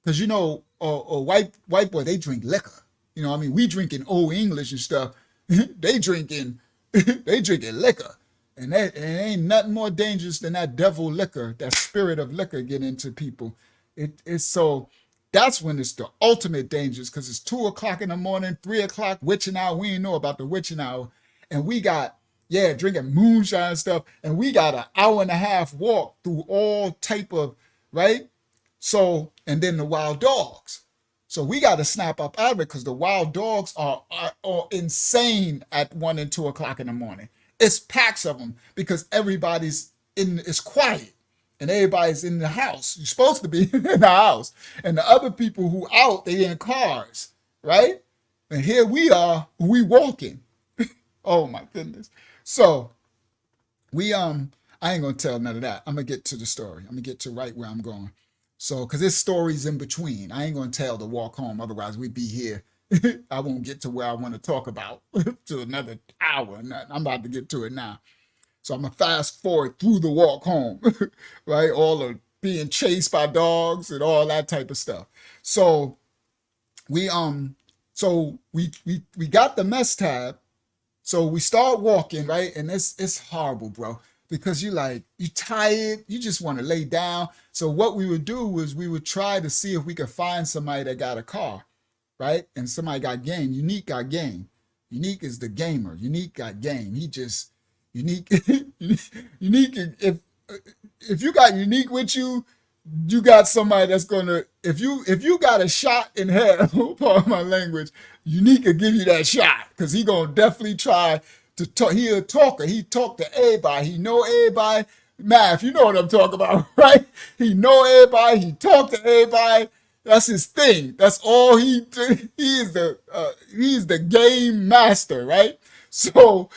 Cause you know, a white boy, they drink liquor. You know, what I mean, we drinking old English and stuff. they drinking liquor. And that and it ain't nothing more dangerous than that devil liquor, that spirit of liquor get into people. It's so that's when it's the ultimate dangerous, because it's 2 o'clock in the morning, 3 o'clock, witching hour. We ain't know about the witching hour. And we got, yeah, drinking moonshine and stuff. And we got an hour and a half walk through all type of, right? So, and then the wild dogs. So we got to snap up out of it, because the wild dogs are insane at 1 and 2 o'clock in the morning. It's packs of them, because everybody's it's quiet and everybody's in the house. You're supposed to be in the house. And the other people who out, they in cars, right? And here we are, we walking. Oh my goodness. So we, I ain't gonna tell none of that. I'm gonna get to the story. I'm gonna get to right where I'm going. So, cause there's stories in between. I ain't gonna tell the walk home, otherwise we'd be here. I won't get to where I want to talk about to another hour. I'm about to get to it now. So I'm gonna fast forward through the walk home, right? All of being chased by dogs and all that type of stuff. So we got the mess tab. So we start walking, right? And it's horrible, bro, because you tired, you just want to lay down. So what we would do was we would try to see if we could find somebody that got a car, right? And somebody got game. Unique got game. Unique is the gamer. Unique got game. He just unique. Unique. If you got unique with you, you got somebody that's gonna. If you got a shot in hell, pardon my language, unique will give you that shot, because he gonna definitely try to talk. He a talker. He talk to everybody. He know everybody. Math, you know what I'm talking about, right? He know everybody. He talk to everybody. That's his thing. That's all he is the game master, right? So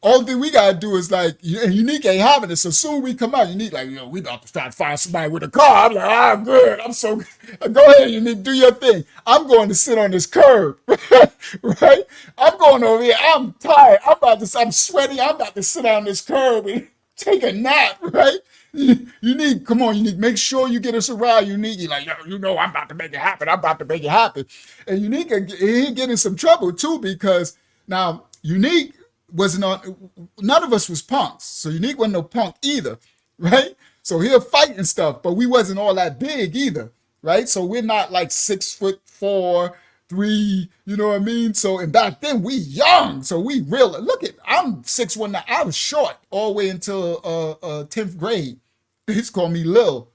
all thing we gotta do is like, Unique ain't having it. So soon we come out, Unique like, we about to try to find somebody with a car. I'm like, good. I'm so good. Go ahead, Unique, do your thing. I'm going to sit on this curb, right? I'm going over here. I'm tired. I'm sweaty. I'm about to sit on this curb and take a nap, right? Unique, come on, Unique, make sure you get us a ride, Unique. You're like, I'm about to make it happen. I'm about to make it happen. And Unique, he get in some trouble too, because now Unique wasn't on, none of us was punks. So Unique wasn't no punk either, right? So he'll fight and stuff, but we wasn't all that big either, right? So we're not like 6'4", 3, you know what I mean? So, and back then we young, so we real, look at, I'm 6'1", now. I was short all the way until 10th grade. He's called me Lil,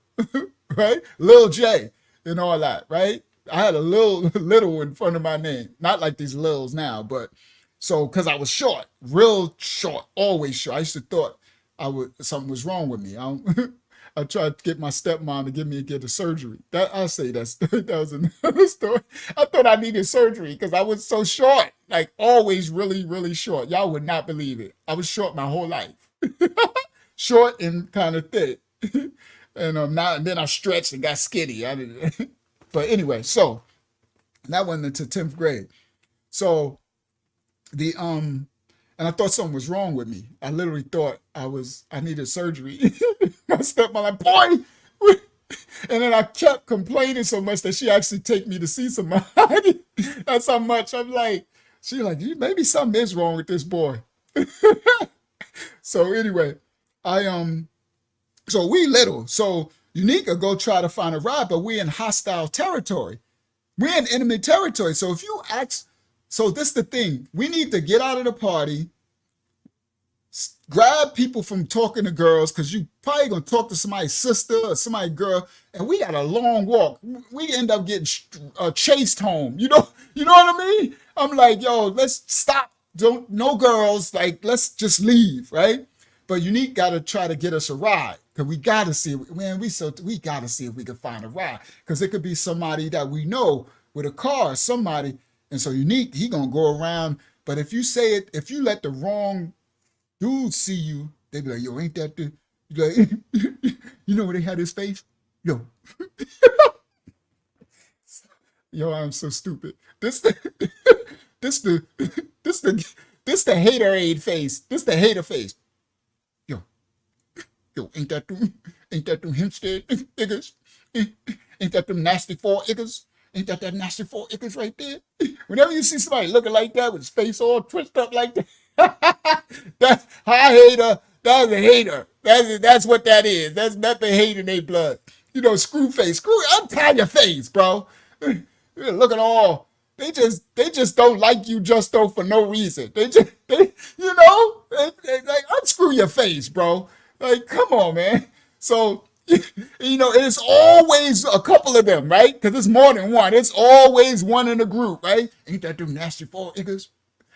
right? Lil J and all that, right? I had a little in front of my name. Not like these Lils now, but so, cause I was short, real short, always short. I used to thought something was wrong with me. I tried to get my stepmom to get a surgery. That was another story. I thought I needed surgery because I was so short, like always really, really short. Y'all would not believe it. I was short my whole life. Short and kind of thick. And then I stretched and got skinny. But anyway, so that went into 10th grade. So and I thought something was wrong with me. I literally thought I needed surgery. My stepmom like, boy, and then I kept complaining so much that she actually take me to see somebody. That's how much I'm like, she's like, maybe something is wrong with this boy. So anyway, so we little, so Unique will go try to find a ride, but we're in hostile territory. We're in enemy territory. So if you ask, so this is the thing, we need to get out of the party, grab people from talking to girls, because you probably gonna talk to somebody's sister or somebody's girl, and we got a long walk. We end up getting chased home. You know what I mean? I'm like, yo, let's stop. No girls, like, let's just leave, right? But Unique got to try to get us a ride because we got to see, man, we got to see if we can find a ride because it could be somebody that we know with a car, somebody. And so Unique, he gonna go around. But if you say it, if you let the wrong dudes see you, they be like, yo, ain't that the, like, you know where they had his face? Yo, yo, I'm so stupid. This the, this the, this the, this the haterade face. This the hater face. Yo, yo, ain't that them Hempstead niggas? Ain't that them nasty four niggas? Ain't that nasty four niggas right there? Whenever you see somebody looking like that with his face all twisted up like that, that's I hater. That's a hater. That's what that is. That's nothing hate in their blood. You know, screw face. Untie your face, bro. Look at all. They just don't like you just though for no reason. They like unscrew your face, bro. Like, come on, man. So, you know, it's always a couple of them, right? Because it's more than one. It's always one in a group, right? Ain't that them nasty four niggas?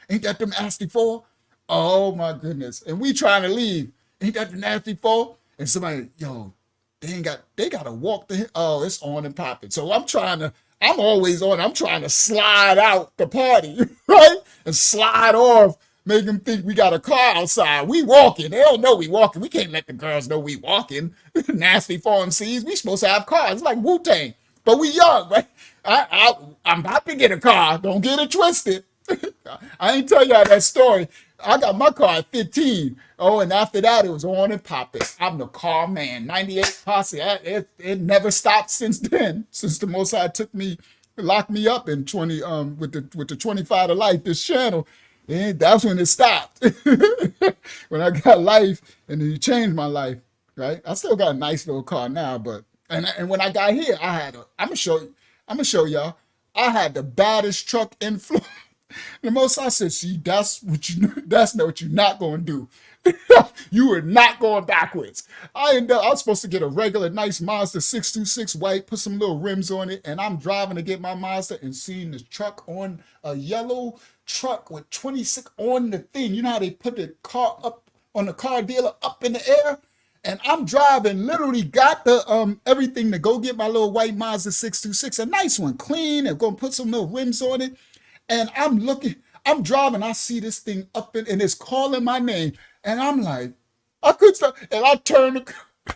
Ain't that them nasty four? Oh my goodness. And we trying to leave. Ain't that the nasty four? And somebody, yo, they gotta walk the, oh, it's on and popping. So I'm always on. I'm trying to slide out the party, right? And slide off, make them think we got a car outside. We walking. They don't know we walking. We can't let the girls know we walking. Nasty foreign seas. We supposed to have cars. It's like Wu-Tang. But we young, right? I'm about to get a car. Don't get it twisted. I ain't tell y'all that story. I got my car at 15. Oh, and after that, it was on and popping. I'm the car man. 98 posse. It never stopped since then. Since the Most High locked me up in 20 with the 25 to life, this channel. And that's when it stopped. When I got life, and then he changed my life. Right? I still got a nice little car now, but and when I got here, I'm gonna show y'all. I had the baddest truck in Florida. The Most I said, see, that's what you're not going to do. You are not going backwards. I was supposed to get a regular nice Mazda 626 white, put some little rims on it, and I'm driving to get my Mazda and seeing this truck on a yellow truck with 26 on the thing. You know how they put the car up on the car dealer up in the air? And I'm driving, literally got the everything to go get my little white Mazda 626, a nice one, clean, and going to put some little rims on it. And I'm driving, I see this thing up and it's calling my name. And I'm like, I couldn't stop. And I turned, and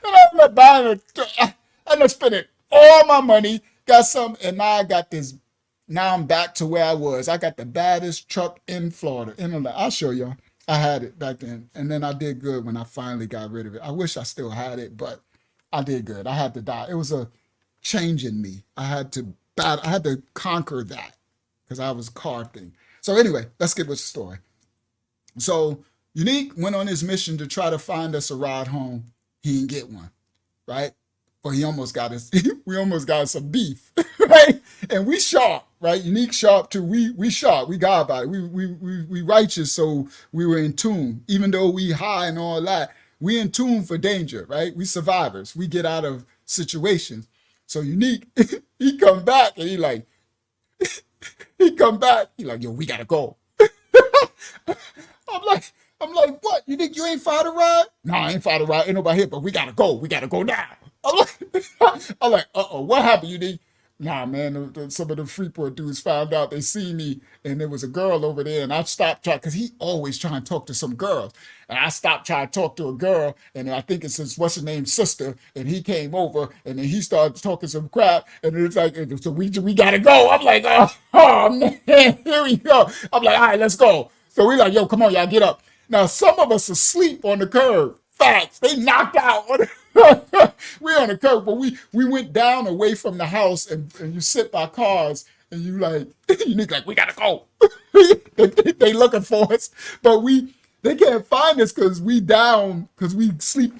I'm not buying it. I'm spending all my money, got some, and now I'm back to where I was. I got the baddest truck in Florida. I'll show y'all. I had it back then. And then I did good when I finally got rid of it. I wish I still had it, but I did good. I had to die. It was a change in me. I had to conquer that. Because I was a car thing. So anyway, let's get with the story. So Unique went on his mission to try to find us a ride home. He didn't get one, right? But we almost got some beef, right? And we sharp, right? Unique sharp too. We sharp. We got about it. We righteous, so we were in tune. Even though we high and all that, we in tune for danger, right? We survivors. We get out of situations. So Unique, he come back and he like, yo, we gotta go. I'm like, what? You think you ain't fired a ride? No, I ain't fired a ride. Ain't nobody here, but we gotta go. We gotta go now. I'm like, what happened? You think? Nah, man, some of the Freeport dudes found out. They see me, and there was a girl over there, and I stopped trying, because he always trying to talk to some girls. And I stopped trying to talk to a girl, and I think it's his, what's her name, sister, and he came over, and then he started talking some crap, and it's like, so we gotta go. I'm like, oh man, here we go. I'm like, all right, let's go. So we like, yo, come on, y'all, get up. Now, some of us asleep on the curb. Facts. They knocked out. We're on the curb, but we went down away from the house, and you sit by cars, and you like, you need like, we gotta go. they looking for us, but they can't find us because we sleep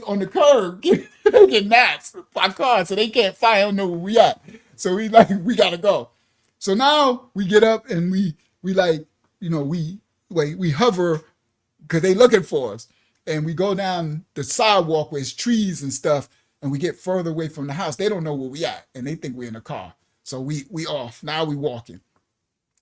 on the curb. They get naps by cars, so they can't find. I don't know where we at. So we gotta go. So now we get up and we like, you know, we hover because they looking for us. And we go down the sidewalk where it's trees and stuff, and we get further away from the house. They don't know where we at, and they think we're in a car. So we off. Now we walking.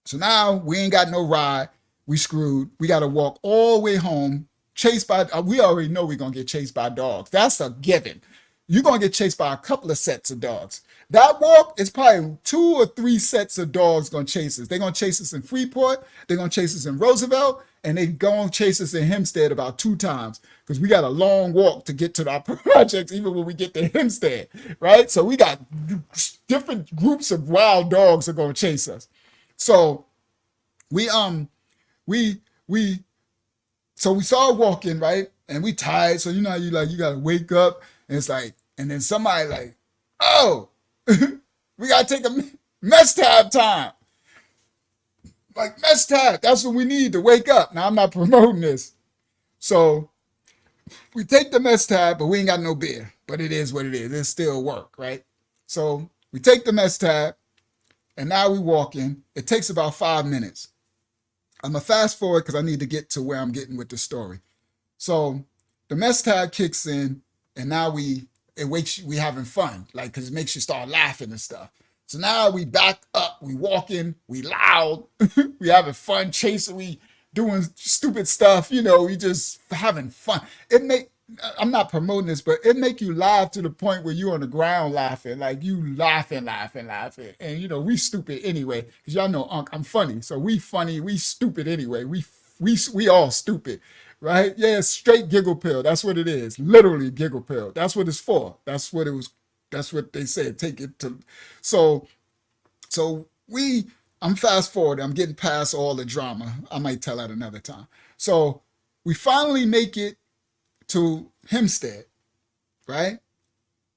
So now we ain't got no ride. We screwed. We got to walk all the way home, chased by, we already know we're going to get chased by dogs. That's a given. You're going to get chased by a couple of sets of dogs. That walk is probably 2 or 3 sets of dogs going to chase us. They're going to chase us in Freeport. They're going to chase us in Roosevelt. And they're going to chase us in Hempstead about 2 times because we got a long walk to get to our projects even when we get to Hempstead, right? So we got different groups of wild dogs are going to chase us. So we so we started walking, right? And we tired. So you know how you got to wake up and it's like, and then somebody like, oh, we got to take a mess tab time. Like mess tab, that's what we need to wake up. Now I'm not promoting this. So we take the mess tab, but we ain't got no beer. But it is what it is. It still work, right? So we take the mess tab and now we walking. It takes about 5 minutes. I'm gonna fast forward because I need to get to where I'm getting with the story. So the mess tab kicks in and now we having fun, like, because it makes you start laughing and stuff. So now we back up, we walking, we loud, we having fun, chasing, we doing stupid stuff, you know, we just having fun. I'm not promoting this, but it make you laugh to the point where you're on the ground laughing, like you laughing. And, you know, we stupid anyway, because y'all know, Unc, I'm funny. So we funny, we stupid anyway. We all stupid, right? Yeah, straight giggle pill. That's what it is. Literally giggle pill. That's what it's for. That's what it was. That's what they said. Take it to. So I'm fast forward. I'm getting past all the drama. I might tell that another time. So we finally make it to Hempstead, right?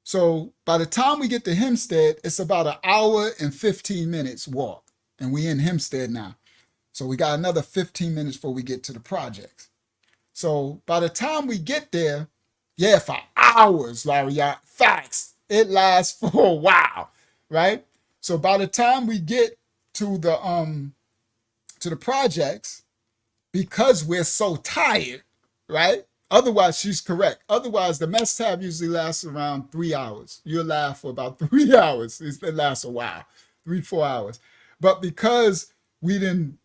So by the time we get to Hempstead, it's about 1 hour and 15 minutes walk. And we in Hempstead now. So we got another 15 minutes before we get to the projects. So by the time we get there, yeah, for hours, Larry, facts. It lasts for a while, right? So by the time we get to the projects, because we're so tired, right? Otherwise, she's correct. Otherwise, the mess tab usually lasts around 3 hours. You'll laugh for about 3 hours. It lasts a while, 3-4 hours. But because we didn't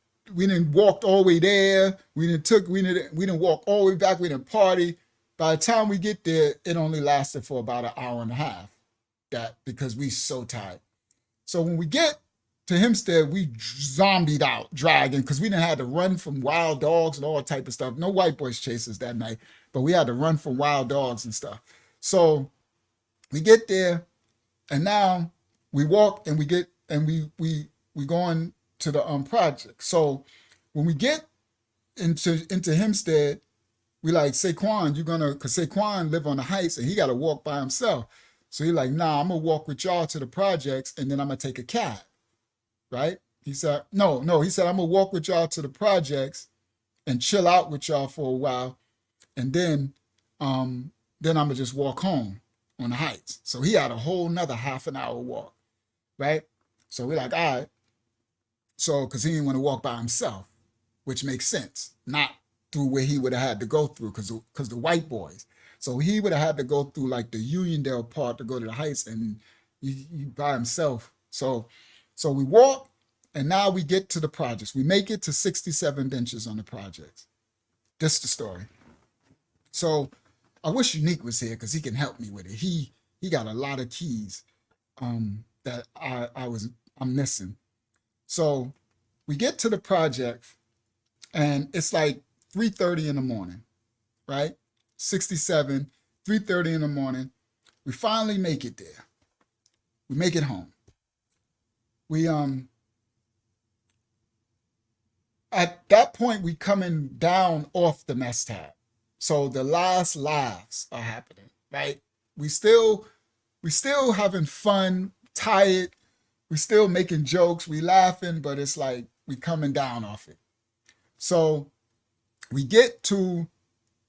walk all the way there, we didn't walk all the way back, we didn't party. By the time we get there, it only lasted for about 1.5 hours. That because we so tired. So when we get to Hempstead, we zombied out, dragging, because we didn't have to run from wild dogs and all type of stuff. No white boys chased us that night, but we had to run from wild dogs and stuff. So we get there, and now we walk and we going to the project. So when we get into Hempstead, we like, Saquon, because Saquon live on the heights and he got to walk by himself. So he's like, nah, I'm going to walk with y'all to the projects and then I'm going to take a cab, right? He said, no, he said, I'm going to walk with y'all to the projects and chill out with y'all for a while. And then I'm going to just walk home on the heights. So he had a whole nother half an hour walk, right? So we're like, all right. So, because he didn't want to walk by himself, which makes sense. Not through where he would have had to go through because the white boys. So he would have had to go through like the Uniondale part to go to the heights and he by himself. So we walk and now we get to the projects. We make it to 67 benches on the projects. This is the story. So I wish Unique was here because he can help me with it. He got a lot of keys that I'm missing. So we get to the project and it's like 3:30 in the morning, right? 67, 3:30 in the morning. We finally make it there. We make it home. We at that point we coming down off the mess tab. So the last laughs are happening, right? We still having fun, tired, we still making jokes, we laughing, but it's like we coming down off it. So we get to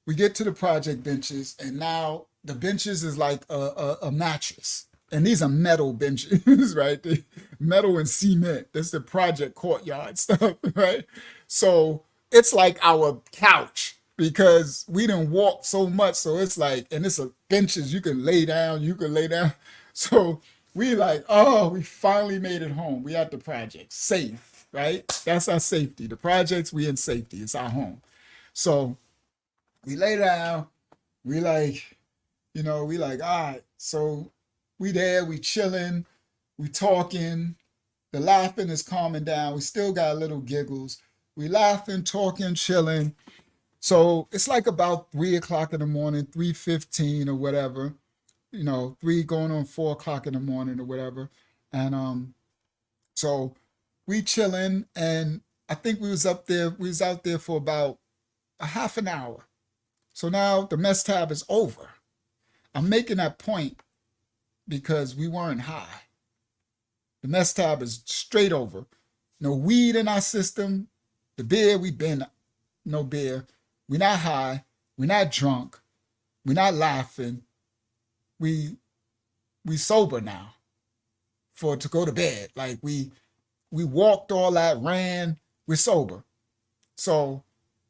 the project benches, and now the benches is like a mattress. And these are metal benches, right? Metal and cement. That's the project courtyard stuff, right? So it's like our couch because we didn't walk so much. So it's like, and it's a benches, you can lay down. So we like, oh, we finally made it home. We at the project, safe, right? That's our safety. The projects, we in safety. It's our home. So We lay down. We like, we like, all right. So we there, we chilling, we talking. The laughing is calming down. We still got little giggles. We laughing, talking, chilling. So it's like about 3 o'clock in the morning, 3:15 or whatever. 3 going on 4 o'clock in the morning or whatever. And so we chilling, and I think we was out there for about a half an hour. So now the mess tab is over. I'm making that point because we weren't high. The mess tab is straight over. No weed in our system. The beer, we been no beer. We're not high. We're not drunk. We're not laughing. We sober now for to go to bed. Like we walked all that, ran. We're sober. So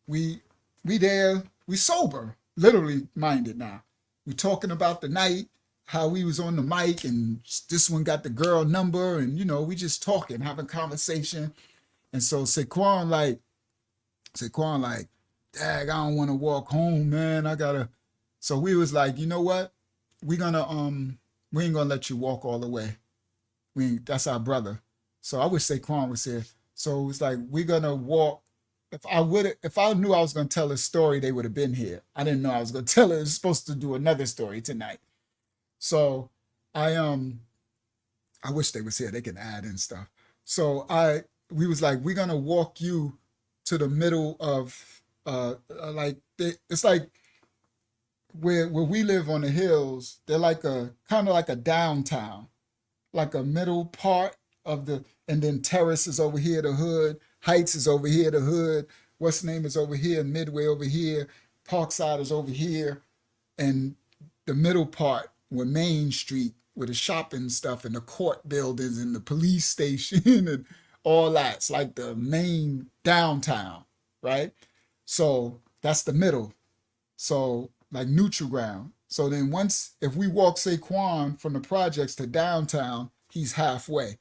we there. We sober, literally minded now. We talking about the night, how we was on the mic, and this one got the girl number, and we just talking, having conversation. And so Saquon like, dag, I don't want to walk home, man. I gotta. So we was like, you know what? We ain't gonna let you walk all the way. That's our brother. So I wish Saquon was here. So it's like we're gonna walk. If I knew I was gonna tell a story, they would have been here. I didn't know I was gonna tell it. I was supposed to do another story tonight. So I wish they was here. They can add in stuff. So we was like, we're gonna walk you to the middle of it's like where we live on the hills. They're like a kind of like a downtown, like a middle part of and then Terrace is over here, the hood. Heights is over here, the hood. What's the name is over here, Midway over here. Parkside is over here. And the middle part, where Main Street, with the shopping stuff and the court buildings and the police station and all that. It's like the main downtown, right? So that's the middle. So like neutral ground. So then if we walk Saquon from the projects to downtown, he's halfway.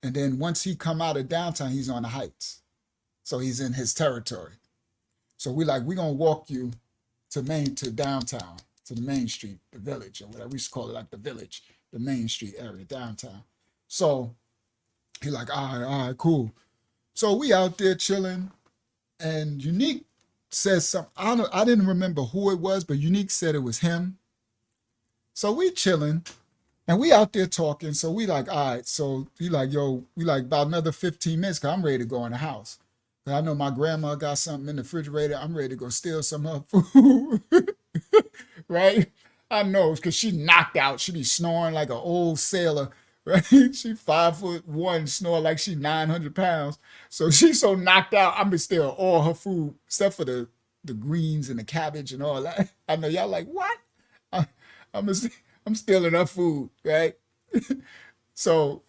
And then once he come out of downtown, he's on the heights. So he's in his territory. So we're going to walk you to downtown, to the main street, the village, or whatever. We used to call it like the village, the main street area, downtown. So he like, all right, cool. So we out there chilling, and Unique says something. I didn't remember who it was, but Unique said it was him. So we chilling, and we out there talking. So we like, all right. So we like, yo, we like about another 15 minutes, because I'm ready to go in the house. I know my grandma got something in the refrigerator. I'm ready to go steal some of her food. Right? I know, because she knocked out. She be snoring like an old sailor. Right? She 5'1", snore like she 900 pounds. So she's so knocked out, I'm gonna steal all her food, except for the greens and the cabbage and all that. I know y'all like, what? I'm stealing her food, right? So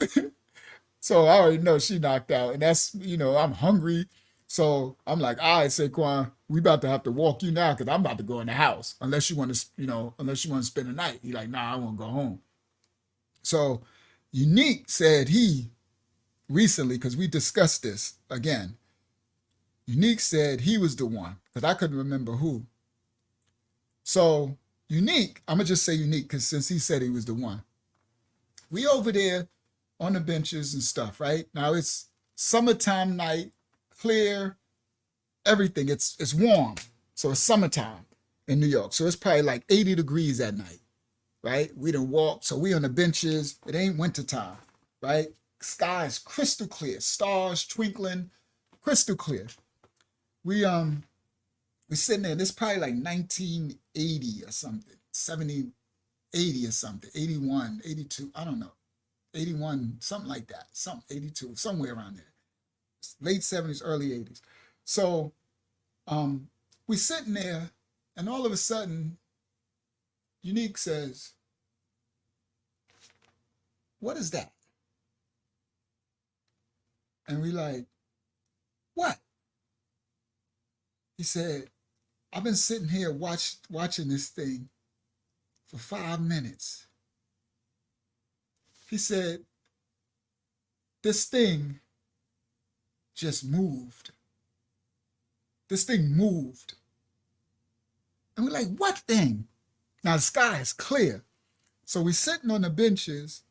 so I already know she knocked out, and that's, I'm hungry. So I'm like, all right, Saquon, we about to have to walk you now, because I'm about to go in the house, unless you want to spend the night. He's like, nah, I want to go home. So Unique said he recently, because we discussed this again, Unique said he was the one, because I couldn't remember who. So Unique, I'm going to just say Unique, because since he said he was the one, we over there on the benches and stuff, right? Now it's summertime night, clear, everything. It's warm. So it's summertime in New York. So it's probably like 80 degrees at night, right? We done walk. So we on the benches. It ain't wintertime, right? Sky is crystal clear. Stars twinkling, crystal clear. We sitting there. This is probably like 1980 or something, 70, 80 or something, 81, 82. I don't know. 81, something like that, 82, somewhere around there. Late 70s, early 80s. So we sitting there, and all of a sudden, Unique says, what is that? And we like, what? He said, I've been sitting here watching this thing for 5 minutes. He said, this thing just moved. This thing moved. And we're like, what thing? Now the sky is clear. So we're sitting on the benches,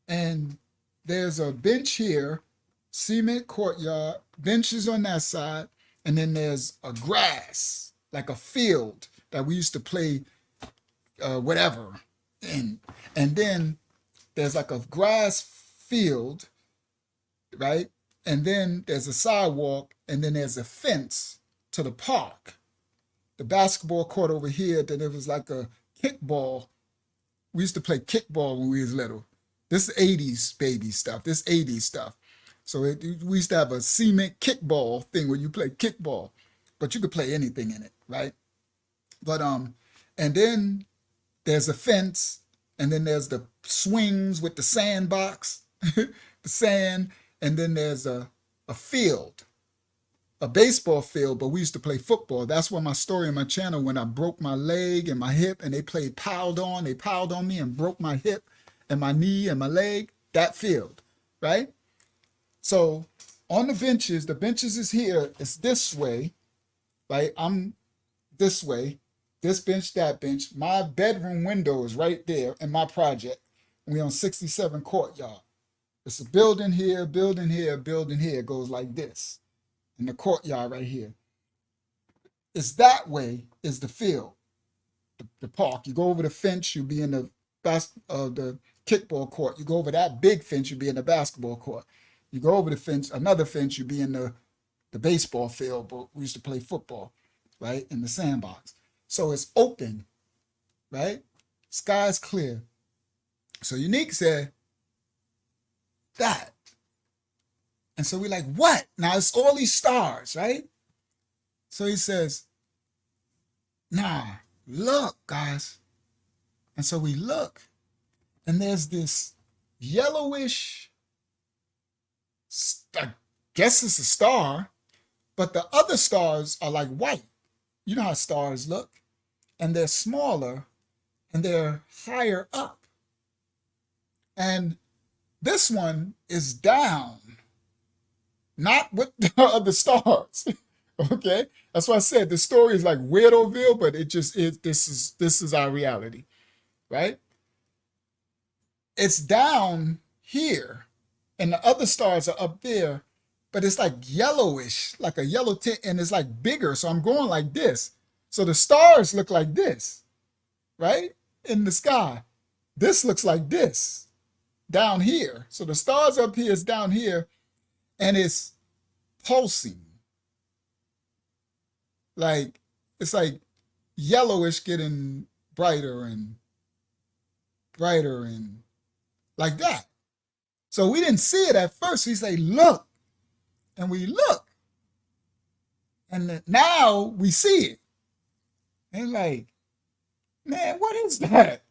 and there's a bench here, cement courtyard, benches on that side, and then there's a grass, like a field that we used to play whatever in. And then there's like a grass field, right? And then there's a sidewalk, and then there's a fence to the park. The basketball court over here, then it was like a kickball. We used to play kickball when we was little. This is 80s baby stuff. This 80s stuff. So we used to have a cement kickball thing where you play kickball, but you could play anything in it, right? But and then there's a fence, and then there's the swings with the sandbox, the sand, and then there's a field, a baseball field, but we used to play football. That's why my story on my channel, when I broke my leg and my hip and they piled on me and broke my hip and my knee and my leg, that field, right? So on the benches is here, it's this way, right? I'm this way, this bench, that bench. My bedroom window is right there in my project. We on 67 Courtyard. It's a building here, building here, building here. It goes like this. In the courtyard right here. It's that way is the field, the park. You go over the fence, you'll be in the kickball court. You go over that big fence, you'll be in the basketball court. You go over the fence, another fence, you'll be in the baseball field, but we used to play football, right? In the sandbox. So it's open, right? Sky's clear. So Unique said, that. And so we're like, what? Now it's all these stars, right? So he says, nah, look, guys. And so we look, and there's this yellowish, I guess it's a star, but the other stars are like white. You know how stars look. And they're smaller, and they're higher up. And this one is down. Not with the other stars, okay? That's why I said the story is like Weirdoville, but it just is. This is our reality, right? It's down here, and the other stars are up there, but it's like yellowish, like a yellow tint, and it's like bigger. So I'm going like this. So the stars look like this, right? In the sky. This looks like this down here. So the stars up here is down here. And it's pulsing. Like, it's like yellowish getting brighter and like that. So we didn't see it at first. We say, look. And we look. And now we see it. And like, man, what is that?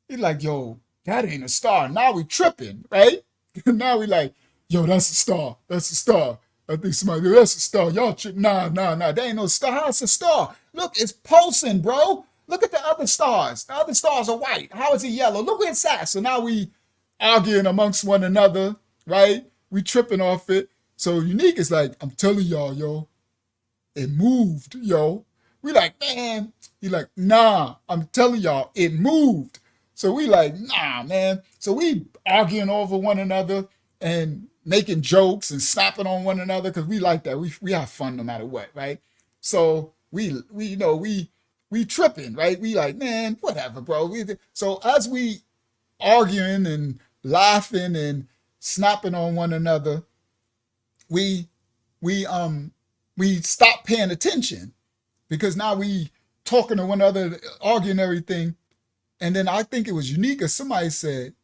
He's like, yo, that ain't a star. Now we tripping, right? Now we like, yo, that's a star. That's a star. I think somebody, that's a star. Y'all, nah. That ain't no star. How it's a star? Look, it's pulsing, bro. Look at the other stars. The other stars are white. How is it yellow? Look where it's at. So now we arguing amongst one another, right? We tripping off it. So Unique is like, I'm telling y'all, yo, it moved, yo. We like, man. He like, nah, I'm telling y'all, it moved. So we like, nah, man. So we arguing over one another and making jokes and snapping on one another because we like that. We have fun no matter what, right? So we tripping, right? We like, man, whatever, bro. So as we arguing and laughing and snapping on one another, we stop paying attention because now we talking to one another, arguing everything. And then I think it was Unique or somebody said,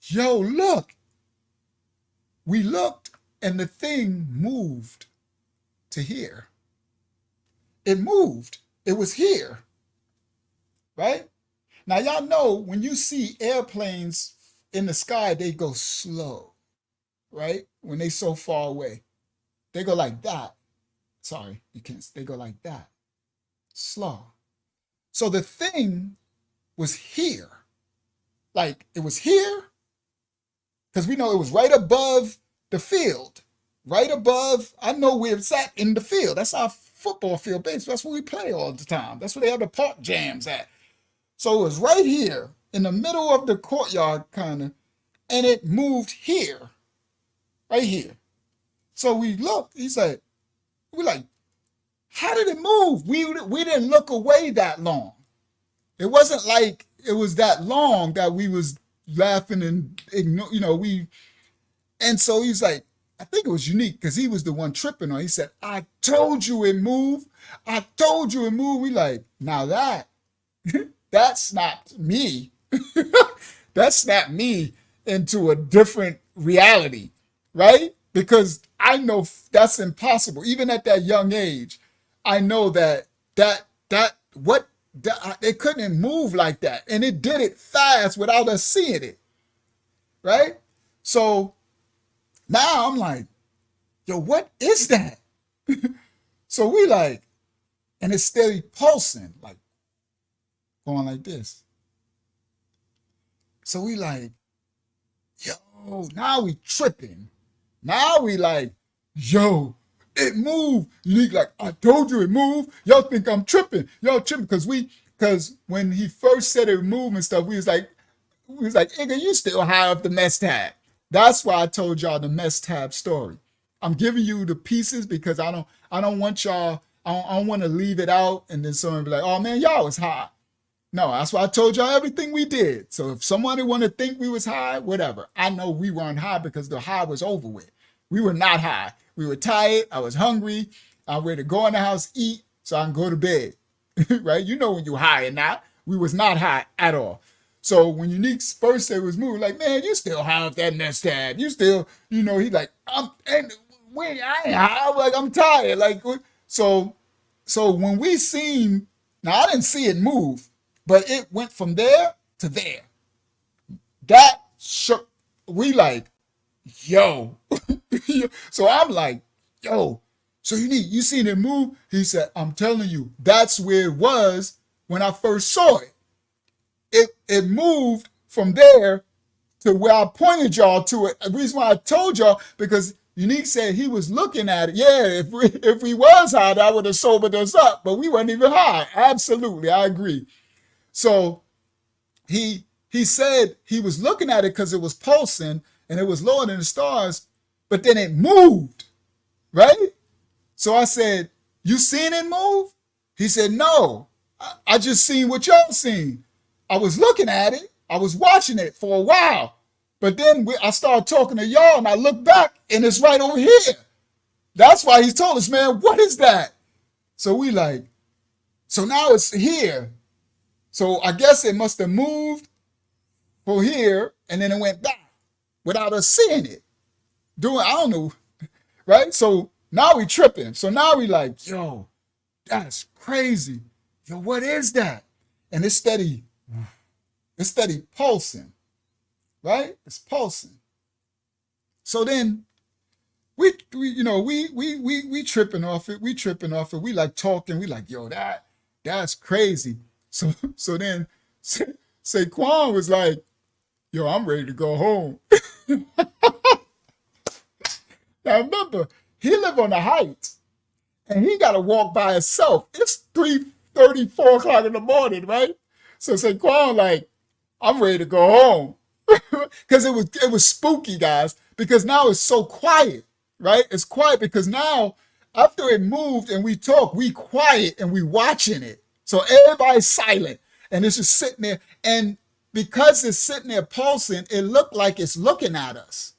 yo, look. We looked and the thing moved to here. It moved. It was here, right? Now, y'all know when you see airplanes in the sky, they go slow, right? When they so far away, they go like that. Sorry, you can't, they go like that, slow. So the thing was here. Like it was here, because we know it was right above the field, right above, I know where it's at in the field. That's how football field, baseball. That's where we play all the time. That's where they have the park jams at. So it was right here in the middle of the courtyard, kind of, and it moved here, right here. So we looked. He said, "We're like, how did it move? We didn't look away that long. It wasn't like it was that long that we was laughing and we." And so he's like, I think it was unique because he was the one tripping on. He said, "I told you it moved. I told you it moved." We like, now that's not me. That snapped me into a different reality, right? Because I know that's impossible. Even at that young age, I know that it couldn't move like that. And it did it fast without us seeing it, right? So now I'm like, yo, what is that? So we like, and it's steady pulsing, like going like this. So we like, yo, now we tripping. Now we like, yo, it moved. Unique like, I told you it moved. Y'all think I'm tripping. Y'all tripping because when he first said it moved and stuff, we was like, Igga, you still high up the mess tab. That's why I told y'all the mess tab story. I'm giving you the pieces because I don't want y'all, I don't want to leave it out and then someone be like, oh man, y'all was high. No, that's why I told y'all everything we did. So if somebody want to think we was high, whatever. I know we weren't high because the high was over with. We were not high. We were tired. I was hungry. I was ready to go in the house, eat, so I can go to bed. Right? You know when you're high or not. We was not high at all. So when Unique first said it was moving, like, man, you still high off that mess tab. You still, he like, I ain't high. I'm like, I'm tired. Like, so when we seen, now I didn't see it move, but it went from there to there. That shook, we like, yo. So I'm like, yo, so you seen it move? He said, I'm telling you, that's where it was when I first saw it. It moved from there to where I pointed y'all to it. The reason why I told y'all, because Unique said he was looking at it. Yeah, if we was high, that would have sobered us up, but we weren't even high. Absolutely, I agree. So he said he was looking at it because it was pulsing and it was lower than the stars, but then it moved, right? So I said, you seen it move? He said, no, I just seen what y'all seen. I was looking at it. I was watching it for a while. But then I started talking to y'all and I look back and it's right over here. That's why he told us, man, what is that? So we like, so now it's here. So I guess it must have moved for here and then it went back without us seeing it. I don't know, right? So now we tripping. So now we like, yo, that's crazy. Yo, what is that? And it's steady pulsing, right? It's pulsing. So then we tripping off it. We tripping off it. We like talking. We like, yo, that's crazy. So then Saquon was like, yo, I'm ready to go home. Now remember, he live on the Heights and he got to walk by himself. It's 3:30, 4 o'clock in the morning, right? So Saquon like, I'm ready to go home. Because it was spooky, guys, because now it's so quiet, right? It's quiet because now after it moved and we talk, we quiet and we watching it. So everybody's silent and it's just sitting there. And because it's sitting there pulsing, it looked like it's looking at us.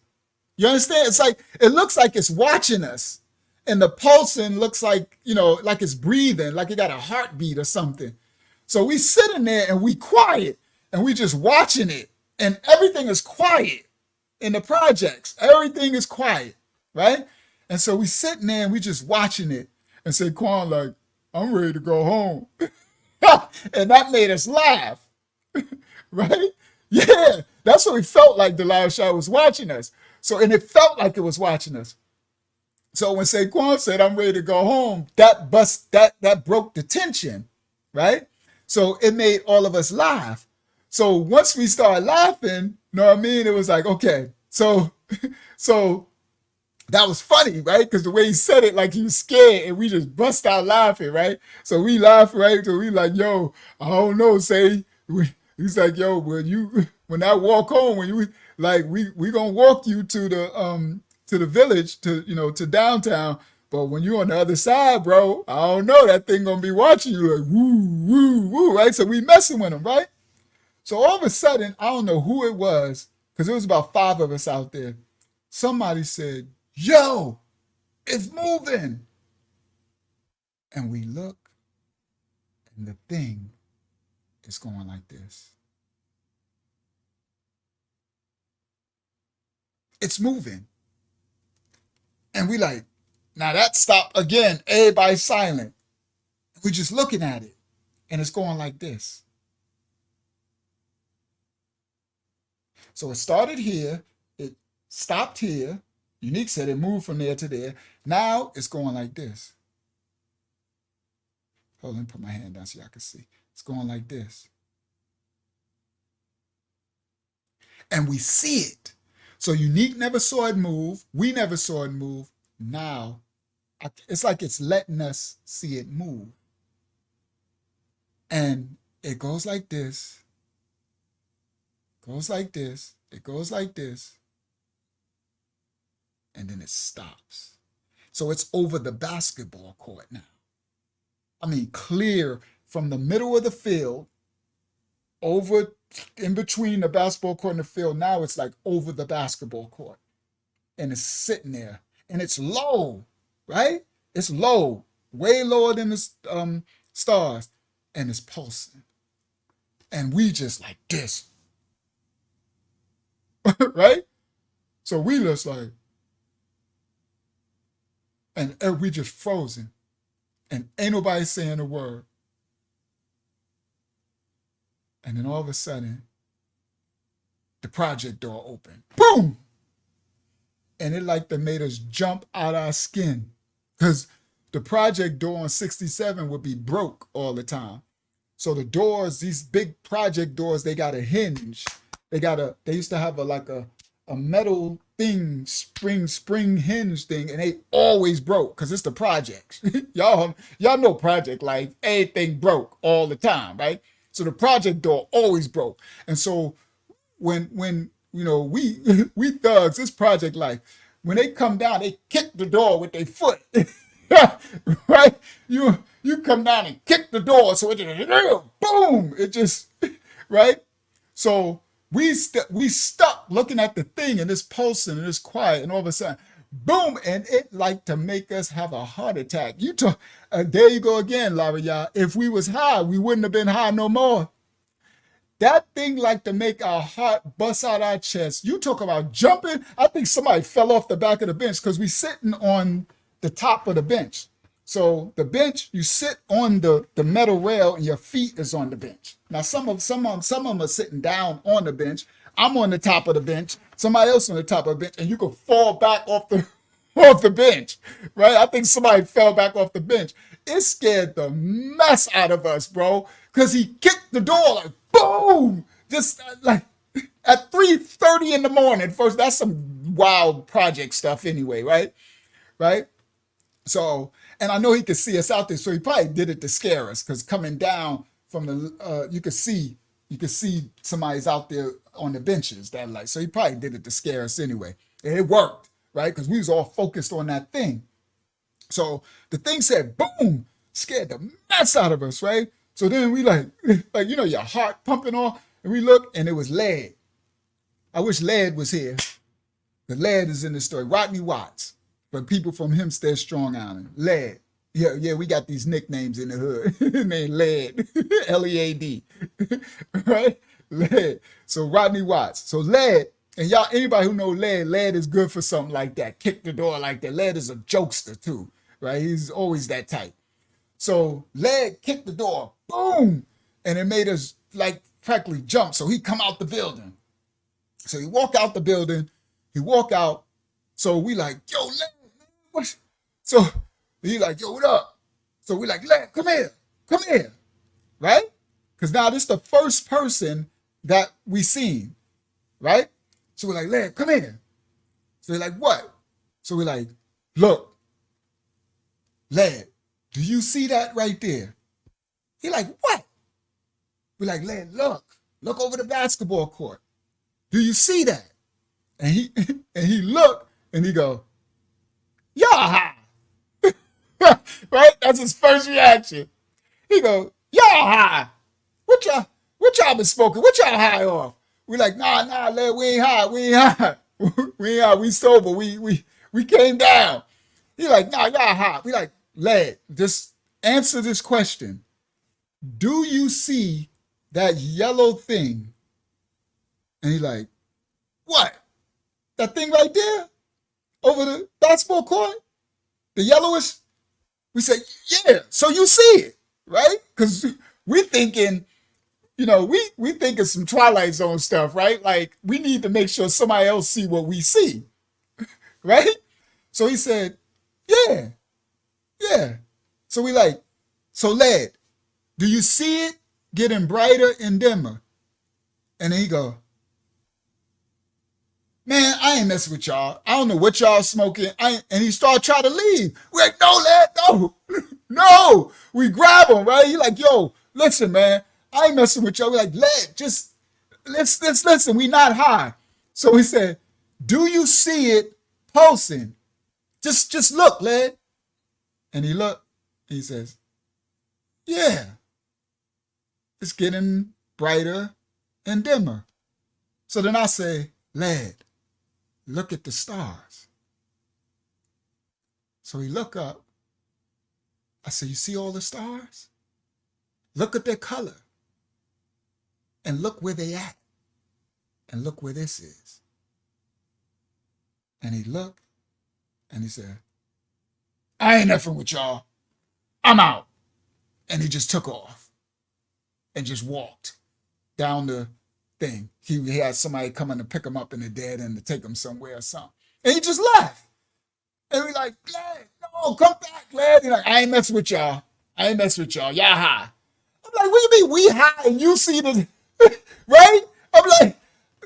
You understand? It's like, it looks like it's watching us. And the pulsing looks like, like it's breathing, like it got a heartbeat or something. So we sitting there and we quiet and we just watching it. And everything is quiet in the projects. Everything is quiet, right? And so we sitting there and we just watching it and Saquon like, I'm ready to go home. And that made us laugh, right? Yeah, that's what we felt like the live show was watching us. So, and it felt like it was watching us. So when Saquon said, I'm ready to go home, that broke the tension, right? So it made all of us laugh. So once we started laughing, you know what I mean? It was like, okay, so That was funny, right? Because the way he said it, like he was scared, and we just bust out laughing, right? So we laugh, right? So we like, yo, I don't know, say. He's like, yo, when I walk home, when you like, we gonna walk you to the village, to downtown. But when you on the other side, bro, I don't know, that thing gonna be watching you like woo, woo, woo, right? So we messing with him, right? So all of a sudden, I don't know who it was, because it was about 5 of us out there. Somebody said, yo, it's moving. And we look, and the thing is going like this. It's moving. And we like, now that stopped again. Everybody's silent. We're just looking at it. And it's going like this. So it started here. It stopped here. Unique said it moved from there to there. Now it's going like this. Hold on, let me put my hand down so y'all can see. It's going like this. And we see it. So Unique never saw it move. We never saw it move. Now, it's like it's letting us see it move. And it goes like this, goes like this, it goes like this, and then it stops. So it's over the basketball court now. I mean, clear from the middle of the field, over in between the basketball court and the field. Now it's like over the basketball court. And it's sitting there. And it's low, right? It's low, way lower than the stars. And it's pulsing. And we just like this. Right? So we just like, and we just frozen. And ain't nobody saying a word. And then all of a sudden, the project door opened. Boom! And it like that made us jump out our skin. Because the project door on 67 would be broke all the time. So the doors, these big project doors, they got a hinge. They used to have a metal thing, spring hinge thing, and they always broke because it's the projects. y'all know project life, everything broke all the time, right? So the project door always broke. And so when we thugs, this project life, when they come down, they kick the door with their foot. Right? You come down and kick the door, so it just boom, it just right. So we stuck looking at the thing, and it's pulsing and it's quiet, and all of a sudden, boom, and it like to make us have a heart attack. There you go again, Laria. If we was high, we wouldn't have been high no more. That thing like to make our heart bust out our chest. You talk about jumping. I think somebody fell off the back of the bench because we sitting on the top of the bench. So the bench, you sit on the metal rail and your feet is on the bench. Now some of them are sitting down on the bench. I'm on the top of the bench. Somebody else on the top of the bench, and you could fall back off the bench, right? I think somebody fell back off the bench. It scared the mess out of us, bro, because he kicked the door like boom, just like at 3:30 in the morning. First, that's some wild project stuff anyway, right? Right? So, and I know he could see us out there, so he probably did it to scare us, because coming down from the, you could see somebody's out there on the benches that like, so he probably did it to scare us anyway. And it worked, right? Because we was all focused on that thing. So the thing said, boom, scared the mess out of us, right? So then we like your heart pumping on, and we look, and it was Lead. I wish Lead was here. The Lead is in the story. Rodney Watts. But people from Hempstead, Strong Island. Lead. Yeah, we got these nicknames in the hood. Named Lead. Lead. Right? Lead. So Rodney Watts. So Lead, and y'all, anybody who know Lead is good for something like that. Kick the door like that. Lead is a jokester too, right? He's always that type. So Lead kicked the door, boom, and it made us like practically jump. So he come out the building. So he walk out the building. He walk out. So we like, yo, Lead, what? So he like, yo, what up? So we like, Lead, come here, right? Because now this is the first person that we seen, right? So we're like, Lead, come here. So they're like, what? So we're like, look, lad, do you see that right there? He like, what? We're like, lad, look over the basketball court. Do you see that? And he and he looked and he go, y'all high. Right? That's his first reaction. He go, y'all high. What y'all been smoking? What y'all high off? We like, nah, lad, we ain't high. We ain't high. We ain't high. We sober. We came down. He like, nah, y'all high. We like, lad, just answer this question. Do you see that yellow thing? And he like, what? That thing right there over the basketball court? The yellowish? We say, yeah, so you see it, right? Because we thinking, we thinking some Twilight Zone stuff, right? Like, we need to make sure somebody else see what we see, right? So he said, yeah. So we like, so lad, do you see it getting brighter and dimmer? And then he go, man, I ain't messing with y'all. I don't know what y'all smoking. And he started trying to leave. We're like, no, lad, no. No. We grab him, right? He like, yo, listen, man, I ain't messing with y'all. We're like, lad, just let's listen. We not high. So he said, do you see it pulsing? Just look, lad. And he looked. He says, yeah, it's getting brighter and dimmer. So then I say, lad, look at the stars. So he look up. I said, you see all the stars? Look at their color. And look where they at. And look where this is. And he looked and he said, I ain't nothing with y'all. I'm out. And he just took off and just walked down the thing. He had somebody coming to pick him up in the dead end to take him somewhere or something. And he just left. And we like, Glad, no, come back, Glad. He's like, I ain't messing with y'all. Y'all high. I'm like, what do you mean we high and you see the, right? I'm like,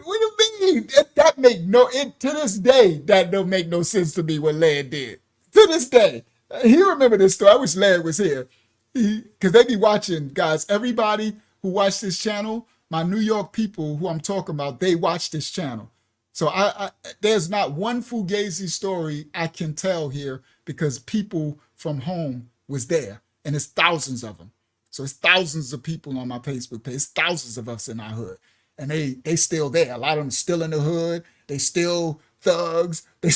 what do you mean? That make to this day, that don't make no sense to me what Ladd did. To this day. He remember this story. I wish Ladd was here. Because they be watching, guys, everybody who watch this channel, my New York people who I'm talking about, they watch this channel. So I there's not one Fugazi story I can tell here because people from home was there. And it's thousands of them. So it's thousands of people on my Facebook page. It's thousands of us in our hood. And they still there. A lot of them still in the hood. They still thugs. They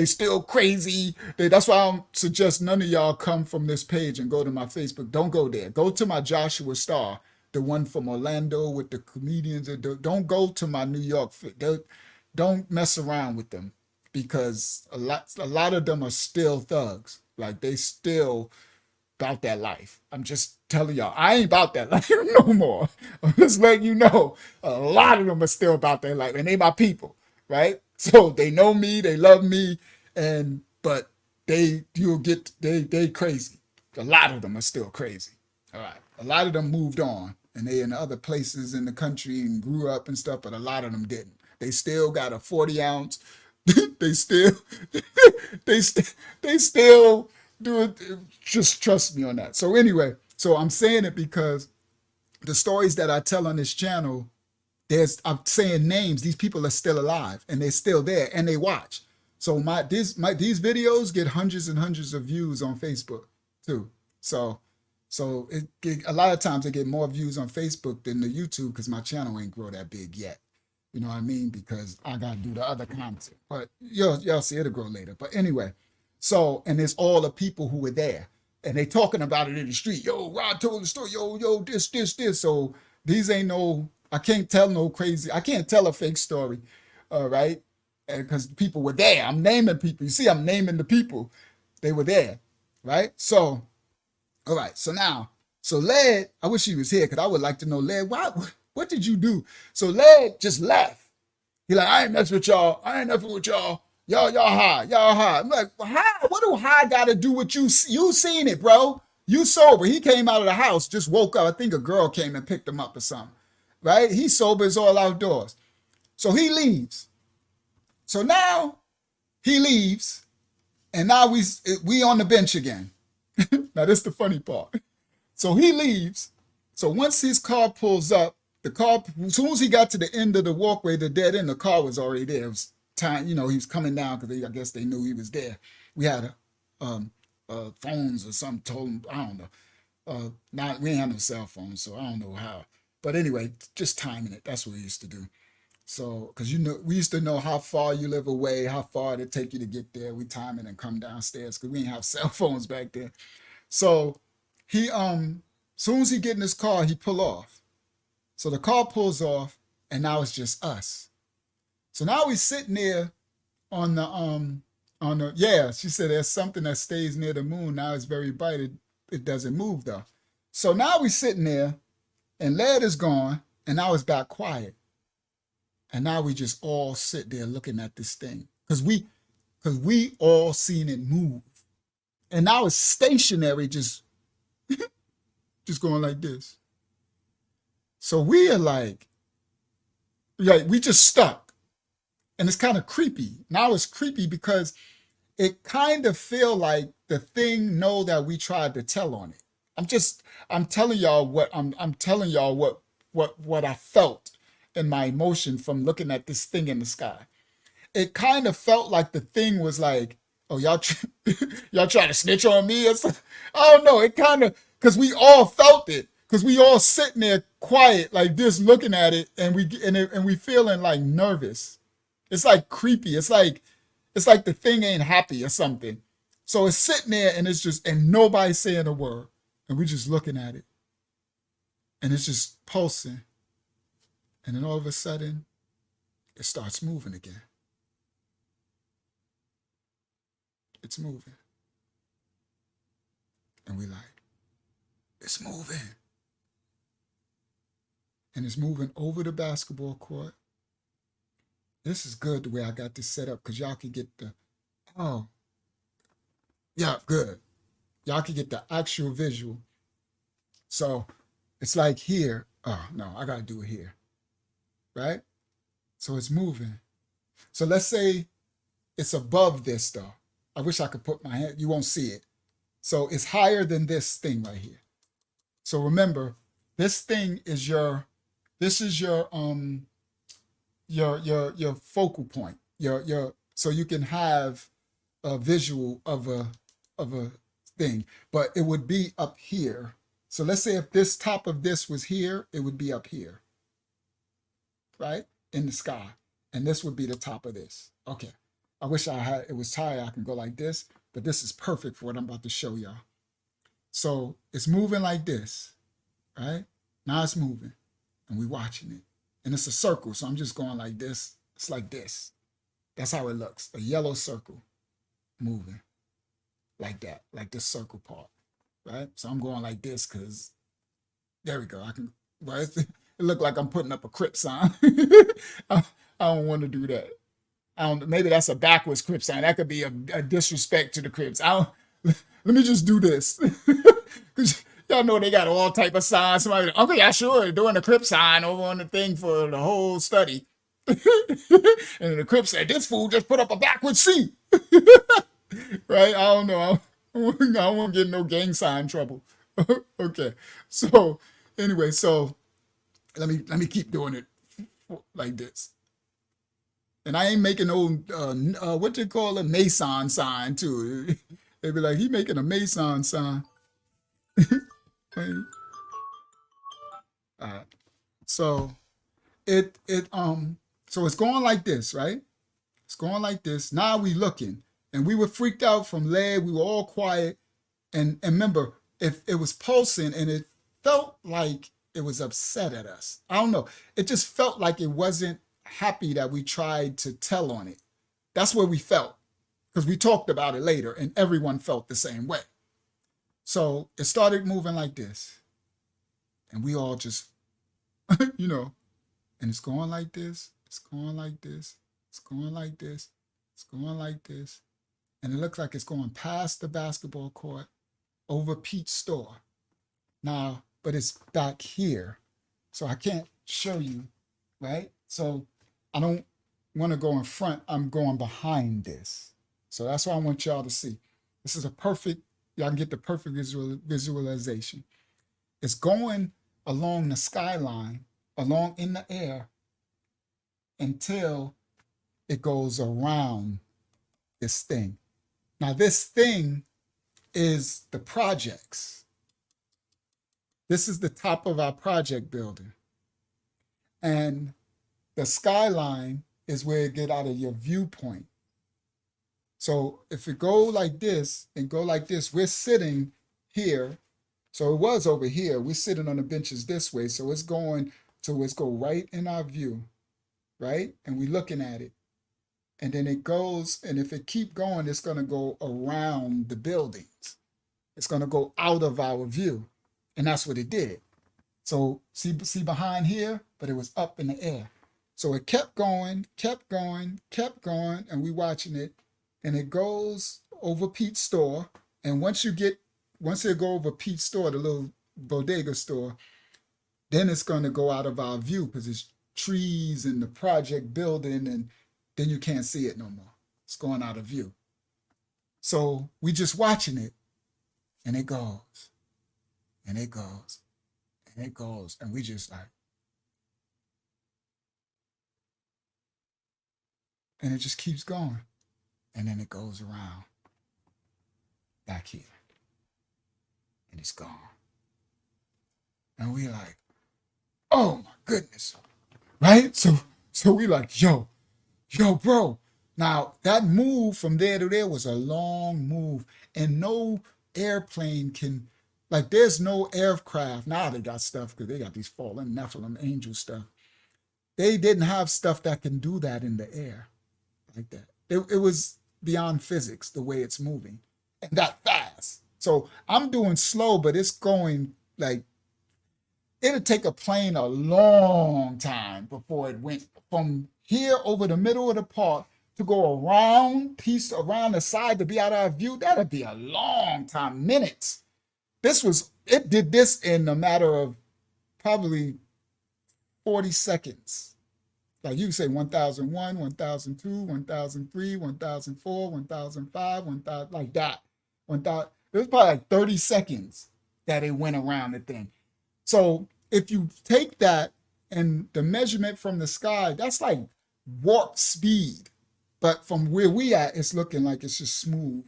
still crazy. That's why I don't suggest none of y'all come from this page and go to my Facebook. Don't go there. Go to my Joshua Star, the one from Orlando with the comedians. Don't go to my New York. Don't mess around with them because a lot of them are still thugs. Like they still about that life. I'm just telling y'all, I ain't about that life no more. I'm just letting you know, a lot of them are still about that life, and they my people, right? So they know me, they love me, but they crazy. A lot of them are still crazy. All right, a lot of them moved on, and they in other places in the country and grew up and stuff, but a lot of them didn't. They still got a 40 ounce. they still do it. Just trust me on that. So anyway, so I'm saying it because the stories that I tell on this channel, I'm saying names. These people are still alive and they're still there and they watch. So these videos get hundreds and hundreds of views on Facebook too. So a lot of times they get more views on Facebook than the YouTube because my channel ain't grow that big yet. You know what I mean? Because I gotta do the other content. But y'all see it'll grow later. But anyway. So, and it's all the people who were there and they talking about it in the street. Yo, Rod told the story. Yo, this. So these ain't I can't tell a fake story. Right. Because people were there. I'm naming people. You see, I'm naming the people. They were there. Right. So, all right. So Ladd, I wish he was here because I would like to know, Ladd, what did you do? So Ladd just left. He like, I ain't messing with y'all. I ain't nothing with y'all. Y'all high. I'm like, well, high? What do high got to do with you? You seen it, bro. You sober. He came out of the house, just woke up. I think a girl came and picked him up or something, right? He's sober. It's all outdoors. So he leaves. So now he leaves And now we on the bench again. Now this is the funny part. So he leaves. So once his car pulls up, the car, as soon as he got to the end of the walkway, the dead end, the car was already there. It was time, he was coming down because I guess they knew he was there. We had phones or something told him, I don't know. Not we ain't have no cell phones, so I don't know how. But anyway, just timing it. That's what we used to do. So, because we used to know how far you live away, how far it'd take you to get there. We time it and come downstairs because we didn't have cell phones back then. So he soon as he get in his car, he pull off. So the car pulls off, and now it's just us. So now we sitting there on the yeah. She said there's something that stays near the moon. Now it's very bright. It doesn't move though. So now we sitting there, and lead is gone, and now it's back quiet. And now we just all sit there looking at this thing because we all seen it move, and now it's stationary, just going like this. So we are like we just stuck, and it's kind of creepy. Now it's creepy because it kind of feel like the thing know that we tried to tell on it. I'm telling y'all what I felt in my emotion from looking at this thing in the sky. It kind of felt like the thing was like, oh, y'all trying to snitch on me or something? I don't know. It kind of, because we all felt it, because we all sitting there quiet like this looking at it, and we feeling like nervous. It's like creepy. It's like the thing ain't happy or something. So it's sitting there and it's just, and nobody's saying a word. And we just looking at it. And it's just pulsing. And then all of a sudden, it starts moving again. It's moving. And we like, it's moving. And it's moving over the basketball court. This is good the way I got this set up because y'all can get yeah, good. Y'all can get the actual visual. So it's like here. Oh, no, I got to do it here. Right? So it's moving. So let's say it's above this though. I wish I could put my hand, you won't see it. So it's higher than this thing right here. So remember, this thing is your focal point. So you can have a visual of a thing, but it would be up here. So let's say if this top of this was here, it would be up here. Right? In the sky. And this would be the top of this. Okay. I wish it was higher. I can go like this, but this is perfect for what I'm about to show y'all. So it's moving like this, right? Now it's moving and we're watching it. And it's a circle. So I'm just going like this. It's like this. That's how it looks. A yellow circle moving like that, like this circle part, right? So I'm going like this because there we go. Well, it looked like I'm putting up a Crip sign. I don't want to do that. Maybe that's a backwards Crip sign. That could be a disrespect to the Crips. Let me just do this. Because y'all know they got all type of signs. Somebody, okay, yeah, sure, doing a Crip sign over on the thing for the whole study. And the Crip said, this fool just put up a backwards C. Right? I don't know. I won't get no gang sign trouble. Okay. So anyway, let me keep doing it like this. And I ain't making no what you call a Mason sign too. They be like, he making a Mason sign. So so it's going like this, right? It's going like this. Now we looking, and we were freaked out from lead. We were all quiet, and remember, if it was pulsing, and it felt like it was upset at us. I don't know. It just felt like it wasn't happy that we tried to tell on it. That's where we felt, because we talked about it later, and everyone felt the same way. So it started moving like this, and we all just, and it's going like this. It's going like this. It's going like this. It's going like this. And it looks like it's going past the basketball court over Pete's store. Now, but it's back here. So I can't show you, right? So I don't want to go in front. I'm going behind this. So that's what I want y'all to see. This is a perfect, y'all can get the perfect visualization. It's going along the skyline, along in the air, until it goes around this thing. Now, this thing is the projects. This is the top of our project building. And the skyline is where it get out of your viewpoint. So if it go like this and go like this, we're sitting here. So it was over here. We're sitting on the benches this way. So it's going to it's go right in our view, right? And we're looking at it. And then it goes, and if it keep going, it's going to go around the buildings. It's going to go out of our view. And that's what it did. So see behind here, but it was up in the air. So it kept going, and we watching it. And it goes over Pete's store. And once it go over Pete's store, the little bodega store, then it's going to go out of our view because it's trees and the project building, and then you can't see it no more. It's going out of view. So we just watching it, and it goes, and it goes, and it goes, and we just like, and it just keeps going. And then it goes around back here. And it's gone. And we like, oh my goodness. Right? So we like, yo, bro. Now that move from there to there was a long move. And no airplane can, like there's no aircraft. Now they got stuff because they got these fallen Nephilim angel stuff. They didn't have stuff that can do that in the air like that. It was beyond physics, the way it's moving, and that fast. So I'm doing slow, but it's going like, it'll take a plane a long time before it went from here over the middle of the park to go around the side to be out of our view. That'll be a long time, minutes. It did this in a matter of probably 40 seconds. Like you say 1001, 1002, 1003, 1004, 1005, 1000, like that. 1000. It was probably like 30 seconds that it went around the thing. So if you take that and the measurement from the sky, that's like warp speed. But from where we at, it's looking like it's just smooth,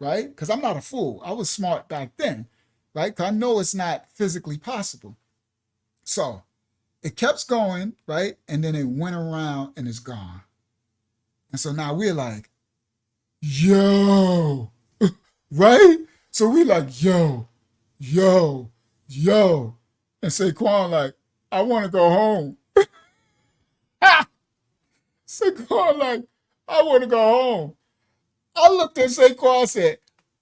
right? Because I'm not a fool. I was smart back then, right? Because I know it's not physically possible. So it kept going, right? And then it went around and it's gone. And so now we're like, yo, right? So we're like, yo. And Saquon like, I want to go home. Saquon like, I want to go home. I looked at Saquon and said,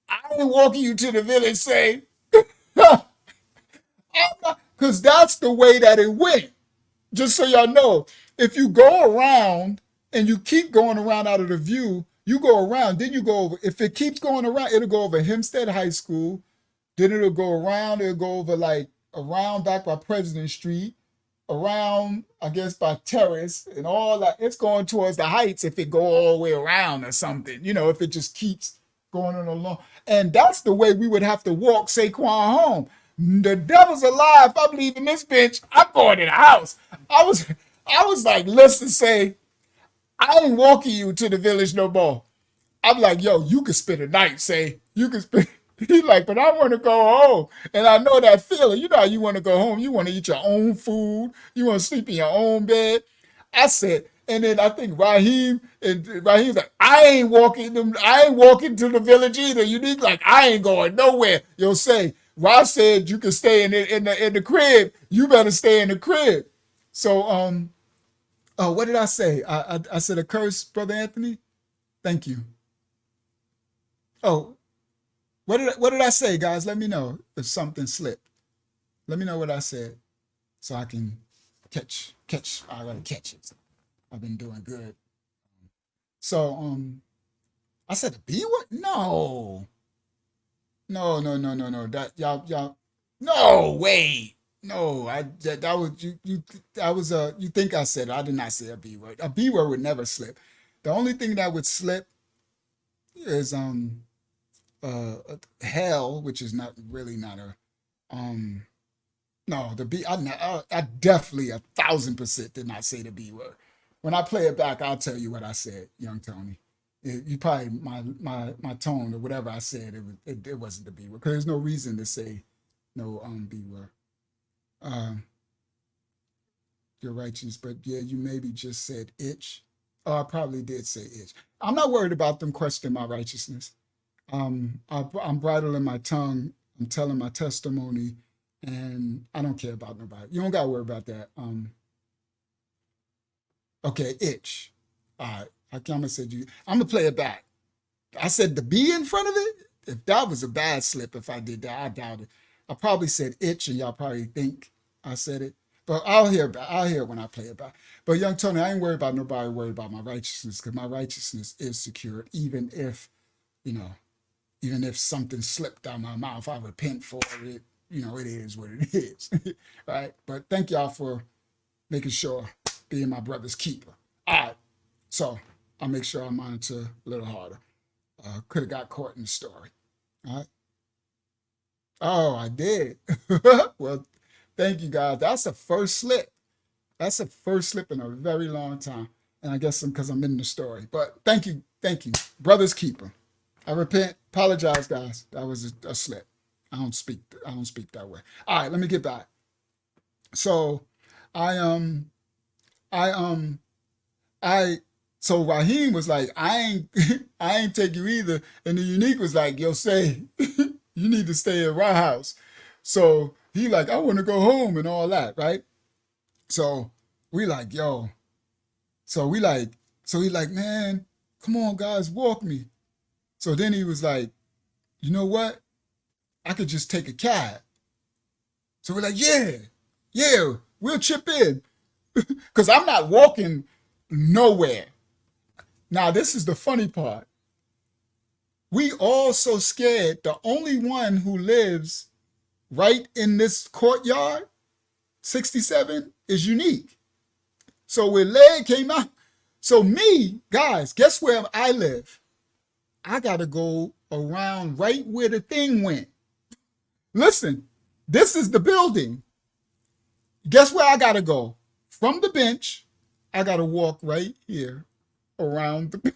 I ain't walking you to the village, say. Because that's the way that it went. Just so y'all know, if you go around and you keep going around out of the view, you go around, then you go over. If it keeps going around, it'll go over Hempstead High School. Then it'll go over like around back by President Street, around, I guess, by Terrace and all that. It's going towards the Heights if it go all the way around or something, if it just keeps going on along. And that's the way we would have to walk Saquon home. The devil's alive. If I'm leaving this bitch, I'm going to the house. I was like, listen, say, I ain't walking you to the village no more. I'm like, yo, you can spend a night, say. You can spend. He's like, but I want to go home. And I know that feeling. You know how you want to go home. You want to eat your own food. You want to sleep in your own bed. I said, and then I think Raheem's like, I ain't walking to the village either. Unique, like, I ain't going nowhere. You'll say, Ra said you can stay in the crib. You better stay in the crib. So, what did I say? I said a curse, Brother Anthony? Thank you. Oh, what did I say, guys? Let me know if something slipped. Let me know what I said so I can catch. I gotta catch it. I've been doing good. So, I said a B word? No. That y'all. No, wait. No, that was you. That was you think I said it. I did not say a B word. A B word would never slip. The only thing that would slip is hell, which is not really not a um no the B. I definitely 1,000% did not say the B word. When I play it back, I'll tell you what I said, young Tony. You probably my tone or whatever I said it wasn't the B word because there's no reason to say no B word. Um, your righteous, but yeah, you maybe just said itch. Oh, I probably did say itch. I'm not worried about them questioning my righteousness. I'm bridling my tongue. I'm telling my testimony, and I don't care about nobody. You don't got to worry about that. Okay, itch. All right, I gonna said you. I'm gonna play it back. I said the B in front of it. If that was a bad slip, if I did that, I doubt it. I probably said itch, and y'all probably think I said it. But I'll hear it when I play it back. But young Tony, I ain't worried about nobody worried about my righteousness because my righteousness is secured, you know, even if something slipped out my mouth, I repent for it. It is what it is, right? But thank y'all for making sure being my brother's keeper. All right, so I'll make sure I monitor a little harder. Could have got caught in the story. All right. Oh, I did. Well, thank you guys. That's the first slip. That's the first slip in a very long time. And I guess because I'm in the story. But thank you. Brother's keeper. I repent. Apologize, guys. That was a slip. I don't speak that way. All right, let me get back. So I I so Raheem was like, I ain't take you either. And the unique was like, yo, say, you need to stay at my house. So he like, I want to go home and all that, right? So we like, yo. So he like, man, come on, guys, walk me. So then he was like, you know what? I could just take a cab. So we're like, yeah, we'll chip in. Because I'm not walking nowhere. Now, this is the funny part. We all so scared. The only one who lives right in this courtyard, 67, is unique. So when Leg came out, so me, guys, guess where I live? I got to go around right where the thing went. Listen, this is the building. Guess where I got to go? From the bench, I got to walk right here around the.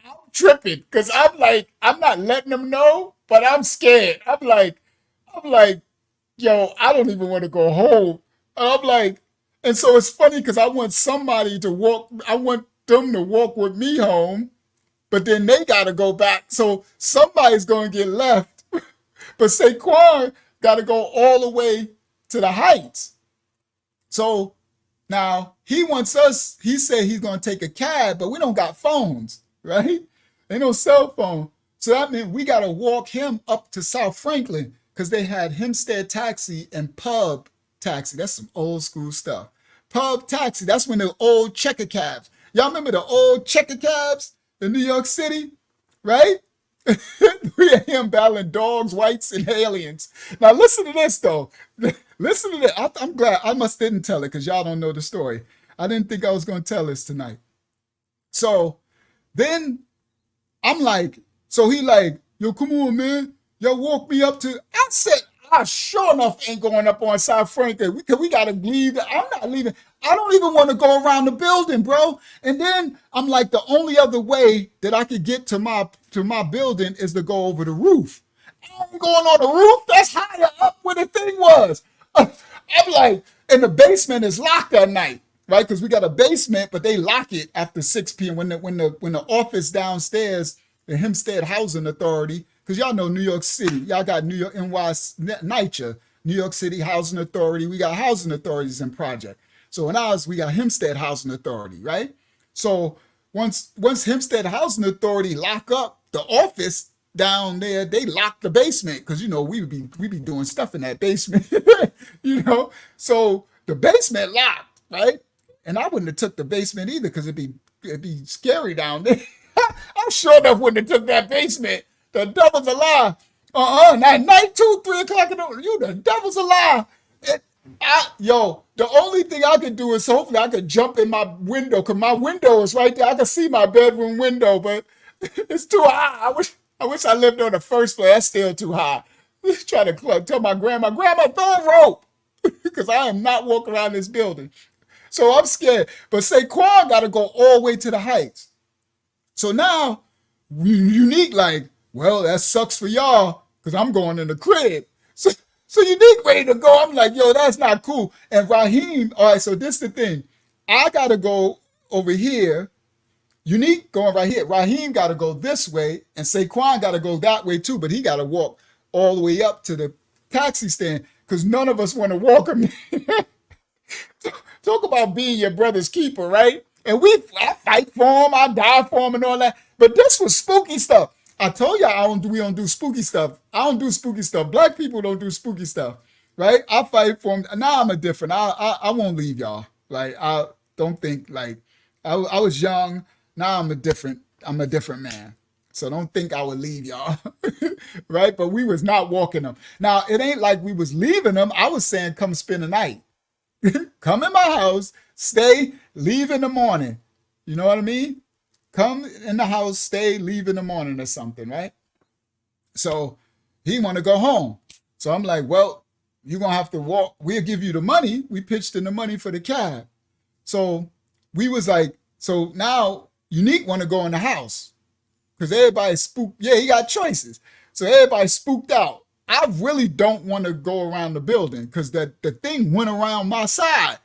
I'm tripping because I'm like, I'm not letting them know, but I'm scared. I'm like, yo, I don't even want to go home. I'm like, and so it's funny because I want somebody to walk. I want them to walk with me home, but then they got to go back. So somebody's going to get left. But Saquon got to go all the way to the Heights. So now he wants us, he said he's going to take a cab, but we don't got phones, right? Ain't no cell phone. So that meant we got to walk him up to South Franklin because they had Hempstead Taxi and Pub Taxi. That's some old school stuff. Pub Taxi, that's when the old checker cabs. Y'all remember the old checker cabs in New York City, right? We had him battling dogs, whites, and aliens. Now listen to this though. Listen to this. I'm glad I must didn't tell it because y'all don't know the story. I didn't think I was going to tell this tonight. So then I'm like, so he like, yo, come on, man. Yo, walk me up to. I said, I sure enough ain't going up on South Franklin. We got to leave. I'm not leaving. I don't even want to go around the building, bro. And then I'm like, the only other way that I could get to my building is to go over the roof. I ain't going on the roof. That's higher up where the thing was. I'm like, and the basement is locked at night, right? Because we got a basement, but they lock it after 6 p.m. when the office downstairs, the Hempstead Housing Authority, because y'all know New York City, y'all got New York NYC, New York City Housing Authority. We got housing authorities in project. So in ours, we got Hempstead Housing Authority, right? So once Hempstead Housing Authority lock up the office down there, they lock the basement because we be doing stuff in that basement, So the basement locked, right? And I wouldn't have took the basement either because it'd be scary down there. I sure enough wouldn't have took that basement. The devil's a lie. At night 2, 3 o'clock in the morning, you the devil's a lie. The only thing I could do is hopefully I could jump in my window because my window is right there. I can see my bedroom window, but it's too high. I wish I lived on the first floor. That's still too high. Try to tell my grandma, throw a rope because I am not walking around this building. So I'm scared. But Saquon got to go all the way to the heights. So now, Unique like, well, that sucks for y'all because I'm going in the crib. So Unique ready to go. I'm like, yo, that's not cool. And Raheem, all right, so this is the thing. I got to go over here. Unique going right here. Raheem got to go this way, and Saquon got to go that way too, but he got to walk all the way up to the taxi stand because none of us want to walk him. Talk about being your brother's keeper, right? And I fight for him, I die for him and all that. But this was spooky stuff. I told y'all we don't do spooky stuff. I don't do spooky stuff. Black people don't do spooky stuff, right? I fight for him. Now I'm a different. I won't leave y'all. Like, I don't think, like, I was young. Now I'm a different man. So don't think I would leave y'all, right? But we was not walking them. Now, it ain't like we was leaving them. I was saying, come spend the night. Come in my house, stay, leave in the morning. You know what I mean? Come in the house, stay, leave in the morning or something, right? So he want to go home. So I'm like, well, you're going to have to walk. We'll give you the money. We pitched in the money for the cab. So we was like, so now Unique want to go in the house because everybody's spooked. Yeah, he got choices. So everybody's spooked out. I really don't want to go around the building because the thing went around my side.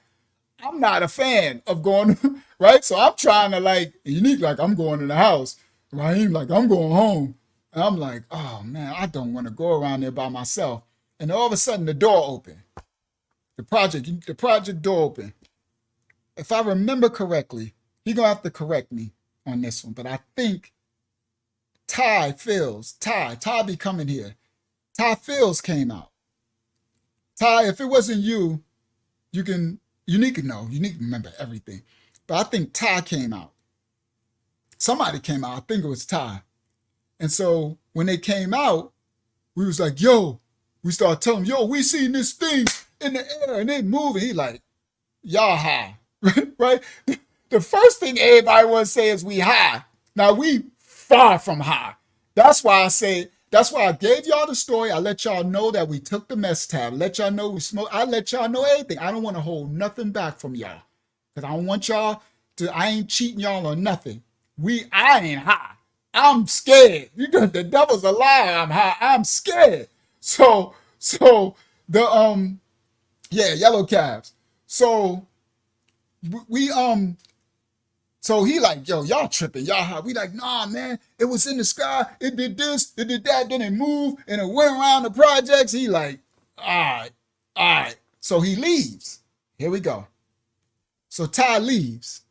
I'm not a fan of going, right? So I'm trying to like, Unique like, I'm going in the house. Raheem like, I'm going home. And I'm like, oh man, I don't want to go around there by myself. And all of a sudden the door opened. The project door opened. If I remember correctly, he's going to have to correct me on this one, but I think Ty be coming here. Ty Fields came out. Ty, if it wasn't you, Unique know. Unique remember everything. But I think Ty came out. Somebody came out. I think it was Ty. And so when they came out, we was like, yo, we started telling him, yo, we seen this thing in the air and it moving. He like, y'all high, right? The first thing everybody want to say is we high. Now we far from high. That's why I gave y'all the story. I let y'all know that we took the mess tab. Let y'all know we smoked. I let y'all know everything. I don't want to hold nothing back from y'all. Because I don't want y'all I ain't cheating y'all on nothing. I ain't high. I'm scared. The devil's a liar. I'm high. I'm scared. So yellow cabs. So so he like, yo, y'all tripping, y'all high. We like, nah, man, it was in the sky. It did this, it did that, then it moved, and it went around the projects. He like, all right. So he leaves. Here we go. So Ty leaves.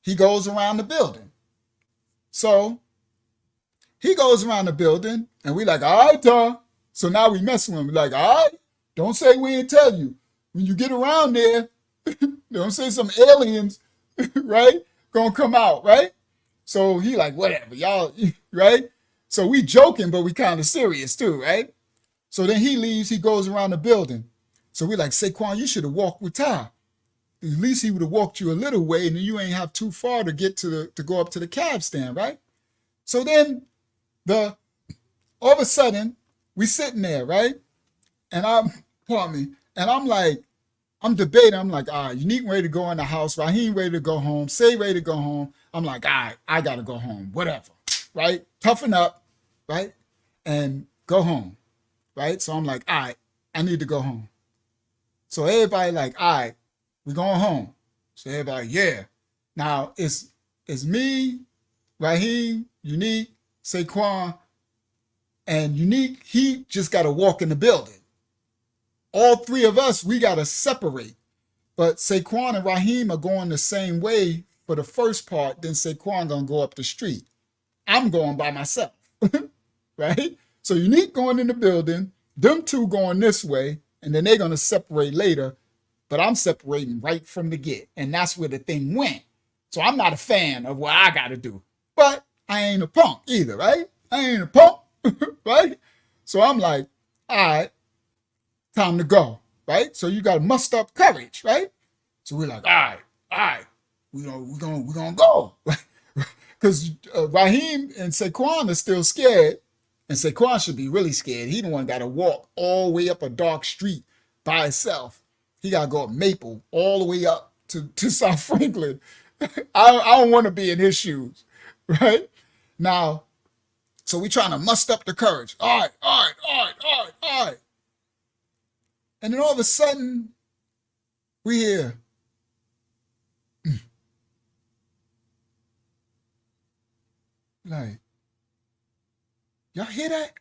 He goes around the building. So he goes around the building, and we like, all right, Ty. So now we mess with him. We like, all right, don't say we ain't tell you. When you get around there, don't say some aliens, right? Gonna come out, right? So he like, whatever, y'all, right? So we joking, but we kind of serious too, right? So then he leaves, he goes around the building. So we like, Saquon, you should have walked with Ty. At least he would have walked you a little way and then you ain't have too far to get to go up to the cab stand, right? So then all of a sudden, we sitting there, right? And I'm like, I'm debating. I'm like, all right, Unique ready to go in the house. Raheem ready to go home. Say ready to go home. I'm like, all right, I got to go home. Whatever, right? Toughen up, right? And go home, right? So I'm like, all right, I need to go home. So everybody like, all right, we going home. So everybody, yeah. Now, it's me, Raheem, Unique, Saquon, and Unique, he just got to walk in the building. All three of us, we got to separate. But Saquon and Raheem are going the same way for the first part, then Saquon going to go up the street. I'm going by myself, right? So Unique going in the building, them two going this way, and then they're going to separate later, but I'm separating right from the get, and that's where the thing went. So I'm not a fan of what I got to do, but I ain't a punk either, right? I ain't a punk, right? So I'm like, all right, time to go. right? So you got to muster up courage, right? So we're like, all right, we're gonna go, because Raheem and Saquon are still scared, and Saquon should be really scared. He the one got to walk all the way up a dark street by himself. He got to go up Maple all the way up to South Franklin. I don't want to be in his shoes, right? Now, so we trying to muster up the courage. All right, all right, all right, all right, all right. And then all of a sudden, we hear, like, y'all hear that?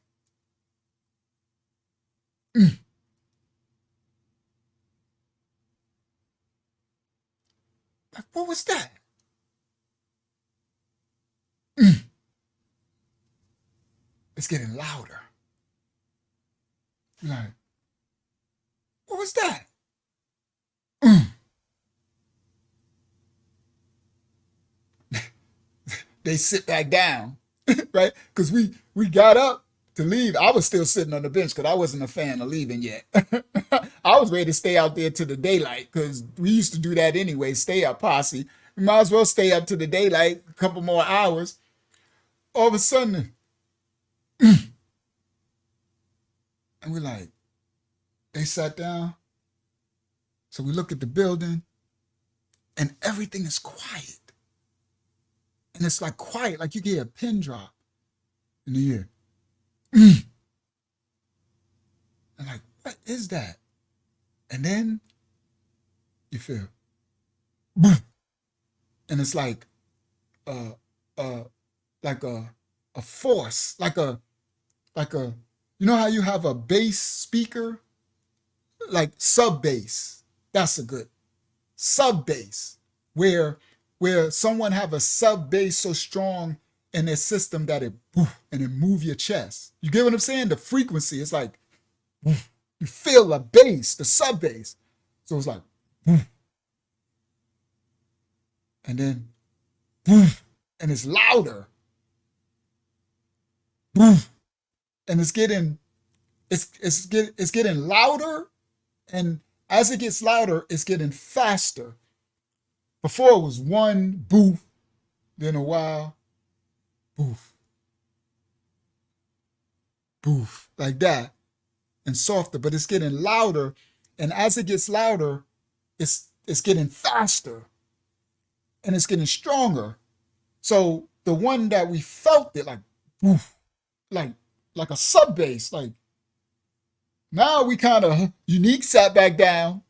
Like, what was that? It's getting louder. Like, what was that? They sit back down, right? Because we got up to leave. I was still sitting on the bench because I wasn't a fan of leaving yet. I was ready to stay out there to the daylight because we used to do that anyway, stay up posse. We might as well stay up to the daylight, a couple more hours. All of a sudden, and we're like, they sat down. So we look at the building and everything is quiet. And it's like quiet, like you get a pin drop in the ear. And like, what is that? And then you feel, and it's like like a force, like a, you know how you have a bass speaker, like sub bass. That's a good sub bass, where someone have a sub bass so strong in their system that it and it move your chest. You get what I'm saying? The frequency, it's like you feel the bass, the sub bass. So it's like, and then, and it's louder, and it's getting louder, and as it gets louder, it's getting faster. Before it was one boof, then a while, boof, boof, like that, and softer, but it's getting louder, and as it gets louder, it's getting faster, and it's getting stronger. So the one that we felt it like, boof, like a sub bass, like now we kind of unique sat back down.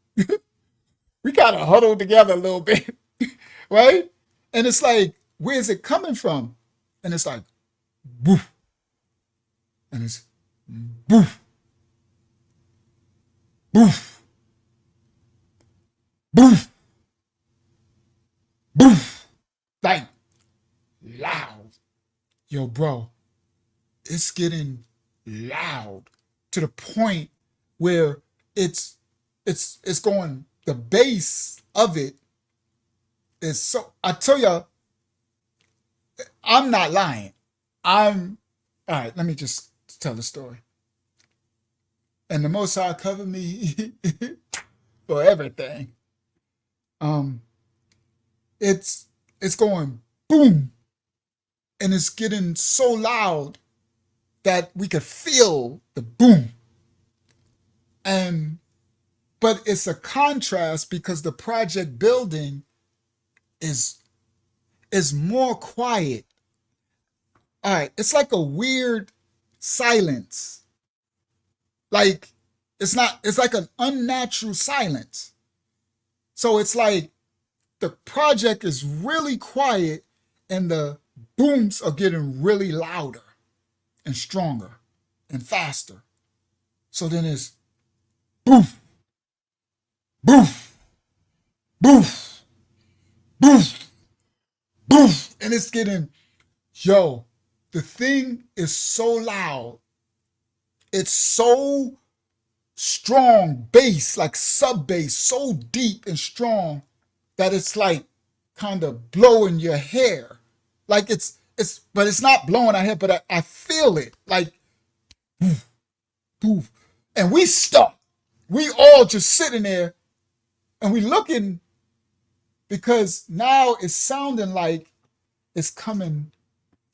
We kind of huddled together a little bit, right? And it's like, where's it coming from? And it's like, boof. And it's boof, boof, boof, boof. Like, loud. Yo, bro, it's getting loud to the point where it's going, the bass of it is so, I tell you, I'm not lying. All right, let me just tell the story. And the Most High covered me for everything. It's going boom, and it's getting so loud that we could feel the boom. But it's a contrast because the project building is more quiet. All right, it's like a weird silence. Like it's like an unnatural silence. So it's like the project is really quiet and the booms are getting really louder and stronger and faster. So then it's boof, boof, boof, boof, boof. And it's getting, yo, the thing is so loud. It's so strong bass, like sub bass, so deep and strong that it's like kind of blowing your hair. Like but it's not blowing our hair, but I feel it like, poof, poof. And we stopped. we all just sitting there and we looking because now it's sounding like it's coming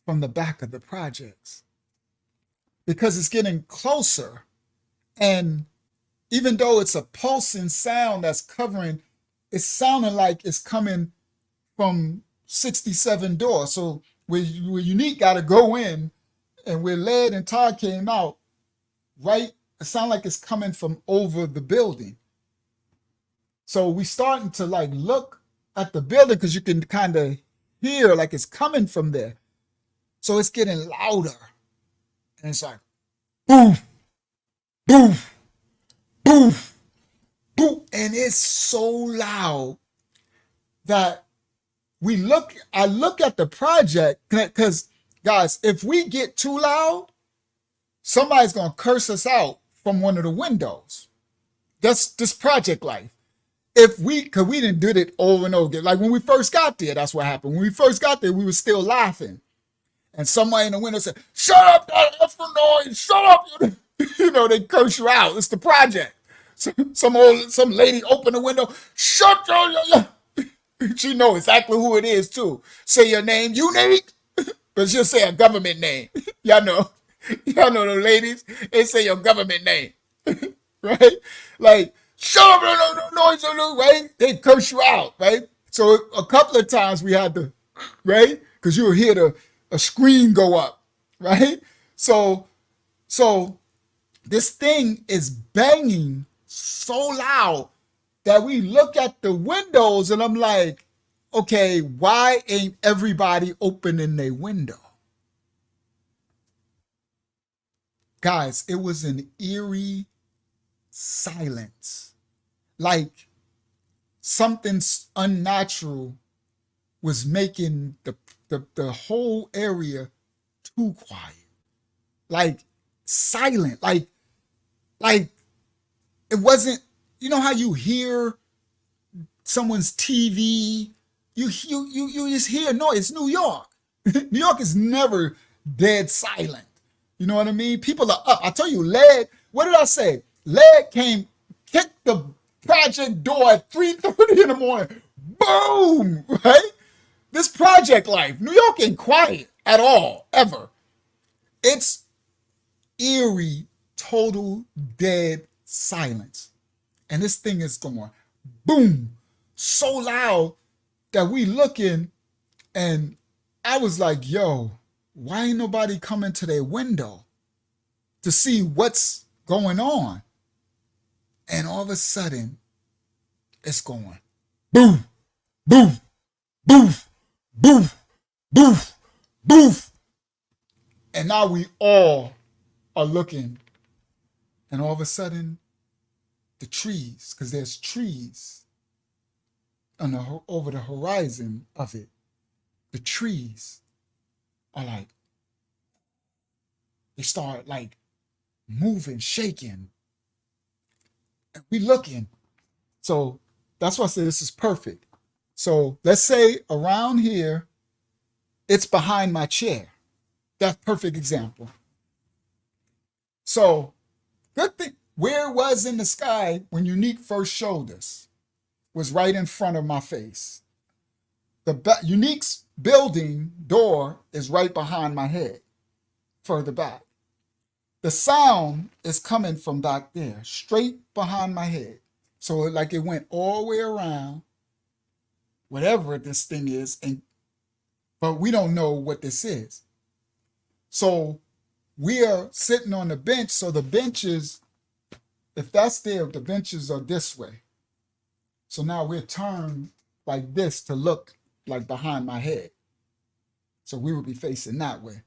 from the back of the projects because it's getting closer. And even though it's a pulsing sound that's covering, it's sounding like it's coming from 67 door. So where Unique got to go in, and where Led and Todd came out, right? It sounds like it's coming from over the building. So we starting to like look at the building because you can kind of hear like it's coming from there. So it's getting louder. And it's like, boom, boom, boom, boom. And it's so loud that I look at the project because, guys, if we get too loud, somebody's going to curse us out from one of the windows. That's this project life. Because we didn't do it over and over again. Like when we first got there, that's what happened. When we first got there, we were still laughing. And somebody in the window said, shut up, that effing noise, shut up. They curse you out. It's the project. Some lady opened the window, shut your. She know exactly who it is too. Say your name, Unique, but she'll say a government name. Y'all know the ladies, they say your government name, right? Like, shut up, no noise, right? They curse you out, right? So a couple of times we had to, right? Because you'll hear a screen go up, right? So this thing is banging so loud that we look at the windows and I'm like, okay, why ain't everybody opening their window? Guys, it was an eerie silence. Like something unnatural was making the whole area too quiet. Like silent. Like it wasn't, you know how you hear someone's TV? You just hear noise. It's New York. New York is never dead silent. You know what I mean? People are up. I tell you, Led, what did I say? Led came, kicked the project door at 3:30 in the morning. Boom! Right? This project life. New York ain't quiet at all, ever. It's eerie, total dead silence. And this thing is going boom, so loud that we looking, and I was like, yo, why ain't nobody coming to their window to see what's going on? And all of a sudden, it's going boom, boom, boom, boom, boom, boom. And now we all are looking, and all of a sudden, the trees, because there's trees over the horizon of it, the trees are like, they start like moving, shaking. And we looking. So that's why I say this is perfect. So let's say around here, it's behind my chair. That's perfect example. So good thing, where it was in the sky when Unique first showed us was right in front of my face. Unique's building door is right behind my head, further back. The sound is coming from back there, straight behind my head. So like it went all the way around, whatever this thing is, but we don't know what this is. So we are sitting on the bench. So the benches, if that's there, the benches are this way. So now we're turned like this to look like behind my head. So we would be facing that way.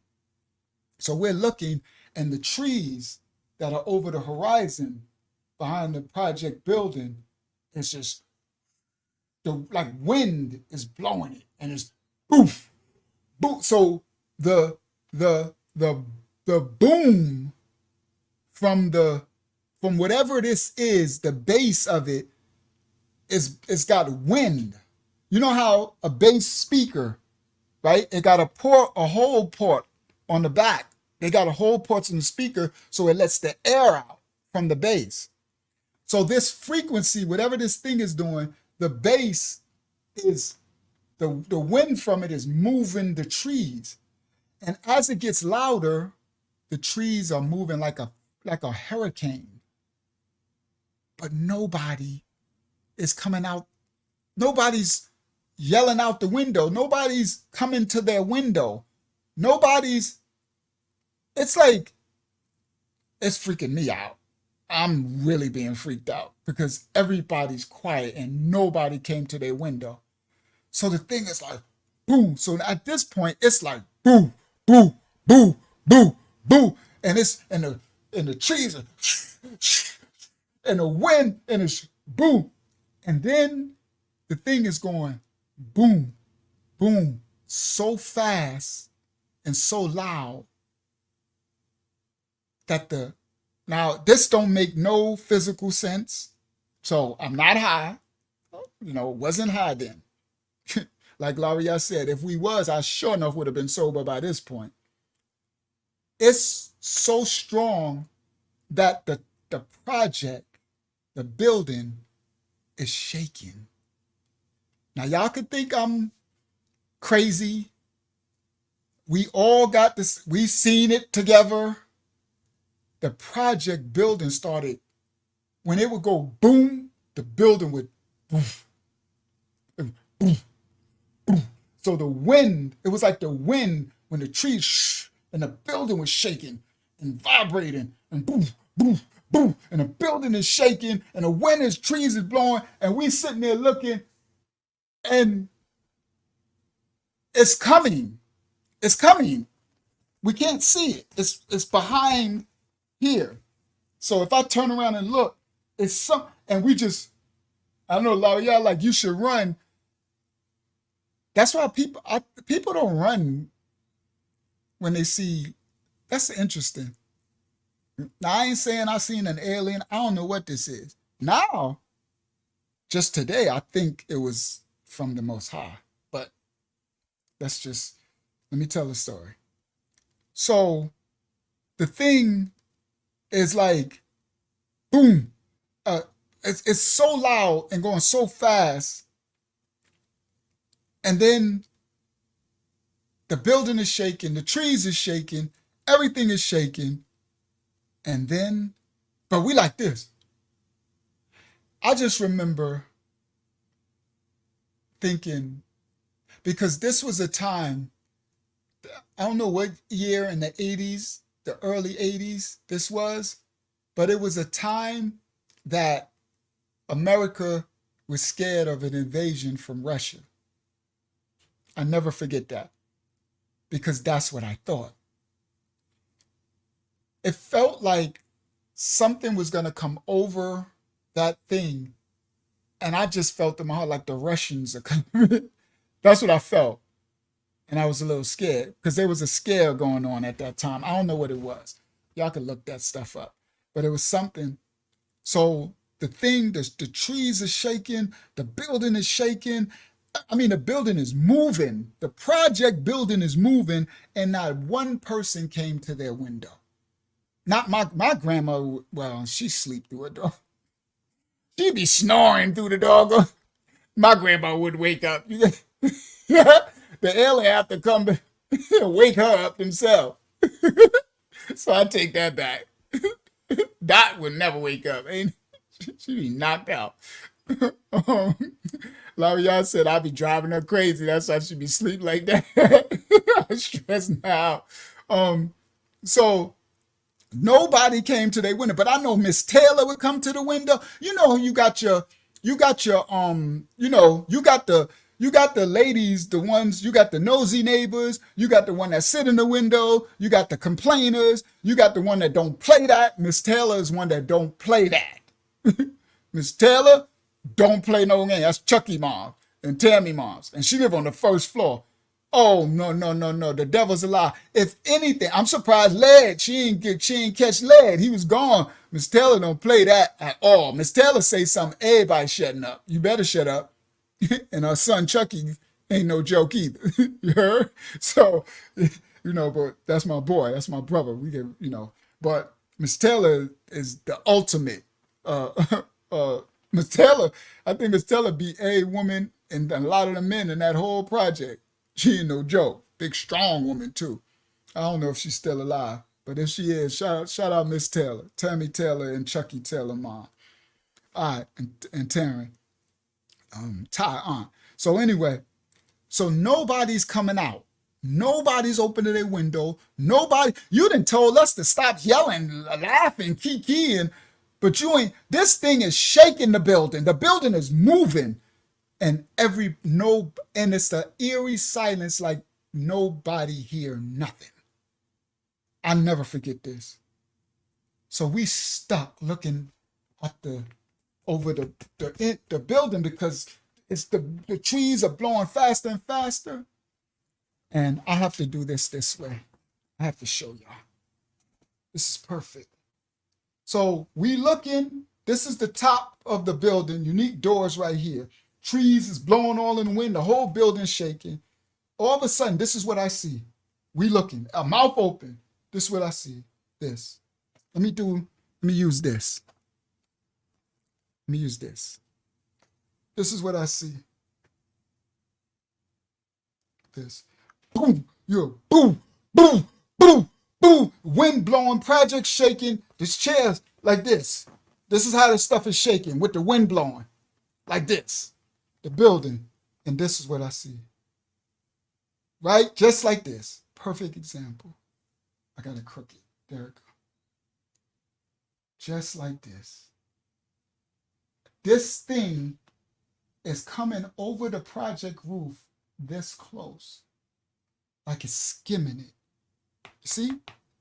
So we're looking, and the trees that are over the horizon behind the project building, it's just like wind is blowing it, and it's boof, boof. So the boom from whatever this is, the base of it it's got wind. You know how a bass speaker, right? It got a hole port on the back. They got a hole port in the speaker so it lets the air out from the bass. So this frequency, whatever this thing is doing, the bass is the wind from it is moving the trees. And as it gets louder, the trees are moving like a hurricane. But nobody is coming out. Nobody's yelling out the window. Nobody's coming to their window. Nobody's, it's like, it's freaking me out. I'm really being freaked out because everybody's quiet and nobody came to their window. So the thing is like, boom. So at this point, it's like, boom, boom, boom, boom, boom. And the trees are, and the wind, and it's boom. And then the thing is going boom, boom, so fast and so loud that now this don't make no physical sense. So I'm not high, wasn't high then. Like Laria said, if we was, I sure enough would have been sober by this point. It's so strong that the project, the building is shaking. Now y'all could think I'm crazy. We all got this, we seen it together. The project building started, when it would go boom, the building would boom, and boom, boom. So the wind, it was like the wind when the trees and the building was shaking and vibrating and boom, boom, boom. And the building is shaking and the wind is trees is blowing and we sitting there looking and it's coming. It's coming. We can't see it. It's behind here. So if I turn around and look, it's and we just, I know a lot of y'all like, you should run. That's why people don't run when they see, that's interesting. Now, I ain't saying I seen an alien. I don't know what this is. Now, just today, I think it was from the Most High. But let me tell the story. So the thing is like, boom. It's so loud and going so fast. And then the building is shaking, the trees is shaking, everything is shaking. And then, but we like this. I just remember thinking, because this was a time, I don't know what year in the 80s, the early 80s this was, but it was a time that America was scared of an invasion from Russia. I never forget that because that's what I thought. It felt like something was going to come over that thing. And I just felt in my heart like the Russians are coming. That's what I felt. And I was a little scared because there was a scare going on at that time. I don't know what it was. Y'all can look that stuff up. But it was something. So the thing, the trees are shaking. The building is shaking. I mean, the building is moving. The project building is moving. And not one person came to their window. Not my grandma, well, she sleep through it, though. She'd be snoring through the dog. My grandma would wake up. The alien have to come to wake her up himself. So I take that back. Dot would never wake up. She'd be knocked out. A lot of y'all said I'd be driving her crazy. That's why she'd be sleep like that. I'm stressing her out. So nobody came to their window, but I know Miss Taylor would come to the window. You know, you got the ladies, the ones, you got the nosy neighbors, you got the one that sit in the window, you got the complainers, you got the one that don't play that. Miss Taylor is one that don't play that. Miss Taylor don't play no game. That's Chucky mom and Tammy moms, and she live on the first floor. Oh, no. The devil's a lie. If anything, I'm surprised Led, she ain't catch Led. He was gone. Miss Taylor don't play that at all. Miss Taylor say something, everybody shutting up. You better shut up. And her son Chucky ain't no joke either. You heard? So, but that's my boy. That's my brother. We can, but Miss Taylor is the ultimate Miss Taylor, I think Miss Taylor be a woman and a lot of the men in that whole project. She ain't no joke. Big, strong woman, too. I don't know if she's still alive, but if she is, shout out Miss Taylor, Tammy Taylor and Chucky Taylor mom. All right, and Taryn, Ty aunt. So anyway, so nobody's coming out. Nobody's opening their window. Nobody, you done told us to stop yelling, laughing, kikiing, but you ain't, this thing is shaking the building. The building is moving. And and it's an eerie silence like nobody hear nothing. I'll never forget this. So we stuck looking at over the building because it's the trees are blowing faster and faster. And I have to do this way. I have to show y'all. This is perfect. So we looking, this is the top of the building, unique doors right here. Trees is blowing all in the wind, the whole building shaking. All of a sudden, this is what I see. We looking, a mouth open. This is what I see. This. Let me use this. Let me use this. This is what I see. This. Boom, yeah, boom, boom, boom, boom. Wind blowing, project shaking. This chair's like this. This is how this stuff is shaking with the wind blowing. Like this. The building. And this is what I see. Right? Just like this. Perfect example. I got it crooked. There it go. Just like this. This thing is coming over the project roof this close. Like it's skimming it. You see?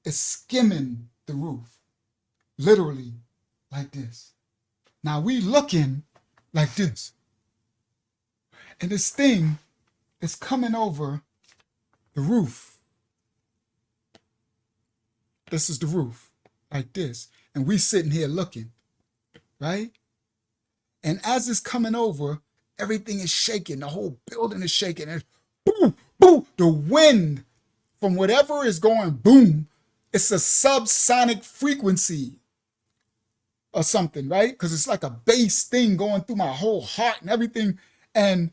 It's skimming the roof. Literally like this. Now we looking like this. And this thing is coming over the roof. This is the roof. Like this. And we sitting here looking. Right? And as it's coming over, everything is shaking. The whole building is shaking. And boom, boom. The wind from whatever is going boom, it's a subsonic frequency or something, right? Because it's like a bass thing going through my whole heart and everything. And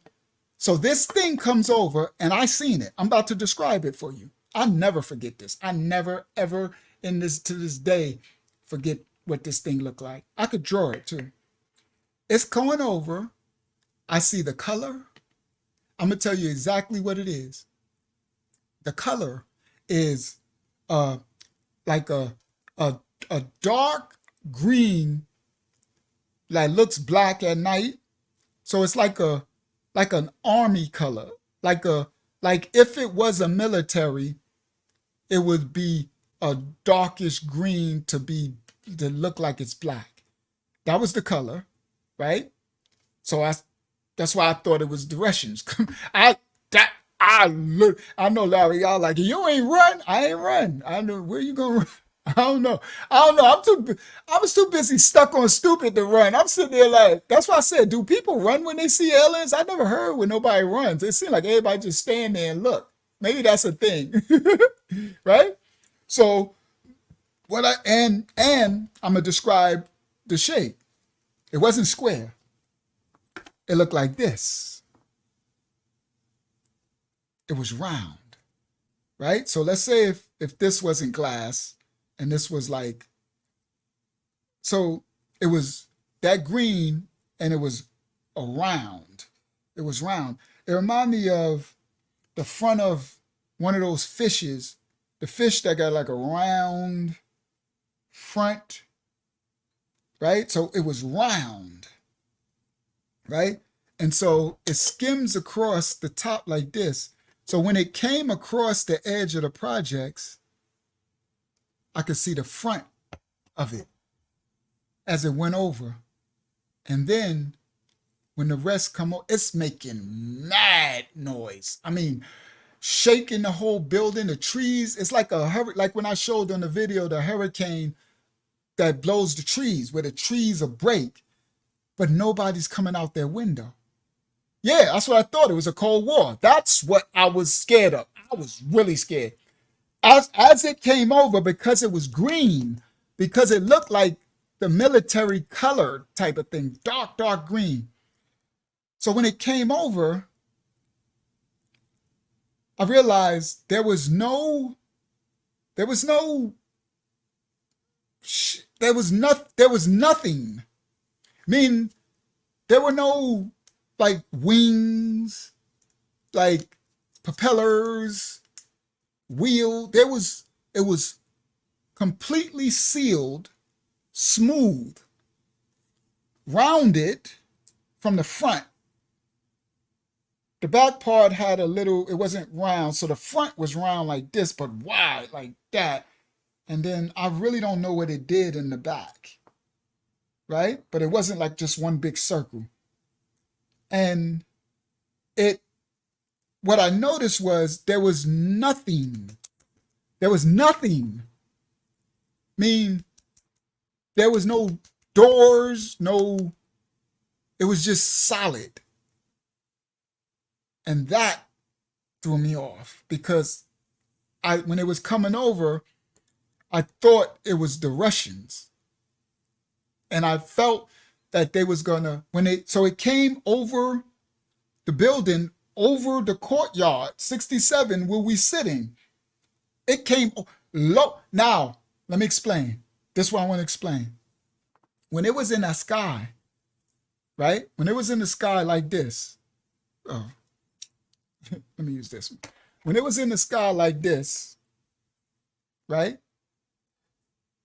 so this thing comes over and I seen it. I'm about to describe it for you. I'll never forget this. I never, ever to this day forget what this thing looked like. I could draw it too. It's going over. I see the color. I'm going to tell you exactly what it is. The color is like a dark green that looks black at night. So it's like an army color. Like if it was a military, it would be a darkish green to look like it's black. That was the color. Right? So that's why I thought it was the Russians. I know, Larry, y'all like, you ain't run. I ain't run. I know, where you gonna run? I don't know. I was too busy stuck on stupid to run. I'm sitting there like, that's why I said, do people run when they see aliens? I never heard when nobody runs. It seemed like everybody just stand there and look. Maybe that's a thing. Right? So and I'm gonna describe the shape. It wasn't square. It looked like this. It was round, right? So let's say if this wasn't glass and this was like, so it was that green and it was a round. It was round. It reminded me of the front of one of those fishes, the fish that got like a round front, right? So it was round, right? And so it skims across the top like this. So when it came across the edge of the projects, I could see the front of it as it went over. And then when the rest come on, it's making mad noise. I mean, shaking the whole building, the trees. It's like like when I showed on the video, the hurricane that blows the trees, where the trees are break, but nobody's coming out their window. Yeah, that's what I thought. It was a Cold War. That's what I was scared of. I was really scared. As it came over, because it was green, because it looked like the military color type of thing, dark green. So when it came over, I realized there was nothing. I mean, there were no like wings, like propellers, wheel. It was completely sealed, smooth, rounded from the front. The back part had a little, it wasn't round, so the front was round like this, but wide like that. And then I really don't know what it did in the back, right? But it wasn't like just one big circle. And what I noticed was there was nothing. There was nothing. I mean, there was no doors, it was just solid. And that threw me off because when it was coming over, I thought it was the Russians. And I felt that they was gonna, so it came over the building, over the courtyard, 67, where we sitting. It came low. Now, let me explain. This is what I want to explain. When it was in the sky, right? When it was in the sky like this, oh, let me use this one. When it was in the sky like this, right?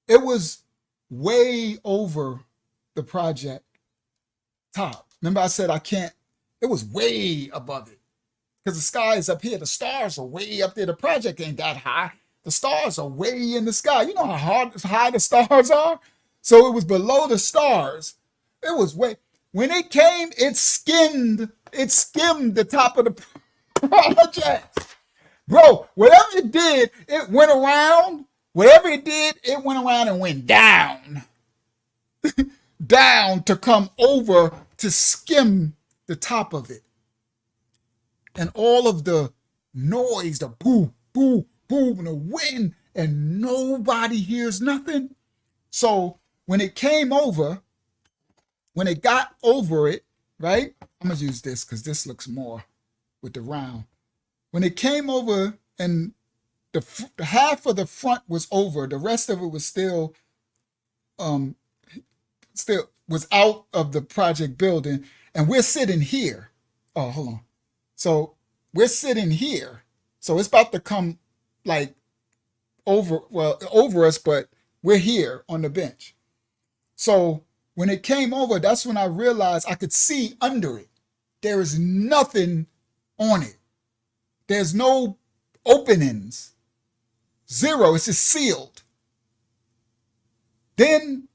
It was way over the project top. Remember I said it was way above it. Because the sky is up here. The stars are way up there. The project ain't that high. The stars are way in the sky. You know how high the stars are? So it was below the stars. It was way. When it came, it skimmed the top of the project. Bro, whatever it did, it went around. Whatever it did, it went around and went down. Down to come over to skim the top of it. And all of the noise, the boom, boom, boom, and the wind, and nobody hears nothing. So when it came over, when it got over it, right? I'm going to use this because this looks more with the round. When it came over and the half of the front was over, the rest of it was still was out of the project building, and we're sitting here. Oh, hold on. So we're sitting here. So it's about to come like over us, but we're here on the bench. So when it came over, that's when I realized I could see under it. There is nothing on it. There's no openings. Zero. It's just sealed. Then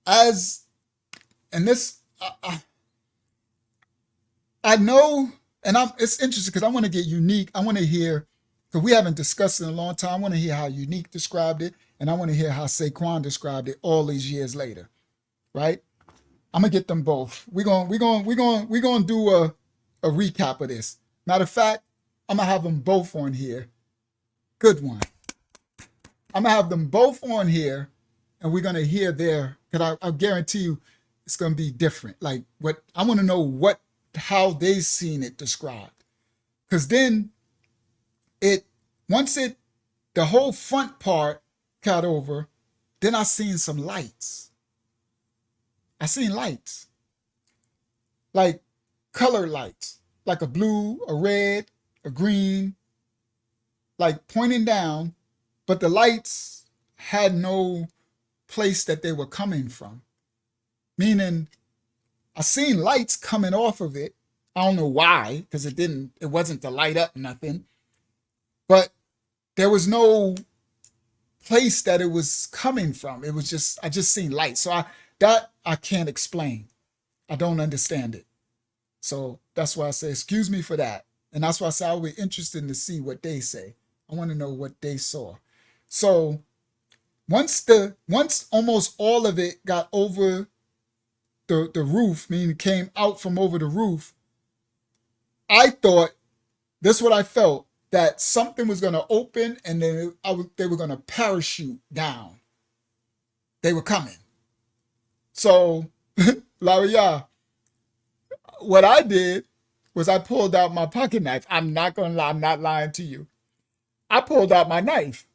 I know, and it's interesting because I want to get Unique. I want to hear, because we haven't discussed it in a long time. I want to hear how Unique described it, and I want to hear how Saquon described it all these years later, right? I'm gonna get them both. We're gonna do a recap of this. Matter of fact, I'm gonna have them both on here. Good one. I'm gonna have them both on here, and we're gonna hear because I guarantee you it's gonna be different. Like what I want to know how they seen it described. Because then once the whole front part got over, then I seen some lights. I seen lights. Like color lights. Like a blue, a red, a green, like pointing down, but the lights had no place that they were coming from. Meaning, I seen lights coming off of it. I don't know why, because it wasn't to light up nothing. But there was no place that it was coming from. It was I just seen lights. So I can't explain. I don't understand it. So that's why I say, excuse me for that. And that's why I say I'll be interested to see what they say. I want to know what they saw. So once almost all of it got over the roof, meaning it came out from over the roof, I thought, this is what I felt, that something was going to open and then they were going to parachute down. They were coming. So, Laria, what I did was I pulled out my pocket knife. I'm not gonna lie, I'm not lying to you. I pulled out my knife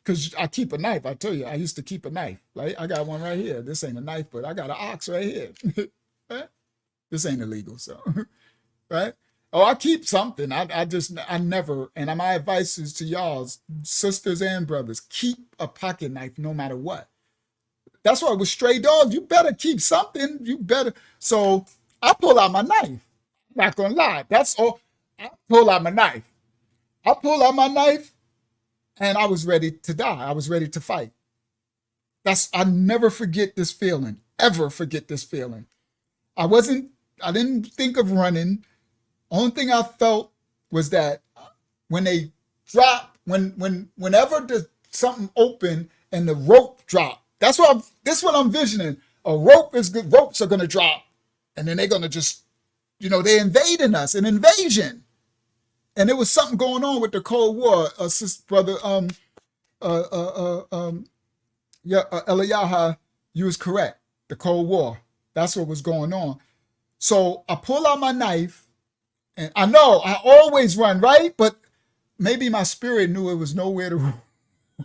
because I keep a knife. I tell you, I used to keep a knife. Right? I got one right here. This ain't a knife, but I got an ox right here. Right? This ain't illegal, so right? Oh, I keep something. I never. And my advice is to y'all, sisters and brothers, keep a pocket knife no matter what. That's why with stray dogs, you better keep something. You better. So I pull out my knife. Not gonna lie. That's all. I pull out my knife. I pull out my knife, and I was ready to die. I was ready to fight. I never forget this feeling. Ever forget this feeling. I didn't think of running. Only thing I felt was that when they drop, whenever there's something open and the rope drop, this is what I'm visioning. A rope is good. Ropes are gonna drop, and then they're gonna just, they're invading us, an invasion. And there was something going on with the Cold War, brother. Eliyahu, you was correct. The Cold War. That's what was going on. So I pull out my knife, and I know I always run, right? But maybe my spirit knew it was nowhere to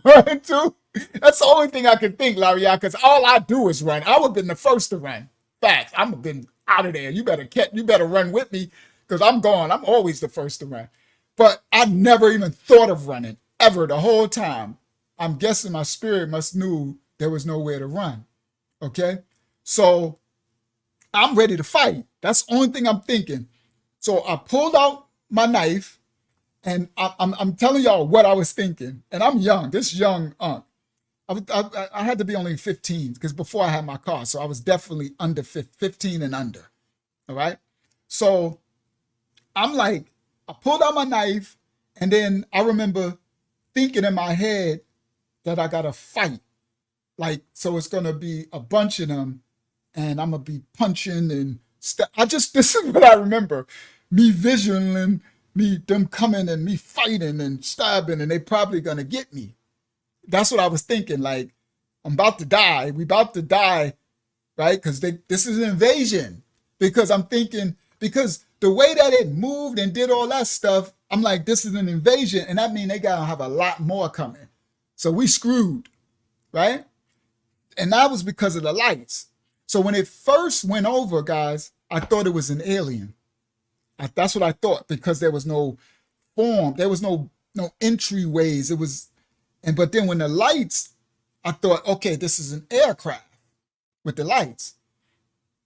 run to. That's the only thing I can think, Larry, because all I do is run. I would have been the first to run. Facts. I'm been out of there. You better run with me because I'm gone. I'm always the first to run. But I never even thought of running ever the whole time. I'm guessing my spirit must knew there was nowhere to run. Okay? So I'm ready to fight. That's the only thing I'm thinking. So I pulled out my knife, and I'm telling y'all what I was thinking. And I'm young. This young I had to be only 15 because before I had my car. So I was definitely under 15 and under. All right? So I'm like, I pulled out my knife, and then I remember thinking in my head that I got to fight. Like, so it's going to be a bunch of them, and I'm going to be punching and this is what I remember. Me visualizing them coming and me fighting and stabbing, and they probably going to get me. That's what I was thinking. Like, I'm about to die. We about to die, right? Because this is an invasion. Because I'm thinking, because the way that it moved and did all that stuff, I'm like, this is an invasion, and that means they got to have a lot more coming. So we screwed, right? And that was because of the lights. So when it first went over, guys, I thought it was an alien. That's what I thought, because there was no form, there was no entryways. But then when the lights, I thought, okay, this is an aircraft with the lights.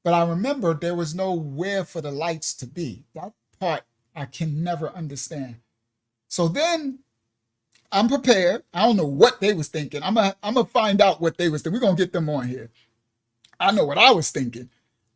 But I remember there was nowhere for the lights to be. That part I can never understand. So then I'm prepared. I don't know what they was thinking. I'm gonna find out what they was thinking. We're gonna get them on here. I know what I was thinking.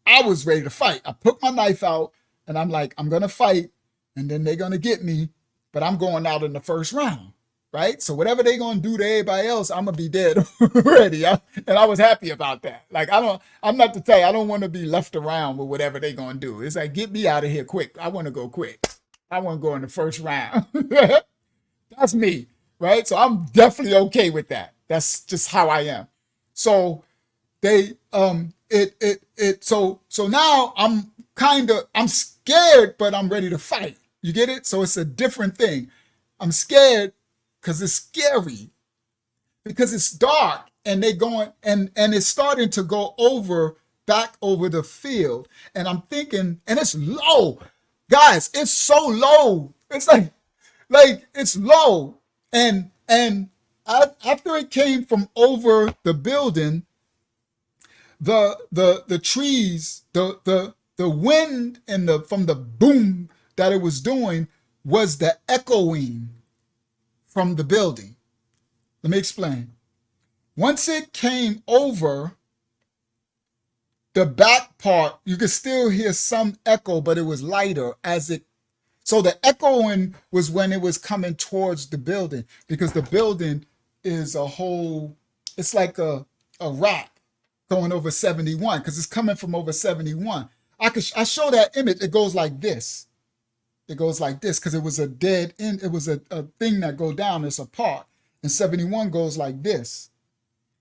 I was ready to fight. I put my knife out, and I'm like, I'm gonna fight, and then they're gonna get me, but I'm going out in the first round. Right? So whatever they gonna do to everybody else, I'm gonna be dead already. And I was happy about that. Like, I'm not to tell you, I don't want to be left around with whatever they gonna do. It's like, get me out of here quick. I want to go quick. I want to go in the first round. That's me, right? So I'm definitely okay with that. That's just how I am. So so now I'm scared, but I'm ready to fight. You get it? So it's a different thing. I'm scared because it's scary, because it's dark, and they going and it's starting to go back over the field, and I'm thinking, and it's low, guys. It's so low. It's like it's low, and after it came from over the building, the trees, the wind, and from the boom that it was doing was the echoing from the building. Let me explain. Once it came over the back part, you could still hear some echo, but it was lighter so the echoing was when it was coming towards the building, because the building is it's like a rack going over 71, because it's coming from over 71. I show that image. It goes like this. It goes like this because it was a dead end. It was a thing that go down. It's a part. And 71 goes like this.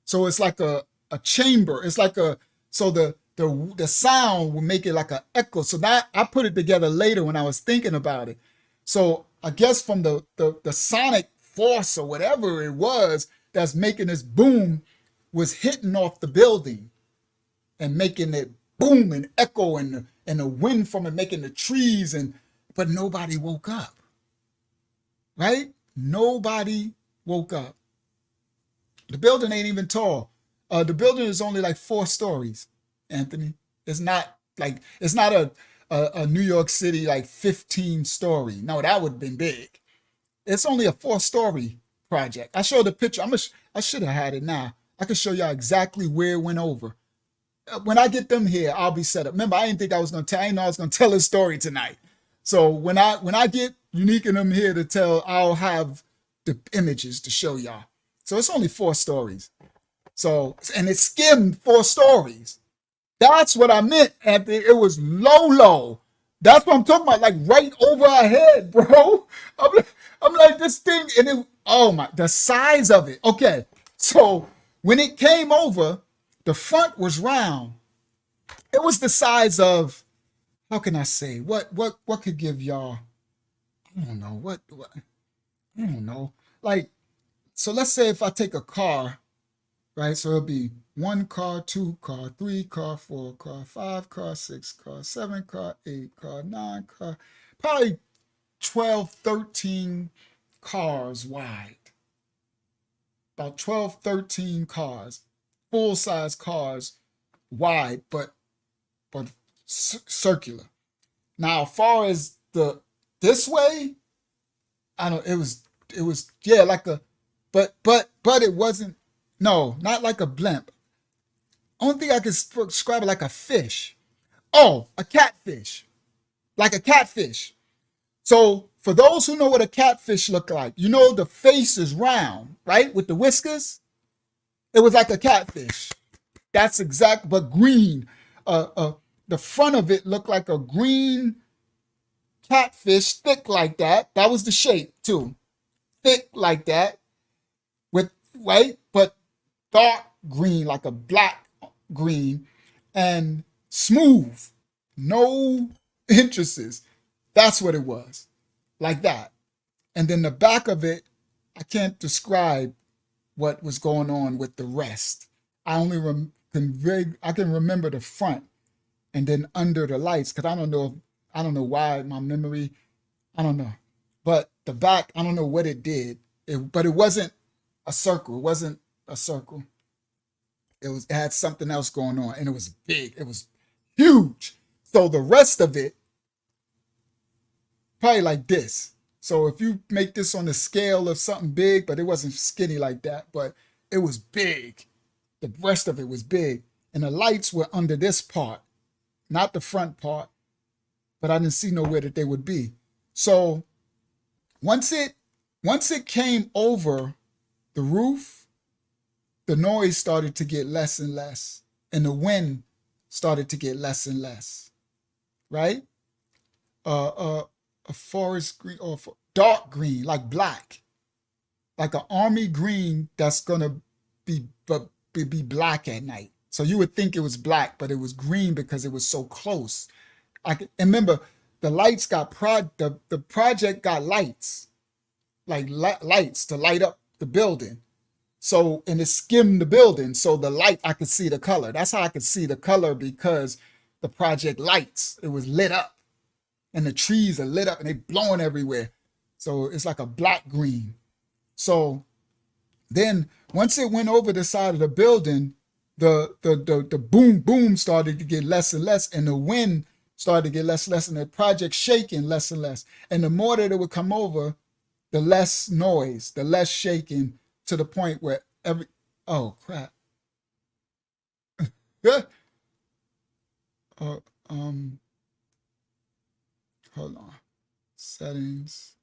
So it's like a chamber. It's like So the sound would make it like an echo. So that I put it together later when I was thinking about it. So I guess from the sonic force or whatever it was that's making this boom was hitting off the building and making it boom and echo, and the wind from it making the trees, but nobody woke up, right? Nobody woke up. The building ain't even tall. The building is only like 4 stories, Anthony. It's not a New York City like 15-story. No, that would have been big. It's only a 4-story project. I showed the picture. I should have had it now. I can show y'all exactly where it went over. When I get them here, I'll be set up. Remember, I didn't think I was gonna tell. I didn't know I was gonna tell a story tonight. So when I get Unique and them here to tell, I'll have the images to show y'all. So it's only 4 stories. So, and it skimmed 4 stories. That's what I meant, Anthony. It was low. That's what I'm talking about, like right over our head, bro. I'm like this thing, and it, oh my, the size of it. Okay, so when it came over, the front was round. It was the size of, how can I say, what could give y'all, I don't know, what I don't know. Like, so let's say if I take a car, right? So it'll be 1 car, 2 car, 3 car, 4 car, 5 car, 6 car, 7 car, 8 car, 9 car, probably 12, 13 cars wide. About 12, 13 cars, full-size cars wide, but circular. Now, as far as this way, I don't. It was yeah, like a, but it wasn't. No, not like a blimp. Only thing I can describe it like a fish. Oh, a catfish, like a catfish. So for those who know what a catfish look like, you know the face is round, right, with the whiskers. It was like a catfish. That's exact, but green. The front of it looked like a green catfish, thick like that. That was the shape too, thick like that, with right, but dark green, like a black green, and smooth, no entrances. That's what it was, like that. And then the back of it, I can't describe what was going on with the rest. I only I can remember the front, and then under the lights, because I don't know why my memory, I don't know. But the back, I don't know what it did. But it wasn't a circle. It wasn't a circle. It had something else going on, and it was big. It was huge. So the rest of it, probably like this. So if you make this on the scale of something big, but it wasn't skinny like that, but it was big. The rest of it was big. And the lights were under this part, not the front part, but I didn't see nowhere that they would be. So once it came over the roof, the noise started to get less and less, and the wind started to get less and less, right? A forest green or dark green, like black, like an army green that's gonna be black at night. So you would think it was black, but it was green because it was so close. And remember, the lights got the project got lights, like lights to light up the building. So, and it skimmed the building. So the light, I could see the color. That's how I could see the color, because the project lights, it was lit up, and the trees are lit up and they blowing everywhere. So it's like a black green. So then once it went over the side of the building, the boom started to get less and less, and the wind started to get less and less, and the project shaking less and less. And the more that it would come over, the less noise, the less shaking, to the point where oh crap. uh, um, hold on. Settings,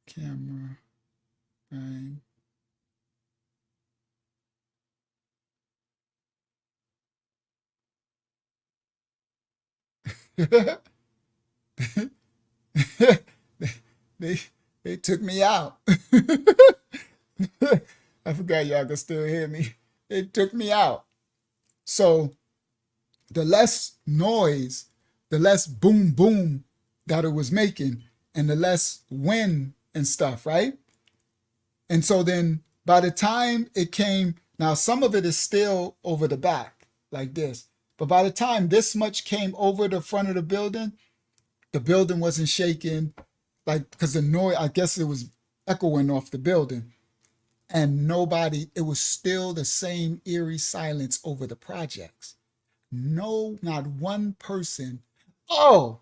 camera, bang. they took me out. I forgot y'all could still hear me. They took me out. So the less noise, the less boom boom that it was making, and the less wind and stuff, right? And so then by the time it came, now some of it is still over the back like this, but by the time this much came over the front of the building wasn't shaking, like, because the noise, I guess it was echoing off the building, and nobody, it was still the same eerie silence over the projects. No, not one person. Oh,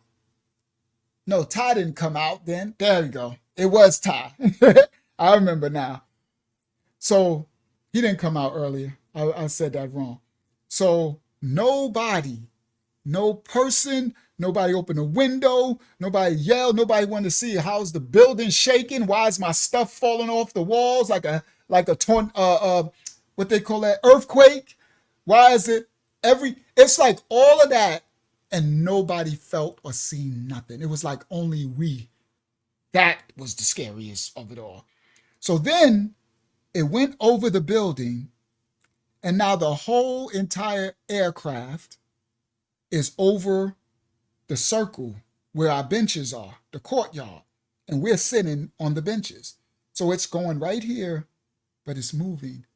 no, Ty didn't come out then. There we go. It was Ty. I remember now. So he didn't come out earlier. I said that wrong. So nobody, no person, nobody opened a window, nobody yelled, nobody wanted to see how's the building shaking. Why is my stuff falling off the walls like a what they call that, earthquake? Why is it it's like all of that, and nobody felt or seen nothing. It was like only we. That was the scariest of it all. So then it went over the building, and now the whole entire aircraft is over the circle where our benches are, the courtyard, and we're sitting on the benches. So it's going right here, but it's moving.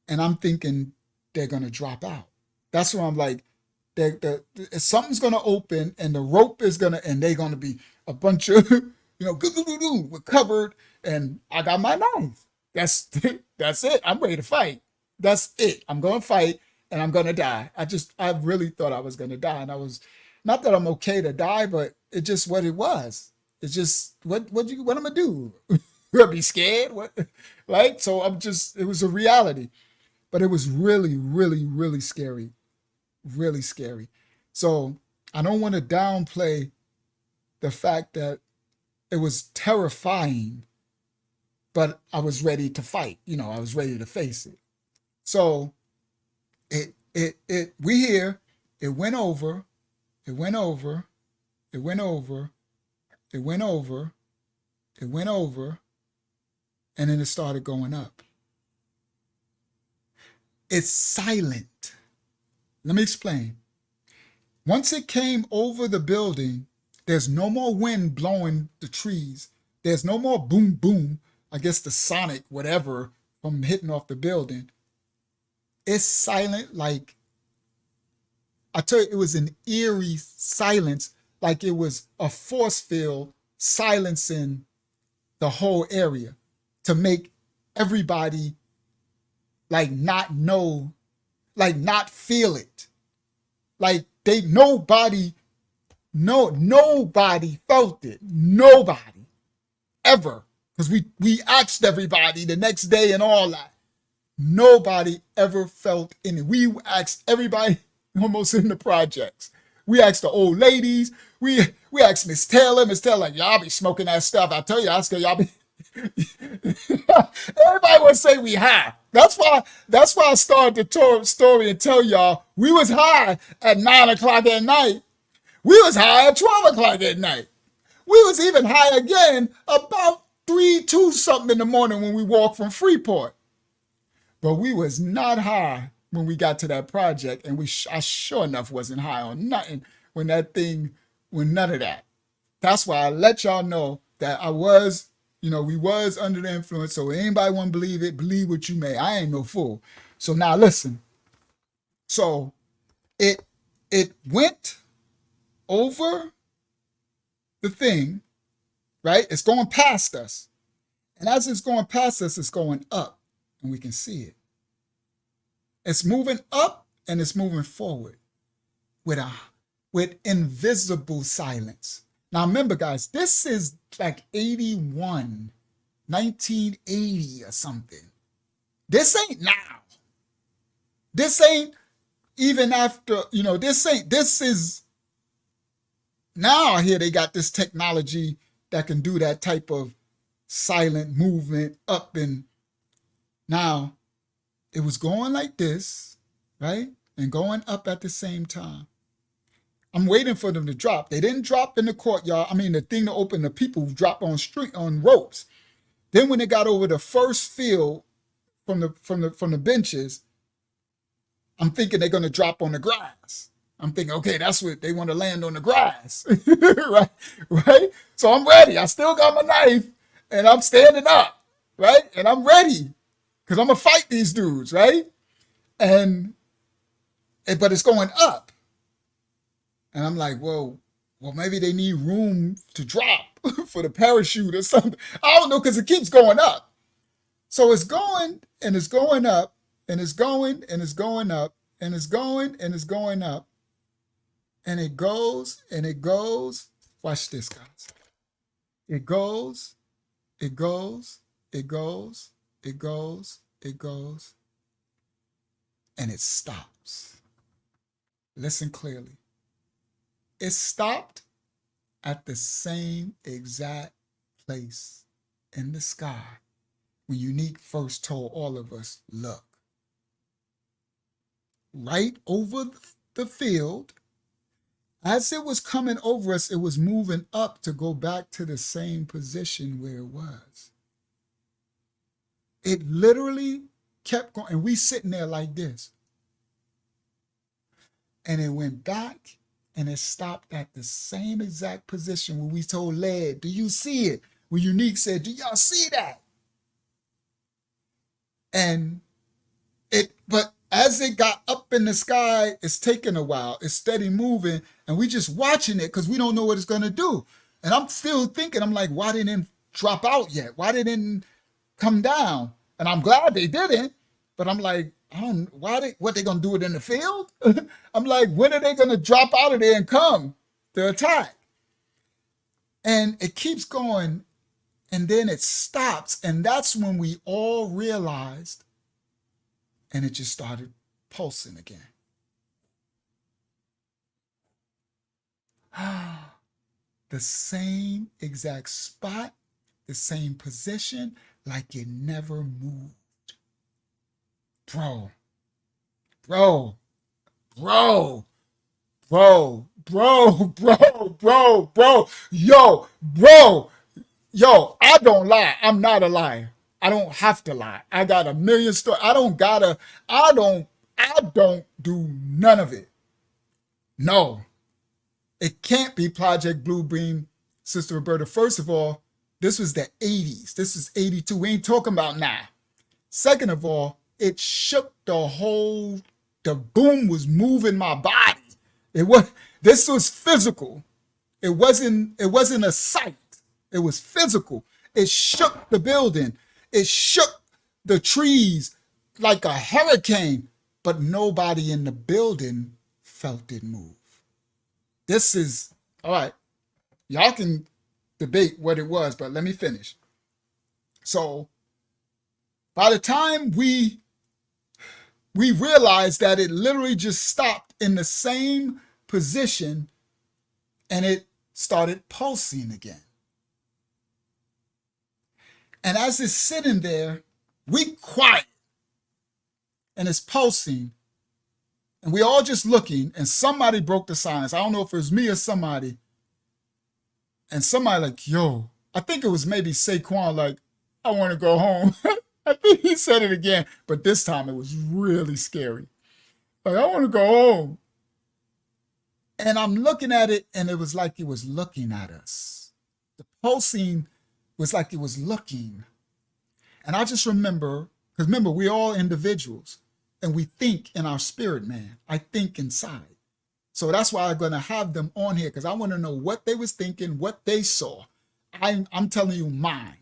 And I'm thinking they're going to drop out. That's where I'm like, something's going to open, and the rope is going to, and they're going to be a bunch of, we're covered, and I got my knife. That's it. I'm ready to fight. That's it. I'm going to fight, and I'm going to die. I really thought I was going to die. And I was, not that I'm okay to die, but it's just what it was. It's just, what am I going to do? Gonna be scared? What? Like, so it was a reality, but it was really, really, really scary. Really scary. So I don't want to downplay the fact that it was terrifying, but I was ready to fight. I was ready to face it. So we here, it went over, it went over, it went over, it went over, it went over, and then it started going up. It's silent. Let me explain. Once it came over the building, there's no more wind blowing the trees. There's no more boom, boom, I guess the sonic, whatever, from hitting off the building. It's silent, like, I tell you, it was an eerie silence, like it was a force field silencing the whole area to make everybody like not know, like not feel it. Like nobody felt it. Nobody ever. Because we asked everybody the next day and all that. Nobody ever felt in it. We asked everybody almost in the projects. We asked the old ladies. We asked Miss Taylor. Miss Taylor, like, y'all be smoking that stuff. I tell you, I scared y'all be. Everybody would say we high. That's why I started the story and tell y'all we was high at 9 o'clock at night. We was high at 12 o'clock at night. We was even high again about 2 something in the morning when we walked from Freeport. But we was not high when we got to that project, and I sure enough wasn't high on nothing when none of that. That's why I let y'all know that I was, we was under the influence. So anybody want to believe it, believe what you may. I ain't no fool. So now listen. So it went over the thing, right? It's going past us. And as it's going past us, it's going up, and we can see it. It's moving up and it's moving forward with invisible silence. Now remember, guys, this is like 81, 1980 or something. This ain't now. This ain't even after, this is now here they got this technology that can do that type of silent movement up, and now it was going like this, right? And going up at the same time. I'm waiting for them to drop. They didn't drop in the courtyard. I mean, the thing to open, the people drop on ropes. Then when it got over the first field from the benches, I'm thinking they're going to drop on the grass. I'm thinking, okay, that's what they want to land on the grass, right? Right? So I'm ready. I still got my knife and I'm standing up, right? And I'm ready because I'm going to fight these dudes, right? And, but it's going up. And I'm like, well, maybe they need room to drop for the parachute or something. I don't know because it keeps going up. So it's going and it's going up and it's going and it's going up and it's going and it's going up. And it goes and it goes. Watch this, guys. It goes, it goes, it goes, it goes, it goes, and it stops. Listen clearly. It stopped at the same exact place in the sky when Unique first told all of us, look, right over the field. As it was coming over us, it was moving up to go back to the same position where it was. It literally kept going, and we sitting there like this. And it went back, and it stopped at the same exact position where we told Led, do you see it? When Unique said, do y'all see that? And but as it got up in the sky, it's taking a while. It's steady moving, and we just watching it because we don't know what it's going to do. And I'm still thinking, I'm like, why didn't it drop out yet? Why didn't it come down? And I'm glad they didn't, but I'm like, what they going to do it in the field? I'm like, when are they going to drop out of there and come to attack? And it keeps going, and then it stops, and that's when we all realized. And it just started pulsing again. The same exact spot, the same position, like it never moved. Bro, bro, bro, bro, bro, bro, bro, bro, yo, I don't lie. I'm not a liar. I don't have to lie. I got a million stories. I don't do none of it. No, it can't be Project Bluebeam, Sister Roberta. First of all, this was the 80s. This is 82. We ain't talking about now. Second of all, it shook the boom was moving my body. This was physical. It wasn't a sight. It was physical. It shook the building. It shook the trees like a hurricane, but nobody in the building felt it move. This is, all right, y'all can debate what it was, but let me finish. So by the time we realized that it literally just stopped in the same position and it started pulsing again. And as it's sitting there, we quiet and it's pulsing and we all just looking and somebody broke the silence. I don't know if it was me or somebody. And somebody like, yo, I think it was maybe Saquon like, I want to go home. I think he said it again, but this time it was really scary. Like, I want to go home. And I'm looking at it and it was like it was looking at us. The pulsing was like it was looking. And I just remember, because remember, we're all individuals and we think in our spirit, man. I think inside. So that's why I'm going to have them on here because I want to know what they was thinking, what they saw. I'm telling you mine.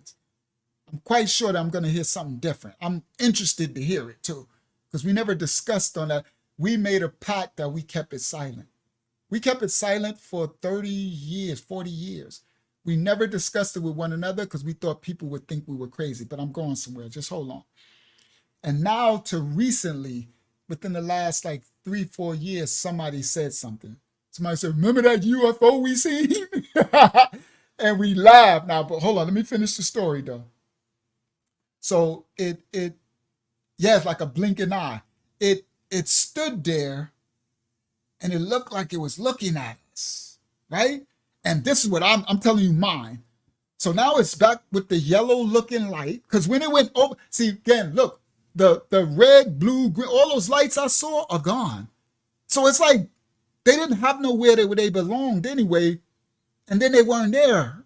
I'm quite sure that I'm going to hear something different. I'm interested to hear it too because we never discussed on that. We made a pact that we kept it silent. We kept it silent for 30 years, 40 years. We never discussed it with one another because we thought people would think we were crazy, but I'm going somewhere. Just hold on. And now to recently, within the last like 3-4 years, somebody said something. Somebody said, remember that UFO we seen? And we laughed. Now, but hold on, let me finish the story though. So it's like a blinking eye. It stood there and it looked like it was looking at us, right? And this is what I'm telling you mine. So now it's back with the yellow looking light. Because when it went over, see, again, look, the red, blue, green, all those lights I saw are gone. So it's like they didn't have nowhere where they belonged anyway, and then they weren't there.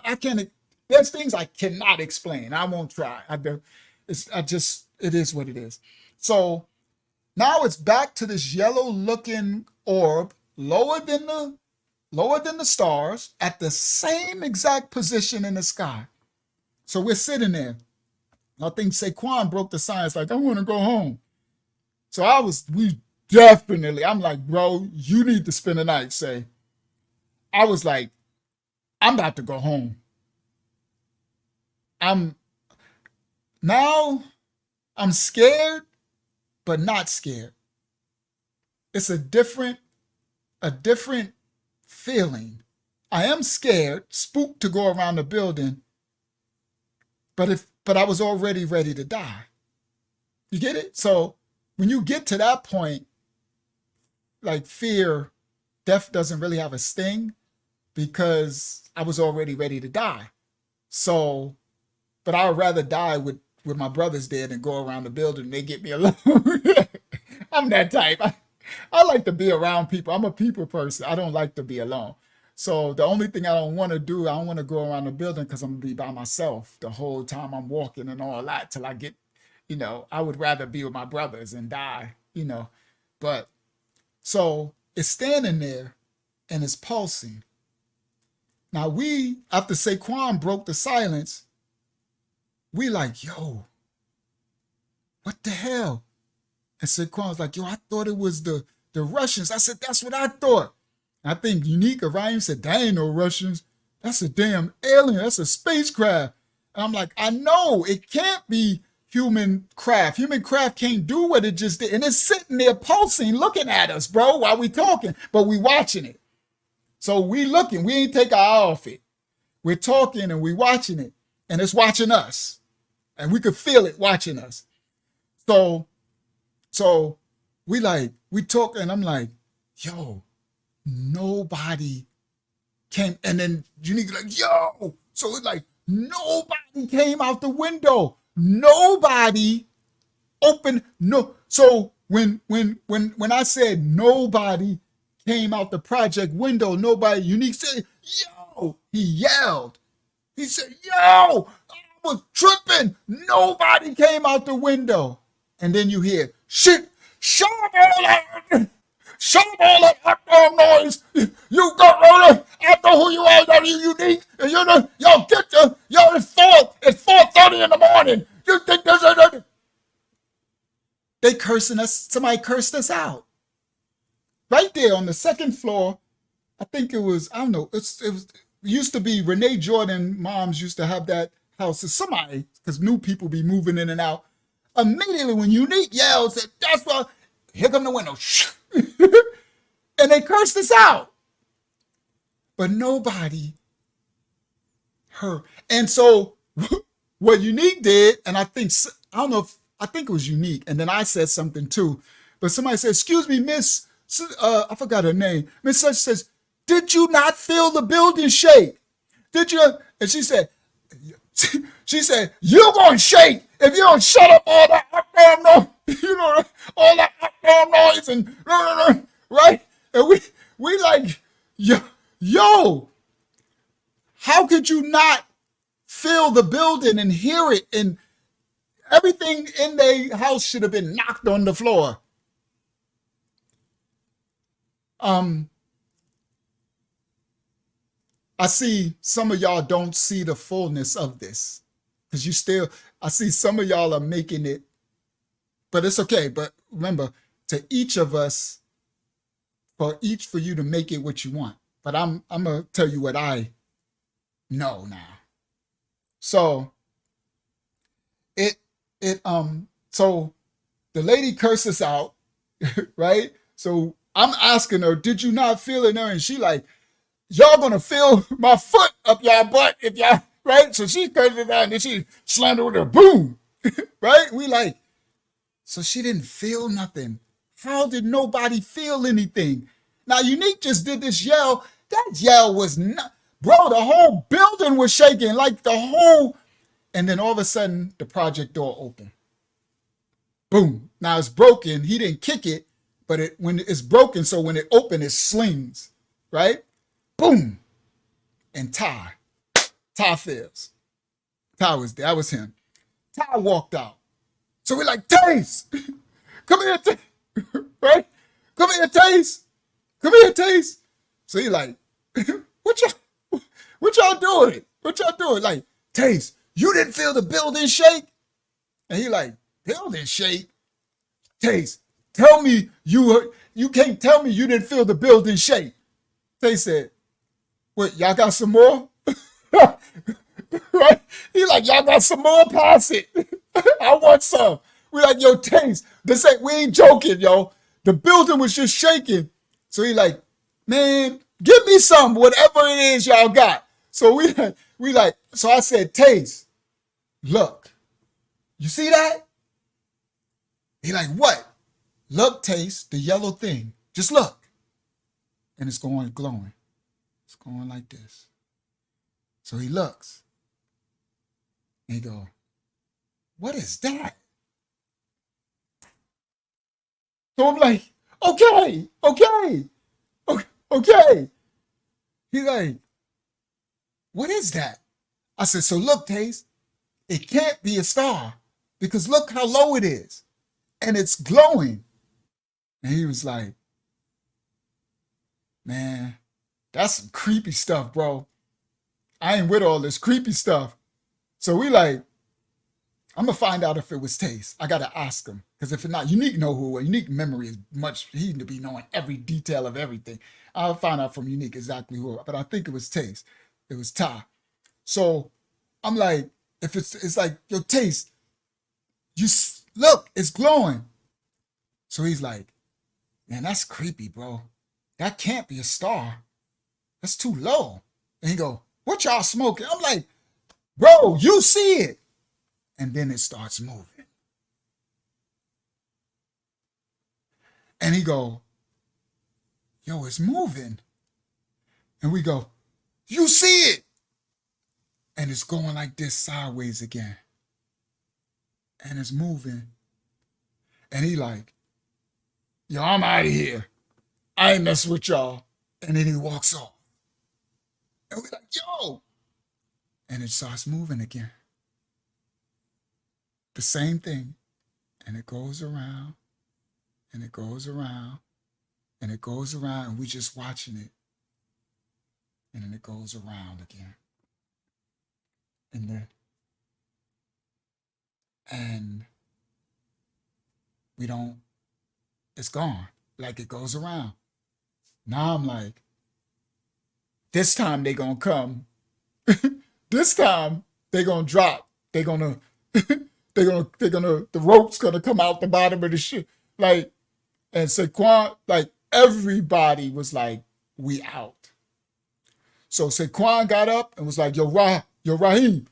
I can't. There's things I cannot explain. I won't try. It is what it is. So now it's back to this yellow-looking orb, lower than the stars, at the same exact position in the sky. So we're sitting there. I think Saquon broke the silence, like, I want to go home. So I'm like, bro, you need to spend the night, Say. I was like, I'm about to go home. I'm scared, but not scared. It's a different feeling. I am scared, spooked to go around the building, but I was already ready to die. You get it? So when you get to that point, like fear, death doesn't really have a sting because I was already ready to die. So, but I would rather die with my brothers dead than go around the building and they get me alone. I'm that type. I like to be around people. I'm a people person. I don't like to be alone. So the only thing I don't want to do, I don't want to go around the building because I'm going to be by myself the whole time I'm walking and all that till I get, I would rather be with my brothers and die, But so it's standing there and it's pulsing. Now after Saquon broke the silence, we like, yo, what the hell? And Saquon's like, yo, I thought it was the Russians. I said, that's what I thought. I think Unique Orion said, that ain't no Russians. That's a damn alien. That's a spacecraft. And I'm like, I know it can't be human craft. Human craft can't do what it just did. And it's sitting there pulsing, looking at us, bro, while we talking, but we watching it. So we looking, we ain't take our eye off it. We're talking and we watching it and it's watching us and we could feel it watching us. So we talk and I'm like, yo, nobody came. And then Unique like, yo, so it's like nobody came out the window. Nobody opened. No. So when I said nobody came out the project window, nobody, Unique said, yo, he yelled. He said, yo, I was tripping. Nobody came out the window. And then you hear, shit, shut up all that. Shut up all that hot noise. You got I know who you are, you Unique. And it's 4:30 in the morning. You think there's a they cursing us, somebody cursed us out. Right there on the second floor, I think it was, I don't know, it used to be Renee Jordan moms used to have that house. It's somebody, because new people be moving in and out. Immediately when Unique yells, that's what, here come the window. And they cursed us out. But nobody heard. And so what Unique did, and I think it was Unique, and then I said something too, but somebody said, excuse me, Miss, I forgot her name. Miss Such says, did you not feel the building shake? Did you? And she said, you're going to shake if you don't shut up all that damn noise, all that damn noise and right? And we like, yo, how could you not feel the building and hear it? And everything in their house should have been knocked on the floor. I see some of y'all don't see the fullness of this because I see some of y'all are making it, but it's okay. But remember, to each of us, for you to make it what you want. But I'm gonna tell you what I know now. So so the lady curses out, right? So I'm asking her, did you not feel it? And she like, y'all gonna feel my foot up y'all butt if y'all, right? So she curses it out and then she slammed it with her boom, right? We like, so she didn't feel nothing. How did nobody feel anything? Now Unique just did this yell. That yell was not, bro, the whole building was shaking, like and then all of a sudden the project door opened. Boom. Now it's broken. He didn't kick it, but when it's broken, so when it opened, it slings, right? Boom. And Ty fails. Ty was there. That was him. Ty walked out. So we're like, Taze, come here, right? Come here, Taze. Come here, Taze. So he like, what y'all doing? What y'all doing? Like, Taze, you didn't feel the building shake? And he like, building shake? Taze, tell me you can't tell me you didn't feel the building shake. Taze said, what, y'all got some more? Right? He like, y'all got some more? Pass it. I want some. We like, yo, Taze, we ain't joking, yo. The building was just shaking. So he like, man, give me some, whatever it is y'all got. So so I said, Taze, look, you see that? He like, what? Look, Taze, the yellow thing. Just look. And it's going glowing. It's going like this. So he looks. And he go, what is that? So I'm like, okay. He's like, what is that? I said, so look, Taze, it can't be a star because look how low it is. And it's glowing. And he was like, man, that's some creepy stuff, bro. I ain't with all this creepy stuff. So we like, I'm going to find out if it was Taze. I got to ask him. Because if it's not, Unique know who. Unique memory is much, he need to be knowing every detail of everything. I'll find out from Unique exactly who. But I think it was Taze. It was Ty. So I'm like, if it's like, yo, Taze, look, it's glowing. So he's like, man, that's creepy, bro. That can't be a star. That's too low. And he go, what y'all smoking? I'm like, bro, you see it. And then it starts moving. And he go, yo, it's moving. And we go, you see it. And it's going like this sideways again. And it's moving. And he like, yo, I'm out of here. I ain't messing with y'all. And then he walks off. And we're like, yo. And it starts moving again. The same thing. And it goes around. And it goes around. And it goes around. And we just watching it. And then it goes around again. And we don't, it's gone. Like it goes around. Now I'm like, this time they gonna come. This time they gonna drop. The rope's gonna come out the bottom of the shit. Like, and Saquon, like everybody was like, we out. So Saquon got up and was like, yo, Raheem,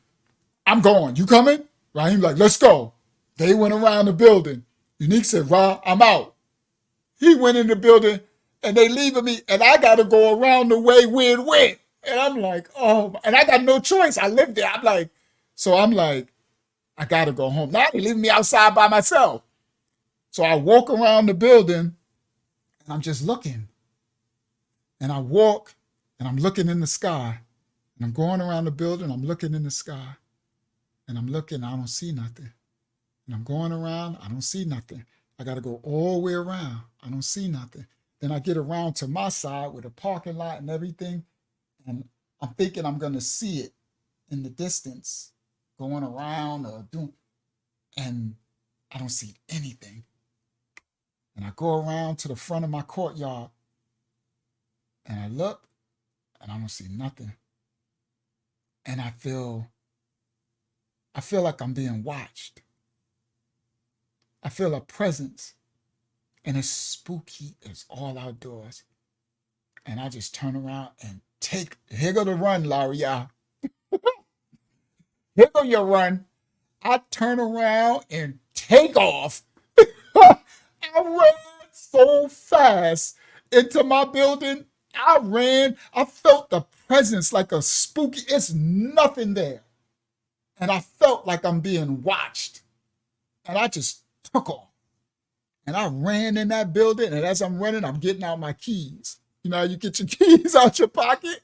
I'm going. You coming? Raheem like, let's go. They went around the building. Unique said, Ra, I'm out. He went in the building and they leaving me and I got to go around the way Weird went. And I'm like, oh, and I got no choice. I live there. I'm like, I got to go home. Now they leaving me outside by myself. So I walk around the building and I'm just looking. And I walk and I'm looking in the sky. And I'm going around the building. I'm looking in the sky. And I'm looking. I don't see nothing. And I'm going around. I don't see nothing. I got to go all the way around. I don't see nothing. Then I get around to my side with a parking lot and everything. And I'm thinking I'm going to see it in the distance going around or doing. And I don't see anything. And I go around to the front of my courtyard. And I look. And I don't see nothing. And I feel like I'm being watched. I feel a presence. And it's spooky. It's all outdoors. And I just turn around and here go the run, Laria. Here go your run. I turn around and take off. I ran so fast into my building. I ran. I felt the presence like a spooky. It's nothing there. And I felt like I'm being watched. And I just took off. And I ran in that building, and as I'm running, I'm getting out my keys. You know how you get your keys out your pocket?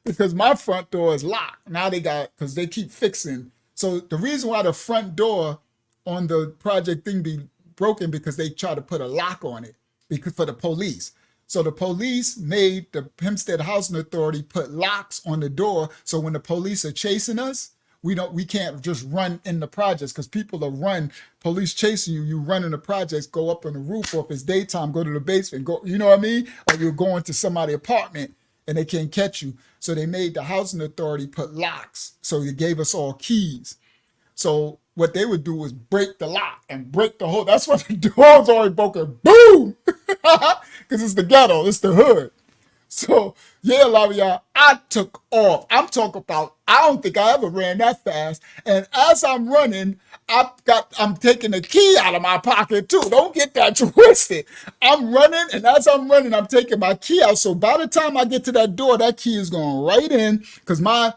Because my front door is locked. Now they got, because they keep fixing. So the reason why the front door on the project thing be broken, because they try to put a lock on it because for the police. So the police made the Hempstead Housing Authority put locks on the door. So when the police are chasing us, we can't just run in the projects, because people are police chasing you, you run in the projects, go up on the roof, or if it's daytime, go to the basement, go, you know what I mean? Or you're going to somebody's apartment and they can't catch you. So they made the housing authority put locks. So they gave us all keys. So what they would do was break the lock and break the whole, that's what the door's always broken. Boom! Because it's the ghetto, it's the hood. So yeah, a lot of y'all, I took off. I'm talking about, I don't think I ever ran that fast. And as I'm running, I'm taking the key out of my pocket too. Don't get that twisted. I'm running, and as I'm running, I'm taking my key out. So by the time I get to that door, that key is going right in, because my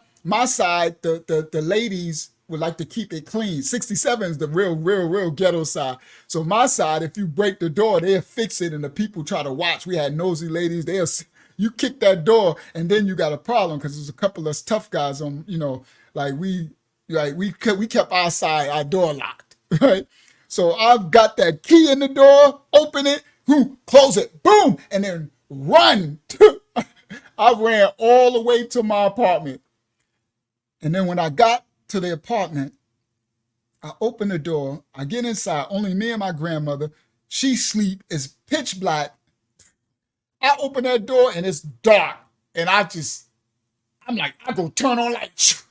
side, the ladies would like to keep it clean. 67 is the real ghetto side. So my side, if you break the door, they'll fix it, and the people try to watch. We had nosy ladies. You kick that door, and then you got a problem, because there's a couple of tough guys on, like we kept our side, our door locked, right? So I've got that key in the door, open it, close it, boom, and then run. I ran all the way to my apartment. And then when I got to the apartment, I open the door, I get inside, only me and my grandmother. She sleep, it's pitch black. I open that door and it's dark. And I'm like, I go turn on lights.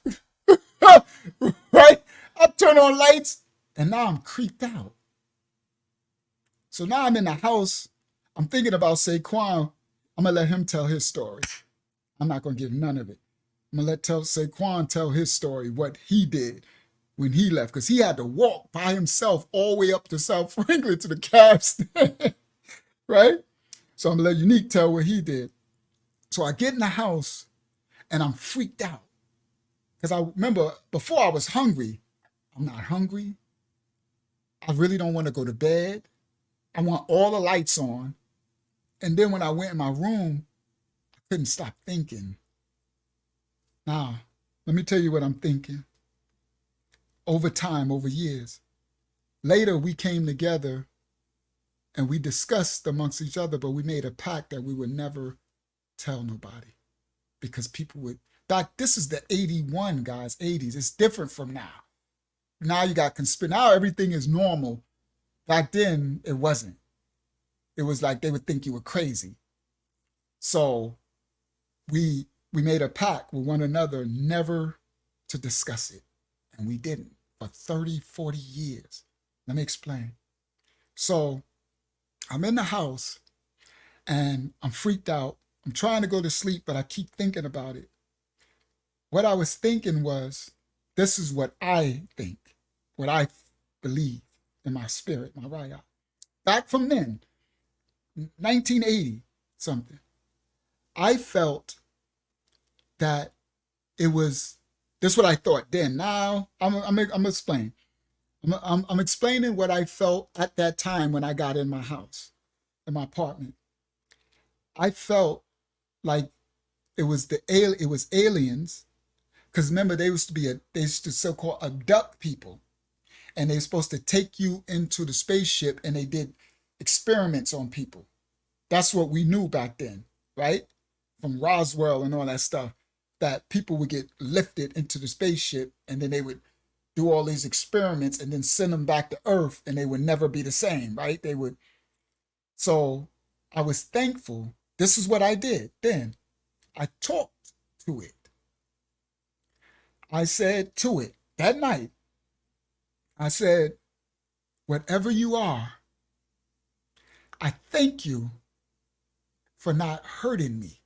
Right? I turn on lights and now I'm creeped out. So now I'm in the house. I'm thinking about Saquon. I'm going to let him tell his story. I'm not going to give none of it. I'm going to let Saquon tell his story, what he did when he left. Because he had to walk by himself all the way up to South Franklin to the cab stand. Right? So I'm going to let Unique tell what he did. So I get in the house and I'm freaked out. Because I remember before I was hungry. I'm not hungry. I really don't want to go to bed. I want all the lights on. And then when I went in my room, I couldn't stop thinking. Now, let me tell you what I'm thinking. Over time, over years. Later, we came together and we discussed amongst each other, but we made a pact that we would never tell nobody. Because people would, this is the 81, guys, 80s. It's different from now. Now you got now everything is normal. Back then, it wasn't. It was like they would think you were crazy. So we made a pact with one another never to discuss it. And we didn't for 30, 40 years. Let me explain. So I'm in the house and I'm freaked out. I'm trying to go to sleep, but I keep thinking about it. What I was thinking was, this is what I think, what I believe in my spirit, my right eye. Back from then, 1980 something, I felt that it was, this is what I thought then. Now I'm explaining. I'm explaining what I felt at that time when I got in my house, in my apartment. I felt like it was aliens, because remember they used to so-called abduct people, and they were supposed to take you into the spaceship, and they did experiments on people. That's what we knew back then, right? From Roswell and all that stuff, that people would get lifted into the spaceship, and then they would do all these experiments and then send them back to Earth, and they would never be the same, right? They would. So I was thankful. This is what I did then. I talked to it. I said to it that night, I said, whatever you are, I thank you for not hurting me.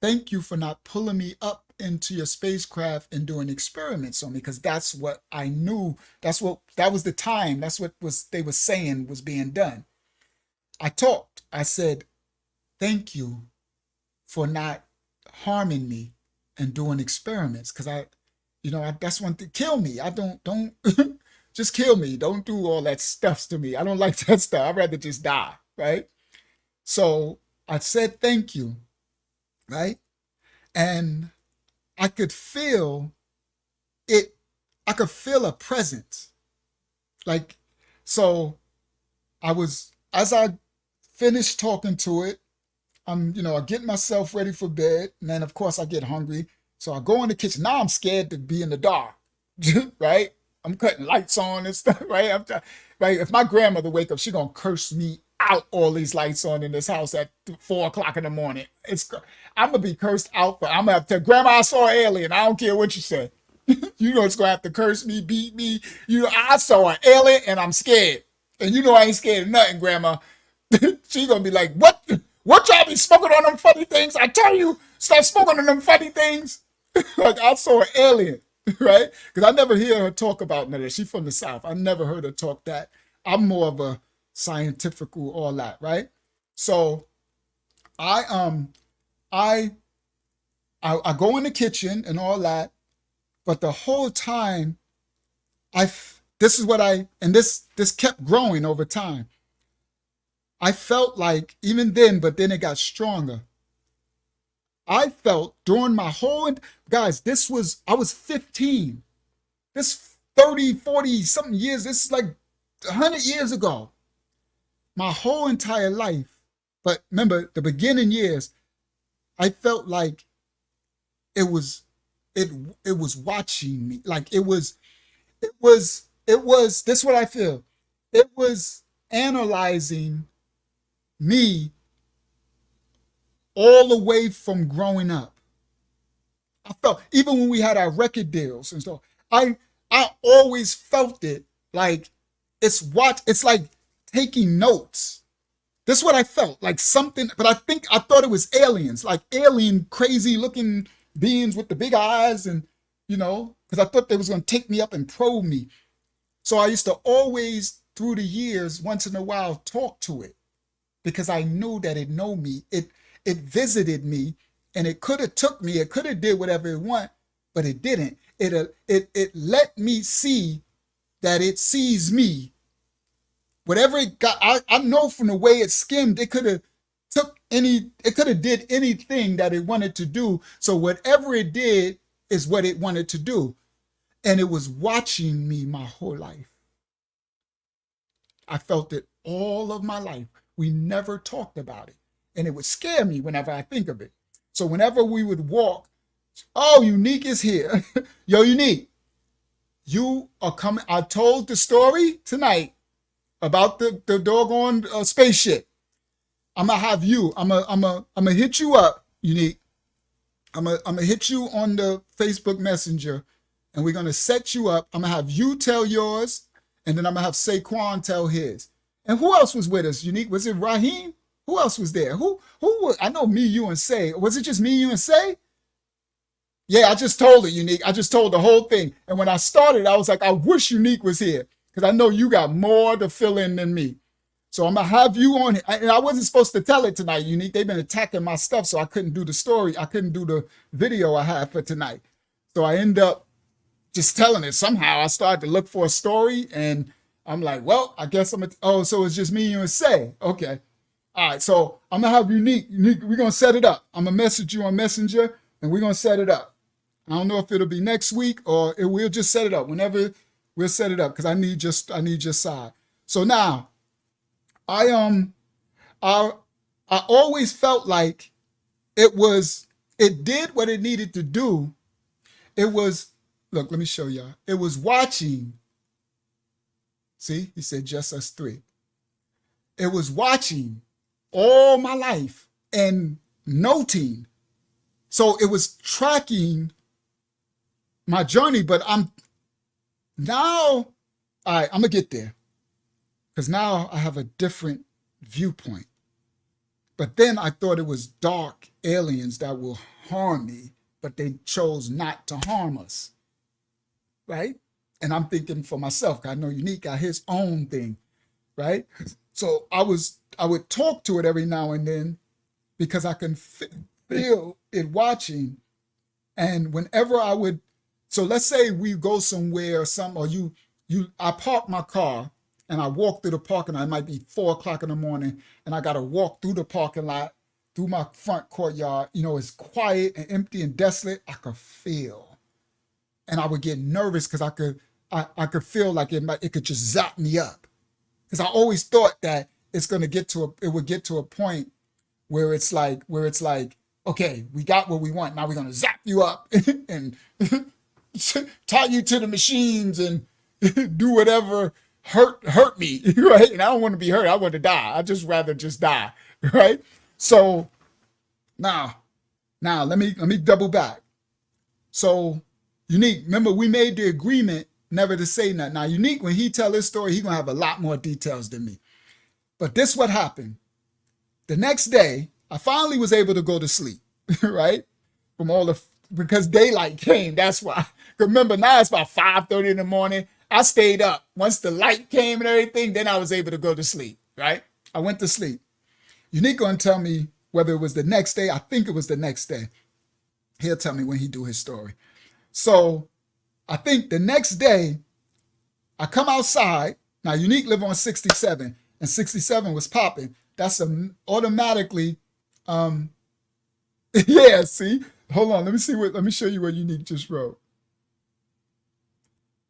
Thank you for not pulling me up into your spacecraft and doing experiments on me, because that's what I knew. That was the time. That's what they were saying was being done. I talked. I said, thank you for not harming me and doing experiments, because that's one thing. Kill me. I don't. just kill me. Don't do all that stuff to me. I don't like that stuff. I'd rather just die, right? So I said thank you, right? And I could feel it. I could feel a presence. Like, so as I finished talking to it, I get myself ready for bed. And then, of course, I get hungry. So I go in the kitchen. Now I'm scared to be in the dark, right? I'm cutting lights on and stuff, right? Right? If my grandmother wake up, she going to curse me out all these lights on in this house at 4 o'clock in the morning. I'm going to be cursed out. But I'm going to have to tell Grandma I saw an alien. I don't care what you say. You know it's going to have to curse me, beat me. I saw an alien and I'm scared. And I ain't scared of nothing, Grandma. She going to be like, what y'all be smoking on them funny things? I tell you, stop smoking on them funny things. Like I saw an alien, right? Because I never hear her talk about none of that. She's from the South. I never heard her talk that. I'm more of a scientifical, all that, right? So I go in the kitchen and all that, but the whole time this kept growing over time. I felt like even then, but then it got stronger. I felt during my whole, guys, I was 15. This 30, 40 something years, this is like 100 years ago. My whole entire life, but remember the beginning years, I felt like it was watching me. Like this is what I feel. It was analyzing me all the way from growing up. I felt, even when we had our record deals and stuff, I always felt it like it's like taking notes. This is what I felt, like something, but I thought it was aliens, like alien crazy looking beings with the big eyes and, because I thought they was going to take me up and probe me. So I used to always, through the years, once in a while, talk to it because I knew that it know me. It visited me and it could have took me. It could have did whatever it want, but it didn't. It let me see that it sees me. Whatever it got, I know from the way it skimmed, it could have did anything that it wanted to do. So whatever it did is what it wanted to do. And it was watching me my whole life. I felt it all of my life. We never talked about it. And it would scare me whenever I think of it. So whenever we would walk, oh, Unique is here. Yo, Unique, you are coming. I told the story tonight about the doggone spaceship. I'm going to have you. I'm gonna hit you up, Unique. I'm gonna hit you on the Facebook Messenger, and we're going to set you up. I'm going to have you tell yours, and then I'm going to have Saquon tell his. And who else was with us, Unique? Was it Raheem? Who else was there? Who was, I know me, you, and Say. Was it just me, you, and Say? Yeah, I just told it, Unique. I just told the whole thing. And when I started, I was like, I wish Unique was here because I know you got more to fill in than me. So I'm going to have you on. And I wasn't supposed to tell it tonight, Unique. They've been attacking my stuff, so I couldn't do the story. I couldn't do the video I had for tonight. So I end up just telling it. Somehow I started to look for a story, and I'm like, well, I guess so it's just me, you, and Say. Okay. All right, so I'm going to have Unique, we're going to set it up. I'm going to message you on Messenger, and we're going to set it up. I don't know if it'll be next week or we'll just set it up. Whenever we'll set it up because I need your side. So now, I always felt like it did what it needed to do. It was, look, let me show y'all. It was watching. See, he said just us three. It was watching all my life and noting. So it was tracking my journey, but all right, I'm gonna get there. Because now I have a different viewpoint. But then I thought it was dark aliens that will harm me, but they chose not to harm us, right? And I'm thinking for myself, I know Unique got his own thing, right? So I would talk to it every now and then because I can feel it watching. And whenever I would, so let's say we go somewhere or something, or I park my car and I walk through the parking lot. It might be 4 o'clock in the morning, and I got to walk through the parking lot, through my front courtyard. It's quiet and empty and desolate. I could feel, and I would get nervous because I could feel like it could just zap me up. Because I always thought that it would get to a point where it's like, okay, we got what we want. Now we're gonna zap you up and tie you to the machines and do whatever hurt me, right? And I don't want to be hurt. I want to die. I just rather just die, right? So now let me double back. So Unique, remember we made the agreement never to say nothing. Now Unique, when he tell his story, he gonna have a lot more details than me. But this what happened. The next day, I finally was able to go to sleep, right? Because daylight came, that's why. Remember, now it's about 5:30 in the morning. I stayed up. Once the light came and everything, then I was able to go to sleep, right? I went to sleep. Unique gonna tell me whether it was the next day. I think it was the next day. He'll tell me when he do his story. So I think the next day, I come outside. Now, Unique live on 67, and 67 was popping. That's automatically, yeah, see? Hold on, let me show you what Unique just wrote.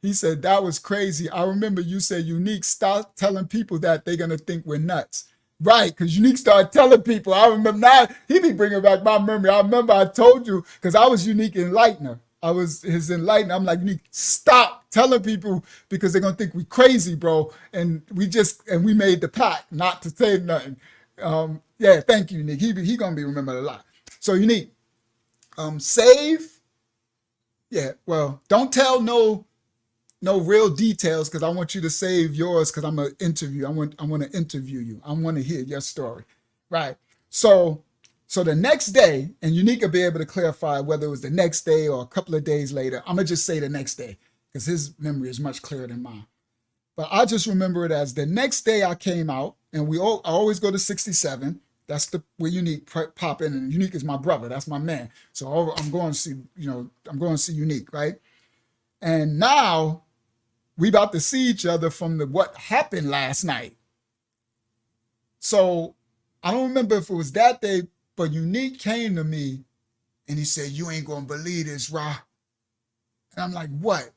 He said, that was crazy. I remember you said, Unique, stop telling people that they're going to think we're nuts. Right, because Unique started telling people. I remember now, he be bringing back my memory. I remember I told you, because I was Unique enlightener. I was his enlightener. I'm like, Unique, stop telling people because they're going to think we crazy, bro. And we made the pact not to say nothing. Yeah, thank you, Unique. He going to be remembered a lot. So Unique, save. Yeah, well, don't tell no real details because I want you to save yours because I'm gonna interview. I want to interview you. I want to hear your story, right? So the next day, and Unique will be able to clarify whether it was the next day or a couple of days later. I'm gonna just say the next day because his memory is much clearer than mine. But I just remember it as the next day I came out, and I always go to 67. That's where Unique pop in, and Unique is my brother. That's my man. So I'm going to see, I'm going to see Unique, right? And now we about to see each other from what happened last night. So I don't remember if it was that day, but Unique came to me and he said, you ain't gonna believe this, Ra. And I'm like, what?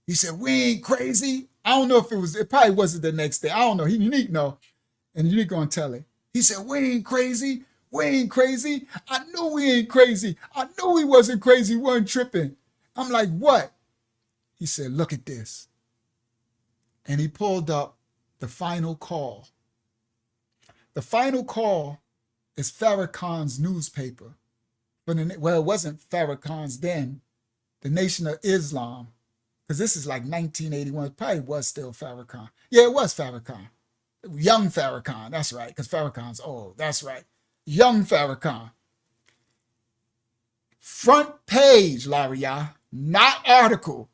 He said, we ain't crazy. I don't know if it probably wasn't the next day. I don't know. Unique know. And Unique gonna tell it. He said, we ain't crazy. We ain't crazy. I knew we ain't crazy. I knew he wasn't crazy. He wasn't tripping. I'm like, what? He said, look at this. And he pulled up the final call. The final call is Farrakhan's newspaper. Well, it wasn't Farrakhan's then, the Nation of Islam, because this is like 1981. It probably was still Farrakhan. Yeah, it was Farrakhan. Young Farrakhan, that's right, because Farrakhan's old. That's right. Young Farrakhan. Front page, Laria, not article.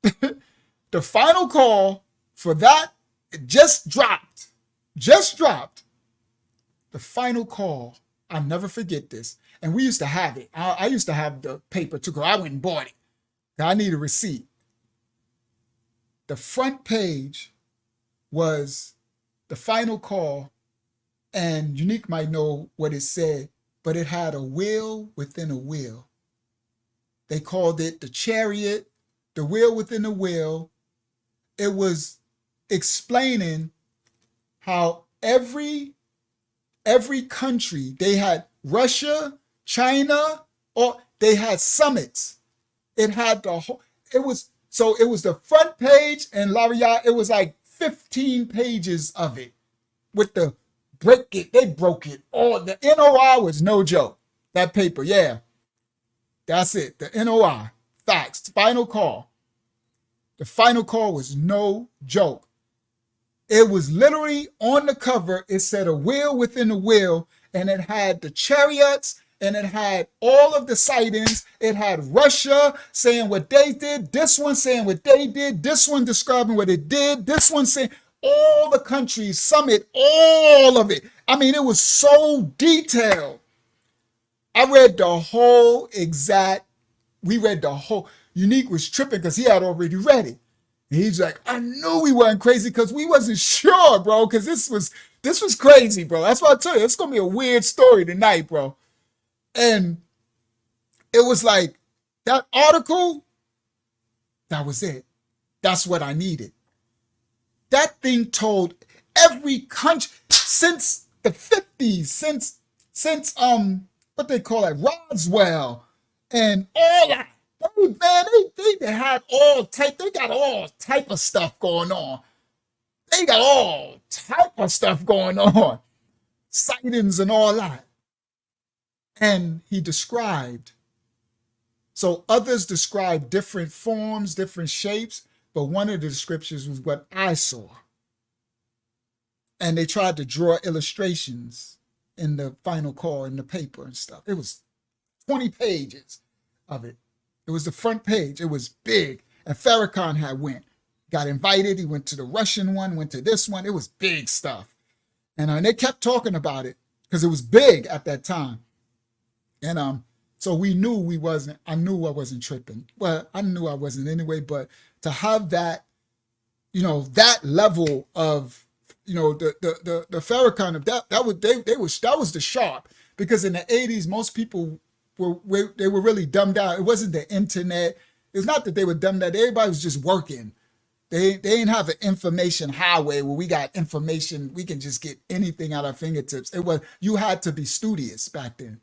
The final call for that, it just dropped. The final call, I'll never forget this. And we used to have it. I used to have the paper too, because I went and bought it. I need a receipt. The front page was the final call, and Unique might know what it said, but it had a wheel within a wheel. They called it the chariot, the wheel within the wheel. It was explaining how every country, they had Russia, China, or they had summits. It had the whole, it was the front page, and Laria, it was like 15 pages of it with they broke it all. The NOI was no joke. That paper, yeah. That's it. The NOI, facts, final call. The final call was no joke. It was literally on the cover. It said a wheel within a wheel, and it had the chariots, and it had all of the sightings. It had Russia saying what they did, this one saying what they did, this one describing what it did, this one saying all the countries, summit, all of it. I mean, it was so detailed. I read the whole Unique was tripping because he had already read it. He's like, I knew we weren't crazy because we wasn't sure, bro, because this was crazy, bro. That's what I tell you. It's gonna be a weird story tonight, bro. And it was like that article, that was it. That's what I needed. That thing told every country since the 50s, since what they call it, Roswell, and all that. Man, they had they got all type of stuff going on. They got all type of stuff going on. Sightings and all that. And he described, so others described different forms, different shapes, but one of the descriptions was what I saw. And they tried to draw illustrations in the final call in the paper and stuff. It was 20 pages of it. It was the front page. It was big. And Farrakhan got invited. He went to the Russian one, went to this one. It was big stuff. And they kept talking about it because it was big at that time. And so we knew I knew I wasn't tripping. Well, I knew I wasn't anyway, but to have that, that level of, the Farrakhan of that was the sharp, because in the 80s, most people they were really dumbed out. It wasn't the internet. It's not that they were dumbed out. Everybody was just working. They didn't have an information highway where we got information. We can just get anything at our fingertips. You had to be studious back then.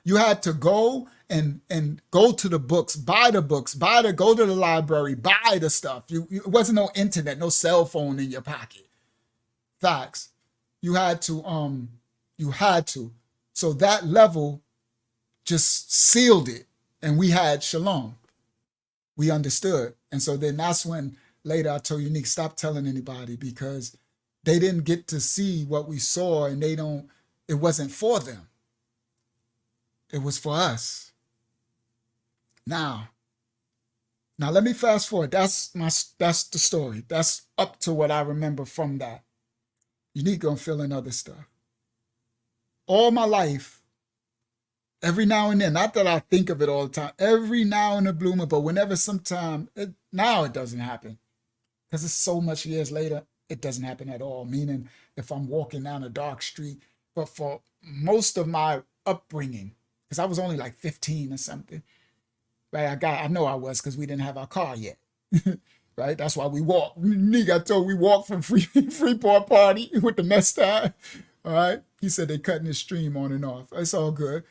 You had to go and go to the books, go to the library, buy the stuff. It wasn't no internet, no cell phone in your pocket. Facts. You had to. So that level just sealed it. And we had shalom. We understood. And so then that's when later I told Unique, stop telling anybody, because they didn't get to see what we saw, and it wasn't for them. It was for us. Now let me fast forward. That's the story. That's up to what I remember from that. Unique gonna fill in other stuff. All my life, every now and then, not that I think of it all the time, every now and a blue moon, but whenever now it doesn't happen. Because it's so much years later, it doesn't happen at all. Meaning if I'm walking down a dark street, but for most of my upbringing, because I was only like 15 or something, right? I know I was, because we didn't have our car yet, right? That's why we walked. Nigga, I told we walked from Freeport Party with the MESCALIN, all right? He said they cutting his stream on and off. It's all good.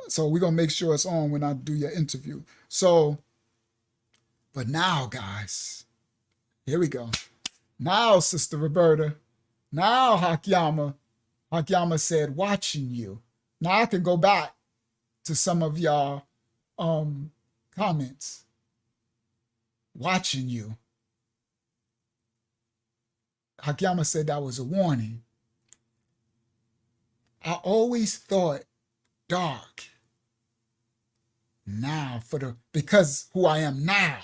So we're going to make sure it's on when I do your interview. So, but now, guys, here we go. Now, Sister Roberta, now Hakyama said, watching you. Now I can go back to some of y'all comments. Watching you. Hakyama said that was a warning. I always thought dark. Now because who I am now.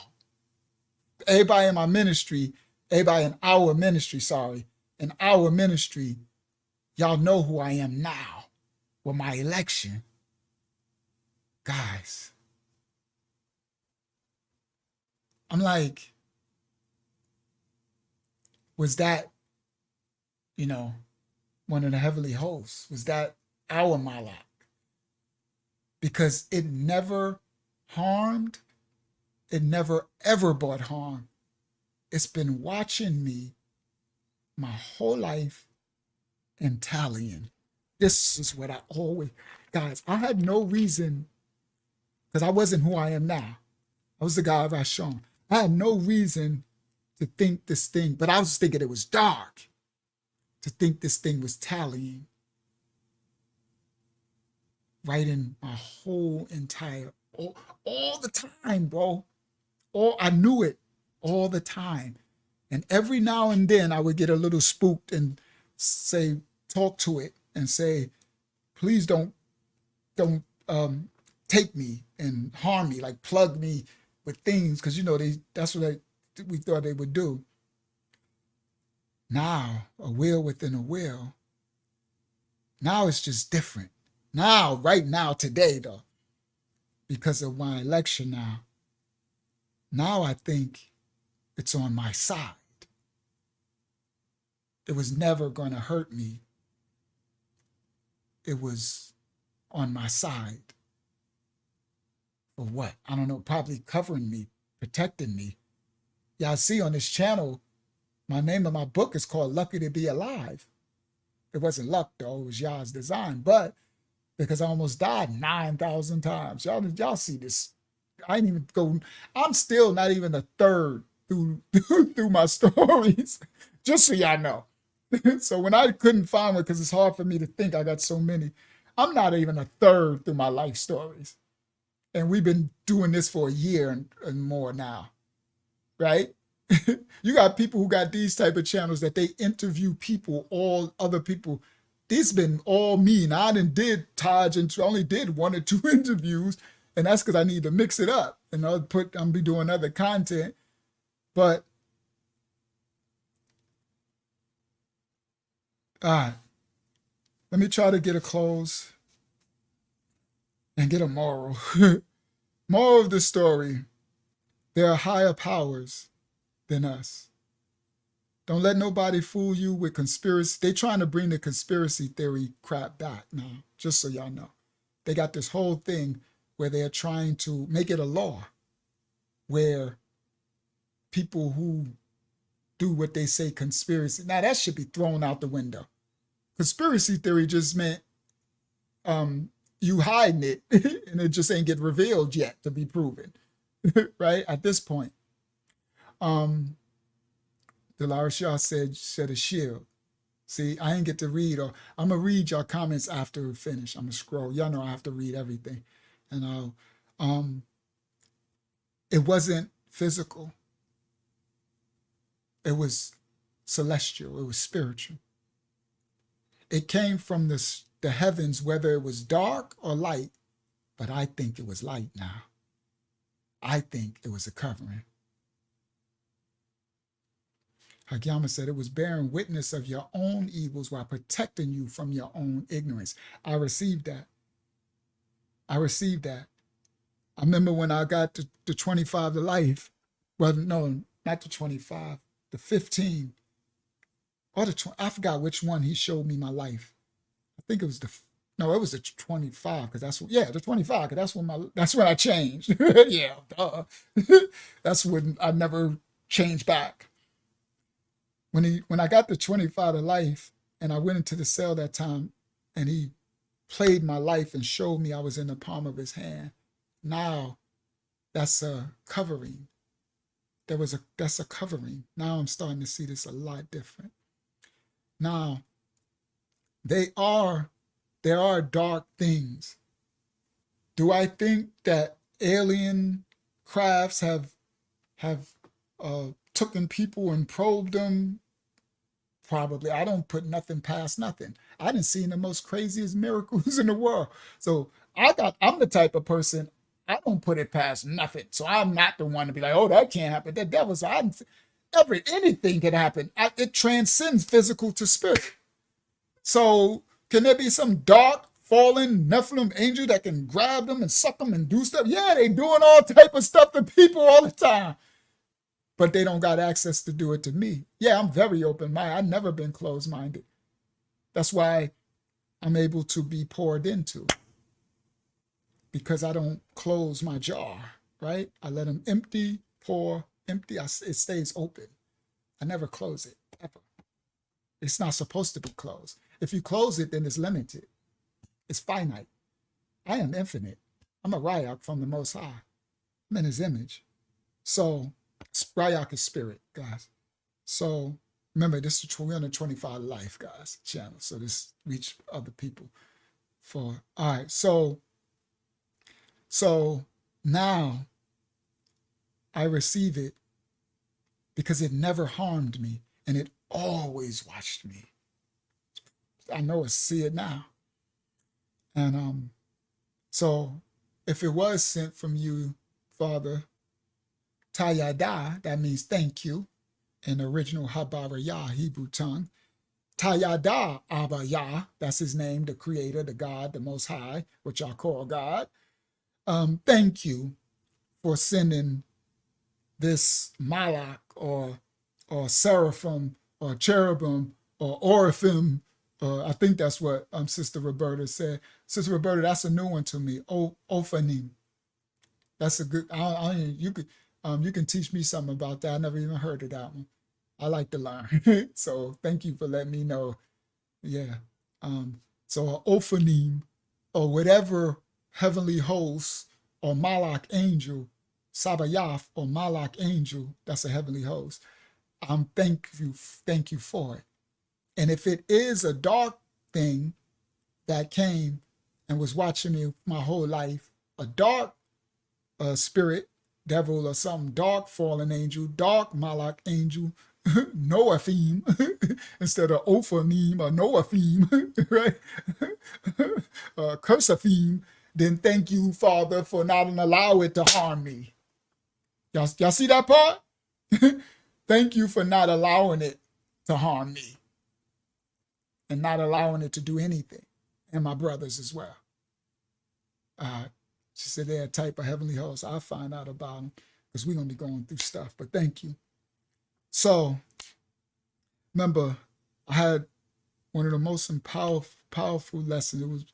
Everybody in our ministry, in our ministry, y'all know who I am now with my election. Guys, I'm like, was that, one of the heavenly hosts? Was that our Malak? Because it never harmed. It never, ever brought harm. It's been watching me my whole life and tallying. This is what I always, guys, I had no reason, because I wasn't who I am now. I was the guy of Ashon. I had no reason to think this thing, but I was thinking it was dark, to think this thing was tallying. Right in my whole entire, all the time, bro. I knew it all the time. And every now and then I would get a little spooked and talk to it and say, please don't take me and harm me, like plug me with things, because that's what we thought they would do. Now, a will within a will. Now it's just different. Now, right now, today, though, because of my election now I think It's on my side. It was never going to hurt me. It was on my side. For what? I don't know, probably covering me, protecting me. Y'all see on this channel, my name of my book is called Lucky to Be Alive. It wasn't luck though, it was y'all's design. But because I almost died 9,000 times. Y'all see this. I ain't even go, I'm still not even a third through my stories, just so y'all know. So when I couldn't find one, because it's hard for me to think, I got so many, I'm not even a third through my life stories. And we've been doing this for a year and more now, right? You got people who got these type of channels that they interview people, all other people. This been all me. Now I did Taj and only did 1 or 2 interviews, and that's because I need to mix it up and I'm be doing other content. But all right, let me try to get a close and get a moral. Moral of the story: there are higher powers than us. Don't let nobody fool you with conspiracy. They trying to bring the conspiracy theory crap back now, just so y'all know. They got this whole thing where they're trying to make it a law where people who do what they say conspiracy, now that should be thrown out the window. Conspiracy theory just meant you hiding it and it just ain't get revealed yet to be proven, right? At this point. Delara Shaw said a shield. See, I ain't get to read, or I'm gonna read y'all comments after we finish. I'm gonna scroll. Y'all know I have to read everything. And it wasn't physical. It was celestial. It was spiritual. It came from the heavens, whether it was dark or light, but I think it was light now. I think it was a covering. Hagyama said it was bearing witness of your own evils while protecting you from your own ignorance. I received that. I received that. I remember when I got the 25 to life. Well, no, not the 25, the 15. Or the 20, I forgot which one he showed me my life. I think it was it was the 25, because the 25, because that's when I changed. Yeah, duh. That's when I never changed back. When I got the 25 to life and I went into the cell that time and he played my life and showed me I was in the palm of his hand, now that's a covering. That's a covering. Now I'm starting to see this a lot different. Now, there are dark things. Do I think that alien crafts have taken people and probed them? Probably. I don't put nothing past nothing. I done seen the most craziest miracles in the world. So I'm the type of person, I don't put it past nothing. So I'm not the one to be like, oh, that can't happen. The devil's anything can happen. It transcends physical to spirit. So can there be some dark, fallen Nephilim angel that can grab them and suck them and do stuff? Yeah, they doing all type of stuff to people all the time. But they don't got access to do it to me. Yeah, I'm very open-minded. I've never been closed-minded. That's why I'm able to be poured into, because I don't close my jar, right? I let them empty, pour, empty. It stays open. I never close it, ever. It's not supposed to be closed. If you close it, then it's limited. It's finite. I am infinite. I'm a Ryak from the Most High. I'm in his image. So Ryak is spirit, guys. So remember, this is 325 life, guys, channel. So this reach other people all right. So now I receive it because it never harmed me and it always watched me. I know see it now. And so if it was sent from you, Father, Tayada, that means thank you in the original Habarayah Hebrew tongue. Tayada Abba Yah, that's his name, the creator, the God, the Most High, which I call God. Thank you for sending this malak or seraphim or cherubim or oraphim. I think that's what Sister Roberta said. Sister Roberta, that's a new one to me. Ophanim. That's a good. You can teach me something about that. I never even heard of that one. I like to learn. So thank you for letting me know. Yeah. So Ophanim or whatever heavenly host or Malak angel, Sabayath or Malak angel, that's a heavenly host. Thank you for it. And if it is a dark thing that came and was watching me my whole life, a dark spirit, devil or something, dark fallen angel, dark Malak angel, Noaphim, instead of Ophanim or Noaphim, right? Cursaphim, then thank you, Father, for not allow it to harm me. Y'all see that part? Thank you for not allowing it to harm me and not allowing it to do anything, and my brothers as well. She said they're a type of heavenly host. I'll find out about them because we're going to be going through stuff, but thank you. So, remember, I had one of the most powerful lessons.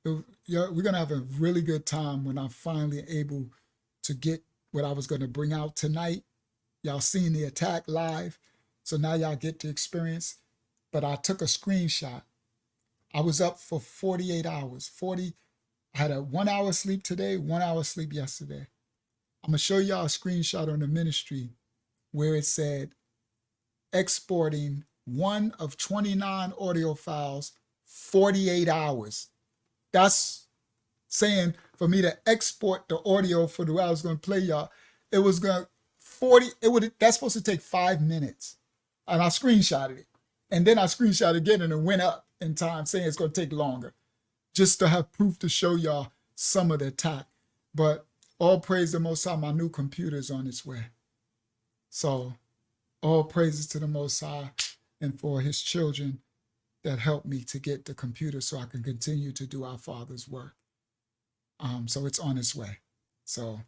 We're going to have a really good time when I'm finally able to get what I was going to bring out tonight. Y'all seen the attack live, so now y'all get to experience. But I took a screenshot. I was up for 48 hours. I had a 1 hour sleep today, 1 hour sleep yesterday. I'm going to show y'all a screenshot on the ministry where it said, exporting one of 29 audio files, 48 hours. That's saying for me to export the audio for the way I was going to play y'all, it was going to, that's supposed to take 5 minutes. And I screenshotted it. And then I screenshot again and it went up in time saying it's going to take longer just to have proof to show y'all some of the attack. But all praise the Most High, my new computer's on its way. So all praises to the Most High and for his children that helped me to get the computer so I can continue to do our Father's work. So it's on its way. So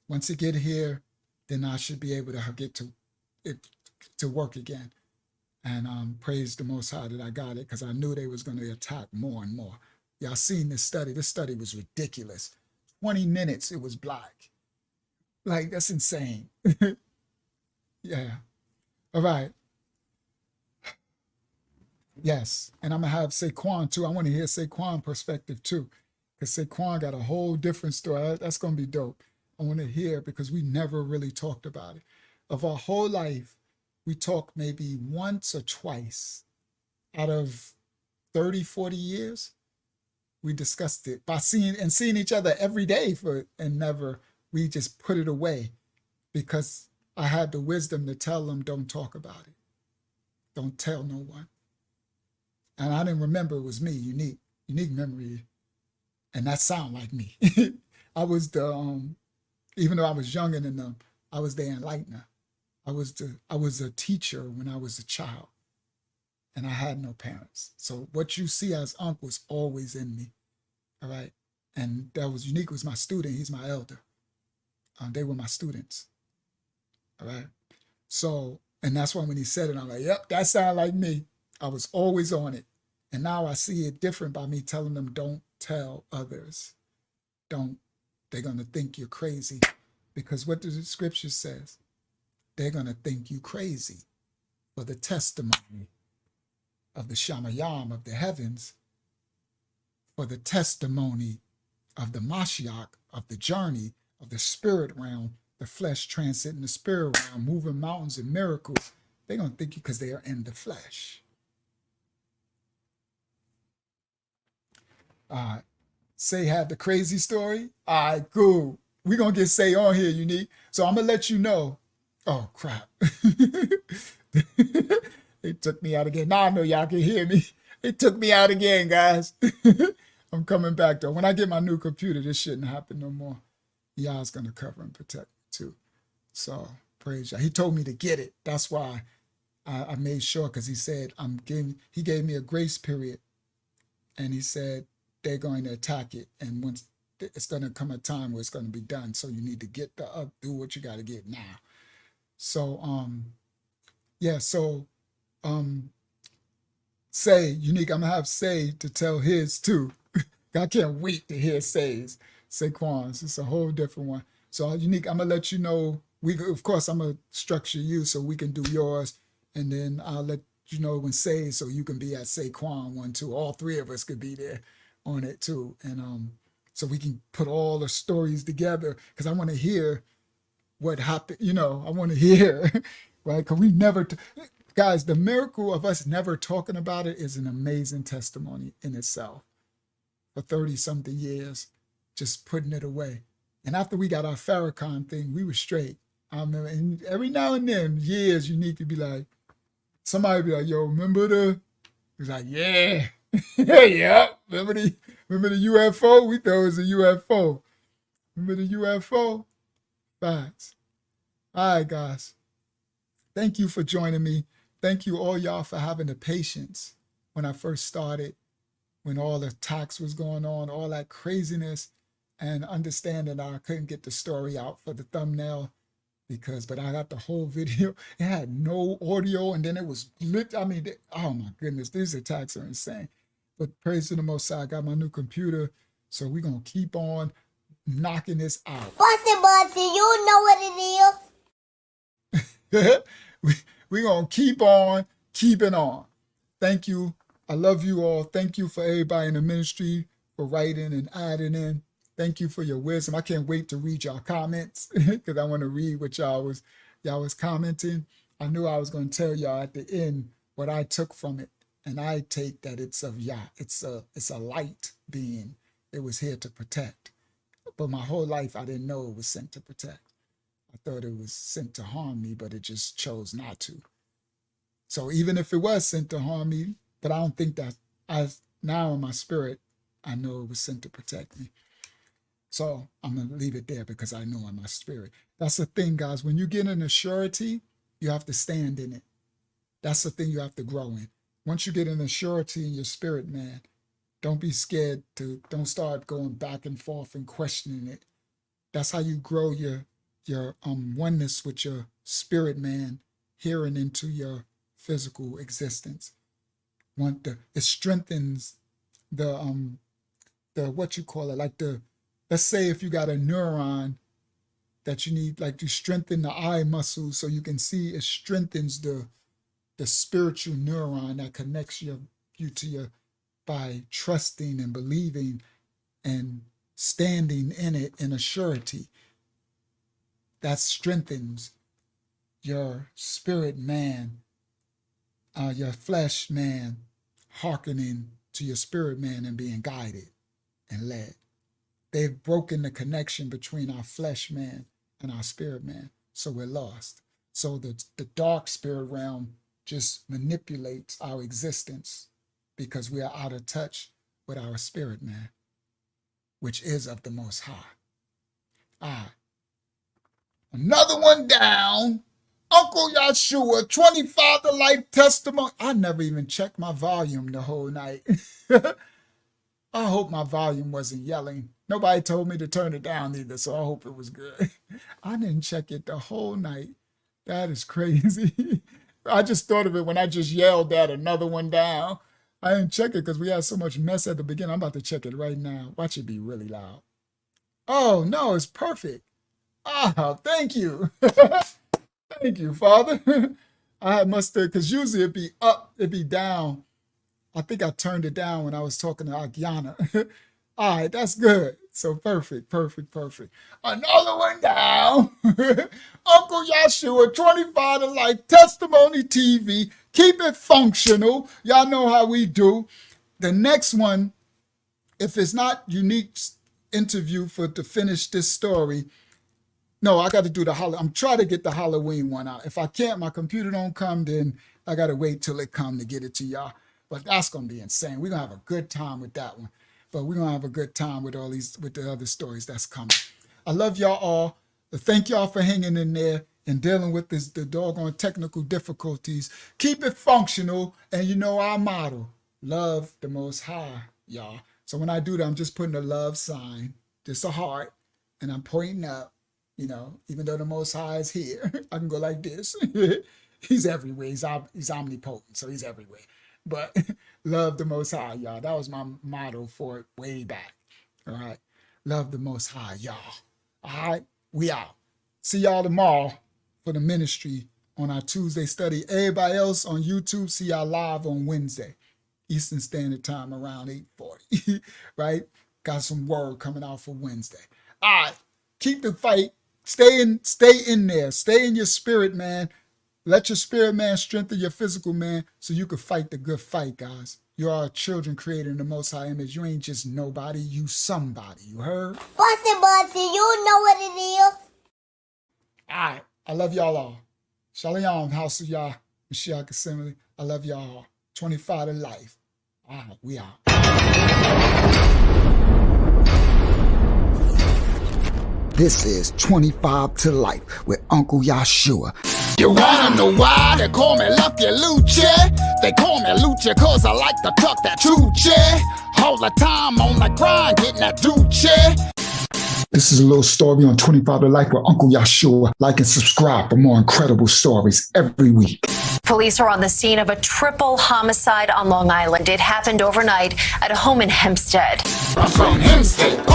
once it get here, then I should be able to get to it to work again. And praise the Most High that I got it because I knew they was going to attack more and more. Y'all seen this study. This study was ridiculous. 20 minutes, it was black. Like, that's insane. Yeah. All right. Yes. And I'm going to have Saquon too. I want to hear Saquon perspective too. Because Saquon got a whole different story. That's going to be dope. I want to hear because we never really talked about it. Of our whole life, we talked maybe once or twice out of 30, 40 years. We discussed it by seeing each other every day we just put it away because I had the wisdom to tell them, don't talk about it. Don't tell no one. And I didn't remember it was me, unique memory. And that sound like me. I was even though I was younger than them, I was the enlightener. I was a teacher when I was a child and I had no parents. So what you see as Unc was always in me. All right. And that was unique was my student. He's my elder. They were my students. All right. So, and that's why when he said it, I'm like, yep, that sounded like me. I was always on it. And now I see it different by me telling them, don't tell others. They're going to think you're crazy. Because what the scripture says, they're going to think you crazy for the testimony of the Shamayam of the heavens, for the testimony of the Mashiach, of the journey of the spirit realm, the flesh transcending the spirit realm, moving mountains and miracles. They're going to think you because they are in the flesh. All right. Say had the crazy story. All right, cool. We're going to get Say on here, Unique. So I'm going to let you know. Oh, crap. They took me out again. Now I know y'all can hear me. They took me out again, guys. I'm coming back, though. When I get my new computer, this shouldn't happen no more. Y'all's going to cover and protect me, too. So, praise y'all. He told me to get it. That's why I made sure, because he said, he gave me a grace period. And he said, they're going to attack it. And once it's going to come a time where it's going to be done. So you need to do what you got to get now. So yeah, so um Say, Unique, I'm gonna have Say to tell his too. I can't wait to hear Saquon's. It's a whole different one. So Unique, I'm gonna let you know. Of course, I'm gonna structure you so we can do yours, and then I'll let you know when Say, so you can be at Saquon one too. All three of us could be there on it too, and so we can put all the stories together because I want to hear what happened. I want to hear, right? Because we never, guys, the miracle of us never talking about it is an amazing testimony in itself. For 30 something years, just putting it away. And after we got our Farrakhan thing, we were straight. I remember, and every now and then, years, you need to be like, somebody be like, yo, remember the, he's like, yeah, yeah, remember the UFO? We thought it was a UFO. Remember the UFO? Facts. All right, guys. Thank you for joining me. Thank you all y'all for having the patience when I first started, when all the attacks was going on, all that craziness, and understanding I couldn't get the story out for the thumbnail but I got the whole video. It had no audio, and then it was lit. I mean, oh my goodness, these attacks are insane. But praise to the Most High, I got my new computer, so we're going to keep on knocking this out. Bossy, you know what it is. We're going to keep on keeping on. Thank you. I love you all. Thank you for everybody in the ministry for writing and adding in. Thank you for your wisdom. I can't wait to read y'all comments because I want to read what y'all was commenting. I knew I was going to tell y'all at the end what I took from it. And I take that it's a light being. It was here to protect. But my whole life I didn't know it was sent to protect. I thought it was sent to harm me, but it just chose not to. So even if it was sent to harm me, but I don't think that now in my spirit, I know it was sent to protect me. So I'm going to leave it there because I know in my spirit. That's the thing, guys. When you get in a surety, you have to stand in it. That's the thing you have to grow in. Once you get in a surety in your spirit, man, don't be scared don't start going back and forth and questioning it. That's how you grow your oneness with your spirit, man, hearing into your physical existence. It strengthens the what you call it, like let's say if you got a neuron that you need, like to strengthen the eye muscle so you can see, it strengthens the spiritual neuron that connects you to by trusting and believing and standing in it in a surety. That strengthens your spirit man, your flesh man, hearkening to your spirit man and being guided and led. They've broken the connection between our flesh man and our spirit man, so we're lost. So the dark spirit realm just manipulates our existence because we are out of touch with our spirit man, which is of the Most High. All right. Another one down. Uncle Yahshua, 25 to life testimony. I never even checked my volume the whole night. I hope my volume wasn't yelling. Nobody told me to turn it down either, so I hope it was good. I didn't check it the whole night. That is crazy. I just thought of it when I just yelled that another one down. I didn't check it because we had so much mess at the beginning. I'm about to check it right now. Watch it be really loud. Oh, no, it's perfect. Ah, thank you. Thank you, Father. I must have, because usually it'd be up, it'd be down. I think I turned it down when I was talking to Agyana. All right, that's good. So perfect. Another one down. Uncle Yahshua, 25 to life, testimony TV. Keep it functional. Y'all know how we do. The next one, if it's not Unique's interview to finish this story, no, I got to do I'm trying to get the Halloween one out. If I can't, my computer don't come, then I got to wait till it come to get it to y'all. But that's going to be insane. We're going to have a good time with that one. But we're going to have a good time with with the other stories that's coming. I love y'all all. Thank y'all for hanging in there and dealing with the doggone technical difficulties. Keep it functional. And you know our motto, love the Most High, y'all. So when I do that, I'm just putting a love sign, just a heart, and I'm pointing up. You know, even though the Most High is here, I can go like this. He's everywhere. He's omnipotent, so he's everywhere. But love the Most High, y'all. That was my motto for it way back. All right. Love the Most High, y'all. All right. We out. See y'all tomorrow for the ministry on our Tuesday study. Everybody else on YouTube, see y'all live on Wednesday, Eastern Standard Time around 8:40. Right? Got some word coming out for Wednesday. All right. Keep the fight. Stay in there. Stay in your spirit, man. Let your spirit man strengthen your physical man so you can fight the good fight, guys. You are children created in the Most High image. You ain't just nobody. You somebody. You heard? Bossy, you know what it is. All right. I love y'all all. Shalom, house of Yah, Mashiach Assembly. I love y'all all. 25 to life. All right. We out. This is 25 to Life with Uncle Yahshua. You wanna know why they call me Lucky Lucha? They call me Lucha cause I like to talk that Chuche. All the time on the grind, getting that Duce. This is a little story on 25 to Life with Uncle Yahshua. Like and subscribe for more incredible stories every week. Police are on the scene of a triple homicide on Long Island. It happened overnight at a home in Hempstead. I'm from Hempstead.